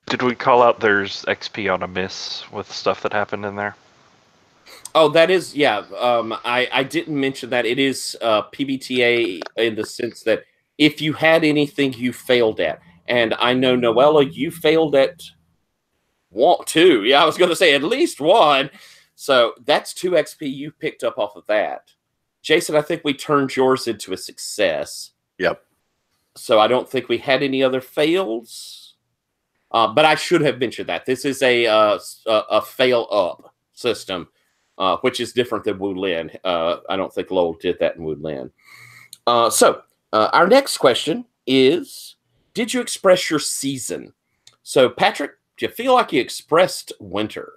Did we call out there's XP on a miss with stuff that happened in there? Oh, that is, yeah. I didn't mention that. It is PbtA in the sense that if you had anything you failed at, and I know, Noella, you failed at 2. Yeah, I was going to say at least 1. So that's 2 XP you picked up off of that. Jason, I think we turned yours into a success. Yep. So I don't think we had any other fails. But I should have mentioned that. This is a fail-up system, which is different than Wu Lin. I don't think Lowell did that in Wu Lin. So our next question is, did you express your season? So, Patrick, do you feel like you expressed winter?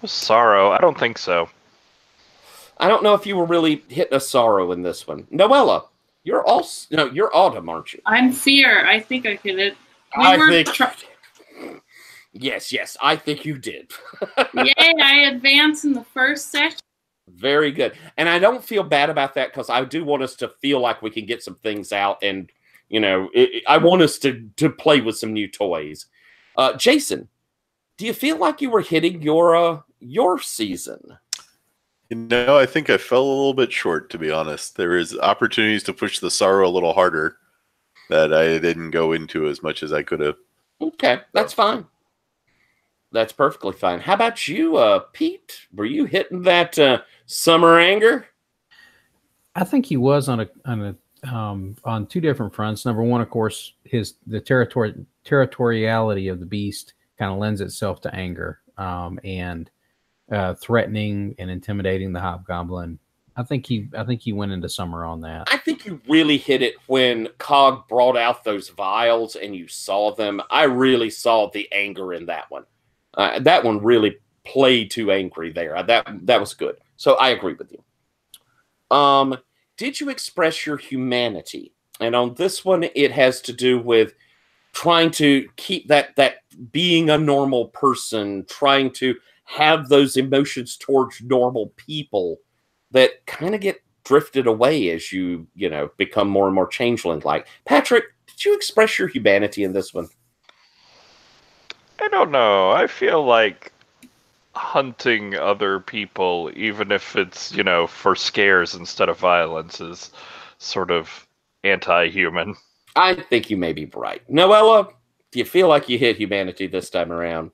Sorrow. I don't think so. I don't know if you were really hitting a sorrow in this one. Noella, you're autumn, aren't you? I'm fear. I think I hit it. Yes, I think you did. Yay, I advanced in the first session. Very good. And I don't feel bad about that because I do want us to feel like we can get some things out. And, I want us to play with some new toys. Jason, do you feel like you were hitting your season? I think I fell a little bit short, to be honest. There is opportunities to push the sorrow a little harder that I didn't go into as much as I could have. Okay, that's fine. That's perfectly fine. How about you, Pete? Were you hitting that summer anger? I think he was on two different fronts. Number one, of course, the territoriality of the beast kind of lends itself to anger and threatening and intimidating the hobgoblin. I think he went into summer on that. I think you really hit it when Cog brought out those vials and you saw them. I really saw the anger in that one. That one really played too angry there. That was good. So I agree with you. Did you express your humanity? And on this one, it has to do with trying to keep that being a normal person, trying to have those emotions towards normal people that kind of get drifted away as you become more and more changeling-like. Patrick, did you express your humanity in this one? I don't know. I feel like hunting other people, even if it's, for scares instead of violence, is sort of anti-human. I think you may be right. Noella, do you feel like you hit humanity this time around?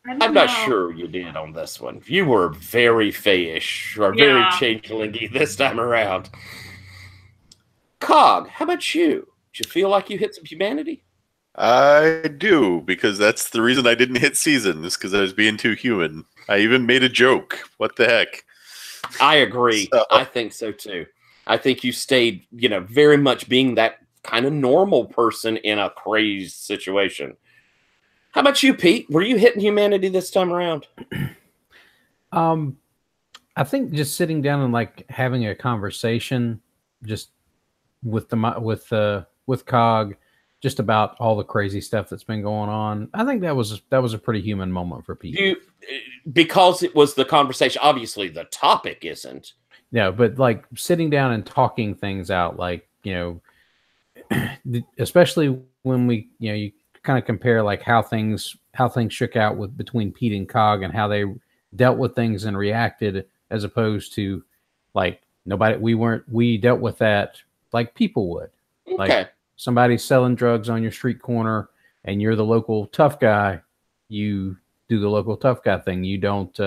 I'm not sure you did on this one. You were very fayish or very changelingy this time around. Cog, how about you? Did you feel like you hit some humanity? I do, because that's the reason I didn't hit season, is because I was being too human. I even made a joke. What the heck? I agree. So. I think so too. I think you stayed, very much being that kind of normal person in a crazed situation. How about you, Pete? Were you hitting humanity this time around? I think just sitting down and having a conversation, just with Cog, just about all the crazy stuff that's been going on. I think that was a pretty human moment for Pete. Because it was the conversation. Obviously, the topic isn't. No, but sitting down and talking things out, especially when we, you kind of compare how things shook out between Pete and Cog and how they dealt with things and reacted, as opposed to we dealt with that like people would. Okay. Somebody's selling drugs on your street corner and you're the local tough guy, you do the local tough guy thing. You don't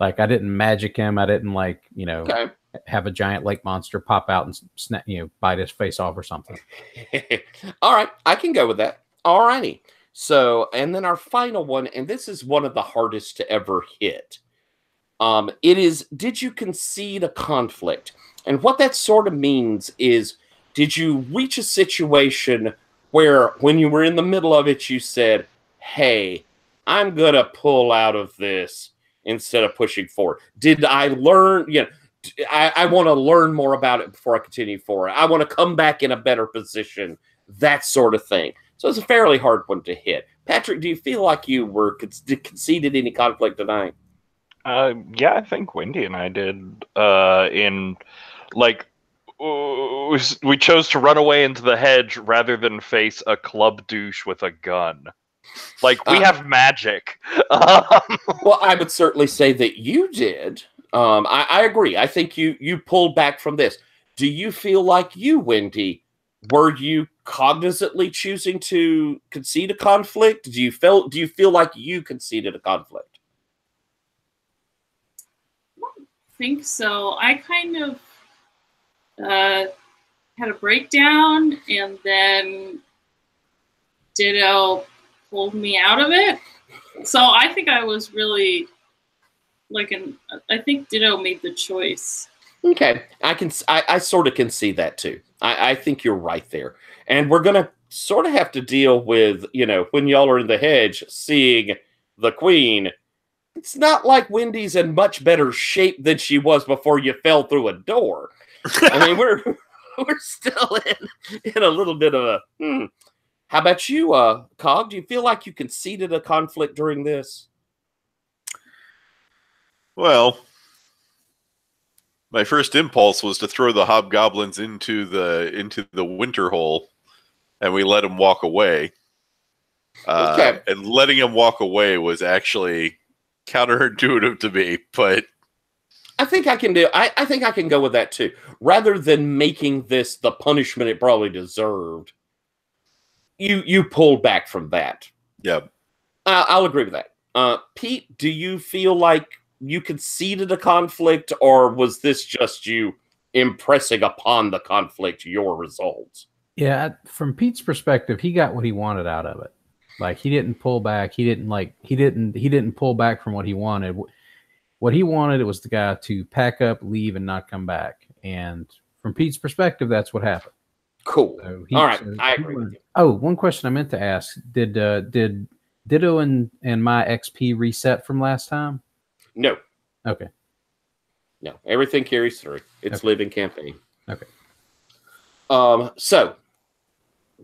I didn't magic him. I didn't okay. have a giant lake monster pop out and bite his face off or something. All right, I can go with that. All righty. So, and then our final one, and this is one of the hardest to ever hit. It is, did you concede a conflict? And what that sort of means is, did you reach a situation where when you were in the middle of it, you said, hey, I'm going to pull out of this instead of pushing forward? Did I learn, I want to learn more about it before I continue forward. I want to come back in a better position, that sort of thing. So it's a fairly hard one to hit. Patrick, do you feel like you were conceded any conflict tonight? Yeah, I think Wendy and I did. We chose to run away into the hedge rather than face a club douche with a gun. We have magic. Well, I would certainly say that you did. I agree. I think you pulled back from this. Do you feel like you, Wendy, were you cognizantly choosing to concede a conflict? Do you feel like you conceded a conflict? I don't think so. I kind of had a breakdown, and then Ditto pulled me out of it. So I think I was really I think Ditto made the choice. Okay, I sort of can see that too. I think you're right there. And we're going to sort of have to deal with, you know, when y'all are in the hedge seeing the queen. It's not like Wendy's in much better shape than she was before you fell through a door. I mean, we're still in a little bit of a How about you, Cog? Do you feel like you conceded a conflict during this? Well, my first impulse was to throw the hobgoblins into the winter hole, and we let them walk away. Okay. And letting them walk away was actually counterintuitive to me, but I think I can do. I think I can go with that too. Rather than making this the punishment it probably deserved, you pulled back from that. yeah. I'll agree with that. Pete, do you feel like you conceded a conflict, or was this just you impressing upon the conflict your results? Yeah, from Pete's perspective, he got what he wanted out of it. Like, he didn't pull back. He didn't pull back from what he wanted. What he wanted was the guy to pack up, leave, and not come back. And from Pete's perspective, that's what happened. Cool. So All right, I agree with you. Oh, one question I meant to ask: Did Ditto and my XP reset from last time? No. Okay. No, everything carries through. It's Okay. living campaign. Okay. So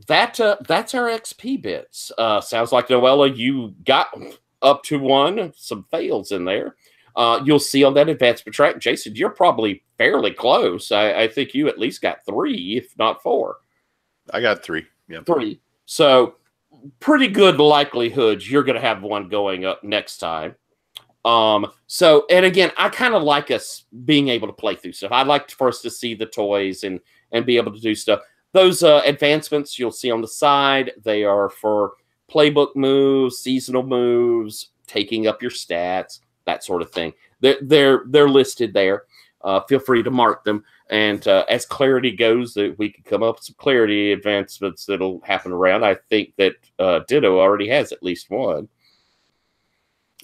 that's our XP bits. Sounds like, Noella, you got up to one, some fails in there. You'll see on that advancement track, Jason, you're probably fairly close. I think you at least got 3, if not 4. I got 3. Yeah. 3. So pretty good likelihood you're going to have one going up next time. So, and again, I kind of like us being able to play through stuff. I'd like for us to see the toys and be able to do stuff. Those advancements you'll see on the side, they are for playbook moves, seasonal moves, taking up your stats, that sort of thing. They're listed there. Feel free to mark them. And as clarity goes, we can come up with some clarity advancements that'll happen around. I think that Ditto already has at least one.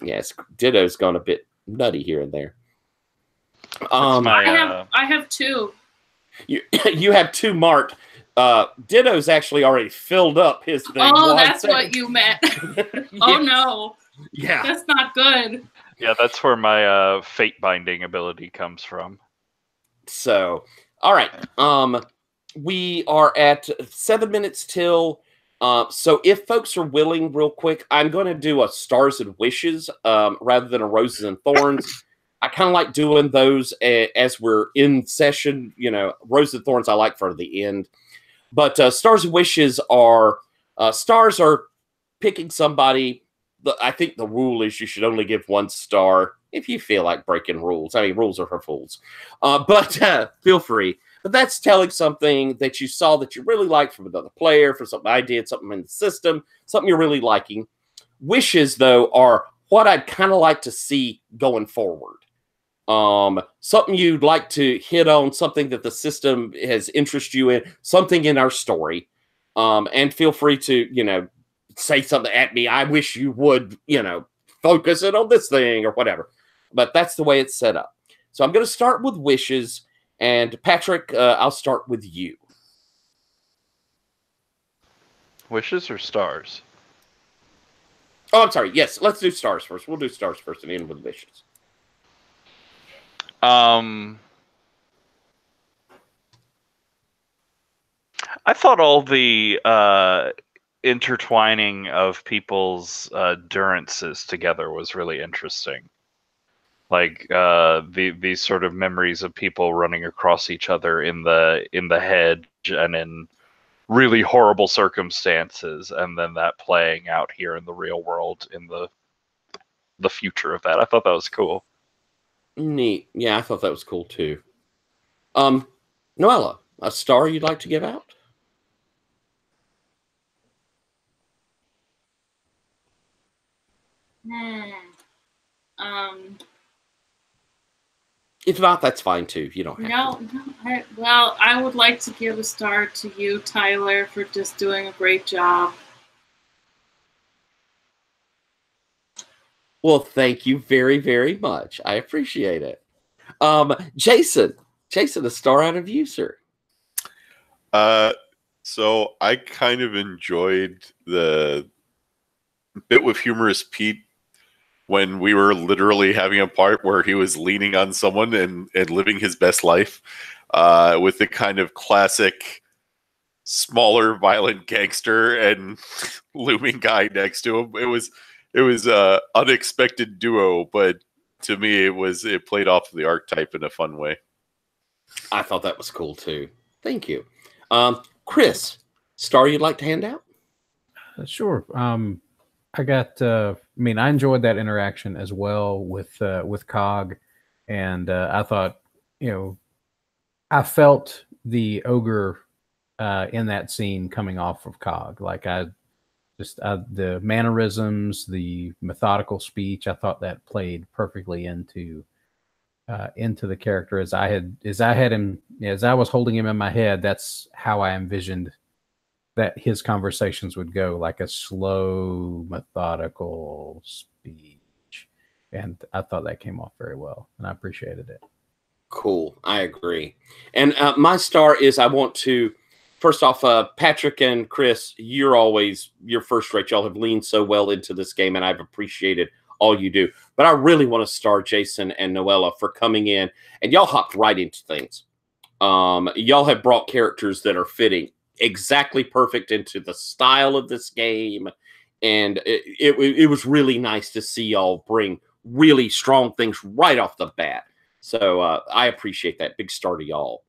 Yes, Ditto's gone a bit nutty here and there. I have 2. You have 2 marked. Ditto's actually already filled up his thing. Oh, that's what you meant. Yes. Oh no. Yeah. That's not good. Yeah, that's where my fate binding ability comes from. So, all right. We are at 7 minutes till. So if folks are willing, real quick, I'm going to do a Stars and Wishes rather than a Roses and Thorns. I kind of like doing those as we're in session. You know, Roses and Thorns I like for the end. But Stars and Wishes are stars are picking somebody. I think the rule is you should only give 1 star if you feel like breaking rules. I mean, rules are for fools. But feel free. But that's telling something that you saw that you really liked from another player, for something I did, something in the system, something you're really liking. Wishes, though, are what I'd kind of like to see going forward. Something you'd like to hit on, something that the system has interested you in, something in our story. And feel free to, you know, say something at me. I wish you would, you know, focus it on this thing or whatever. But that's the way it's set up. So I'm going to start with wishes. And Patrick, I'll start with you. Wishes or stars? Oh, I'm sorry. Yes, let's do stars first. We'll do stars first and end with wishes. I thought all the intertwining of people's durances together was really interesting. Like these sort of memories of people running across each other in the hedge and in really horrible circumstances, and then that playing out here in the real world in the future of that. I thought that was cool. Neat. Yeah, I thought that was cool too. Noella, a star you'd like to give out? If not, that's fine too. You don't have to. Well, I would like to give a star to you, Tyler, for just doing a great job. Well, thank you very, very much. I appreciate it. Jason, a star out of you, sir. So I kind of enjoyed the bit with Humorous Pete when we were literally having a part where he was leaning on someone and living his best life with the kind of classic smaller violent gangster and looming guy next to him. It was a unexpected duo, but to me it played off the archetype in a fun way. I thought that was cool too. Thank you. Chris, star you'd like to hand out? Sure. I got. I mean, I enjoyed that interaction as well with Cog, and I thought, I felt the ogre in that scene coming off of Cog. Like the mannerisms, the methodical speech. I thought that played perfectly into the character as I had him, as I was holding him in my head. That's how I envisioned that his conversations would go, like a slow, methodical speech. And I thought that came off very well, and I appreciated it. Cool. I agree. And my star is, I want to, first off, Patrick and Chris, you're first rate. Y'all have leaned so well into this game, and I've appreciated all you do. But I really want to star Jason and Noella for coming in, and y'all hopped right into things. Y'all have brought characters that are fitting exactly perfect into the style of this game, and it was really nice to see y'all bring really strong things right off the bat. So I appreciate that. Big star to y'all.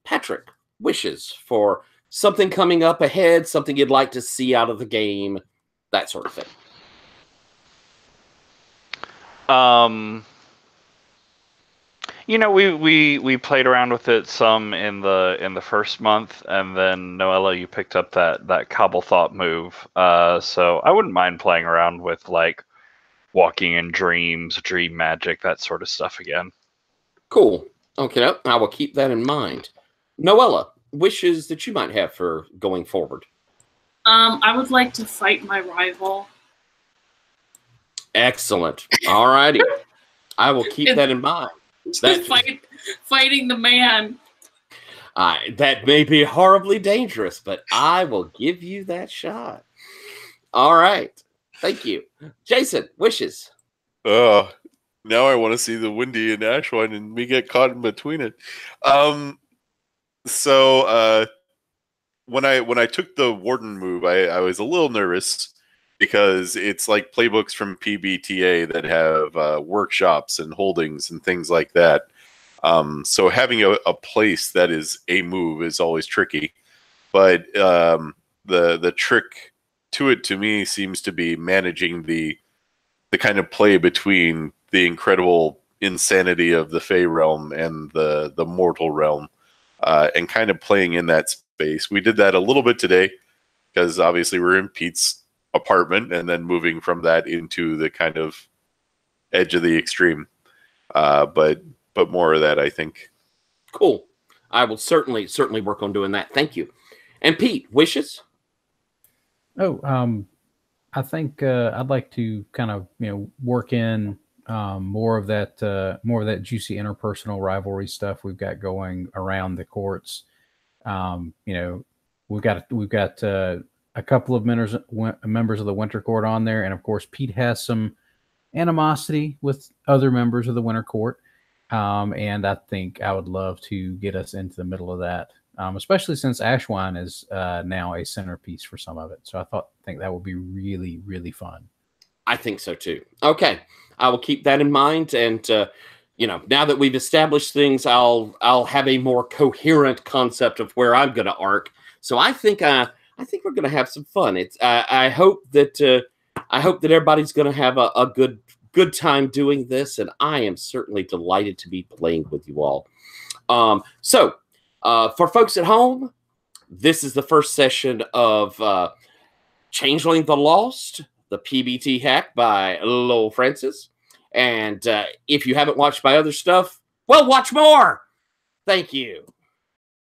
Patrick, wishes for something coming up ahead, something you'd like to see out of the game, that sort of thing. We played around with it some in the first month, and then Noella, you picked up that Cobble Thought move. So I wouldn't mind playing around with like walking in dreams, dream magic, that sort of stuff again. Cool. Okay, I will keep that in mind. Noella, wishes that you might have for going forward. I would like to fight my rival. Excellent. All righty. I will keep that in mind. Fighting the man. That may be horribly dangerous, but I will give you that shot. All right. Thank you. Jason, wishes. Now I want to see the Windy and Ash one and me get caught in between it. So when I took the Warden move, I was a little nervous because it's like playbooks from PbtA that have workshops and holdings and things like that. So having a place that is a move is always tricky. But the trick to it, to me, seems to be managing the kind of play between the incredible insanity of the Fey realm and the mortal realm, and kind of playing in that space. We did that a little bit today because obviously we're in Pete's apartment, and then moving from that into the kind of edge of the extreme. But more of that, I think. Cool. I will certainly work on doing that. Thank you. And Pete, wishes? I think I'd like to kind of work in more of that juicy interpersonal rivalry stuff we've got going around the courts. We've got a couple of members of the Winter Court on there, and of course Pete has some animosity with other members of the Winter Court, and I think I would love to get us into the middle of that, especially since Ashwine is now a centerpiece for some of it. So I think that would be really, really fun. I think so too. Okay, I will keep that in mind, and now that we've established things, I'll have a more coherent concept of where I'm going to arc. So I think we're going to have some fun. I hope that everybody's going to have a good time doing this, and I am certainly delighted to be playing with you all. So for folks at home, this is the first session of Changeling the Lost, the PbtA hack by Lowell Francis. And if you haven't watched my other stuff, well, watch more. Thank you.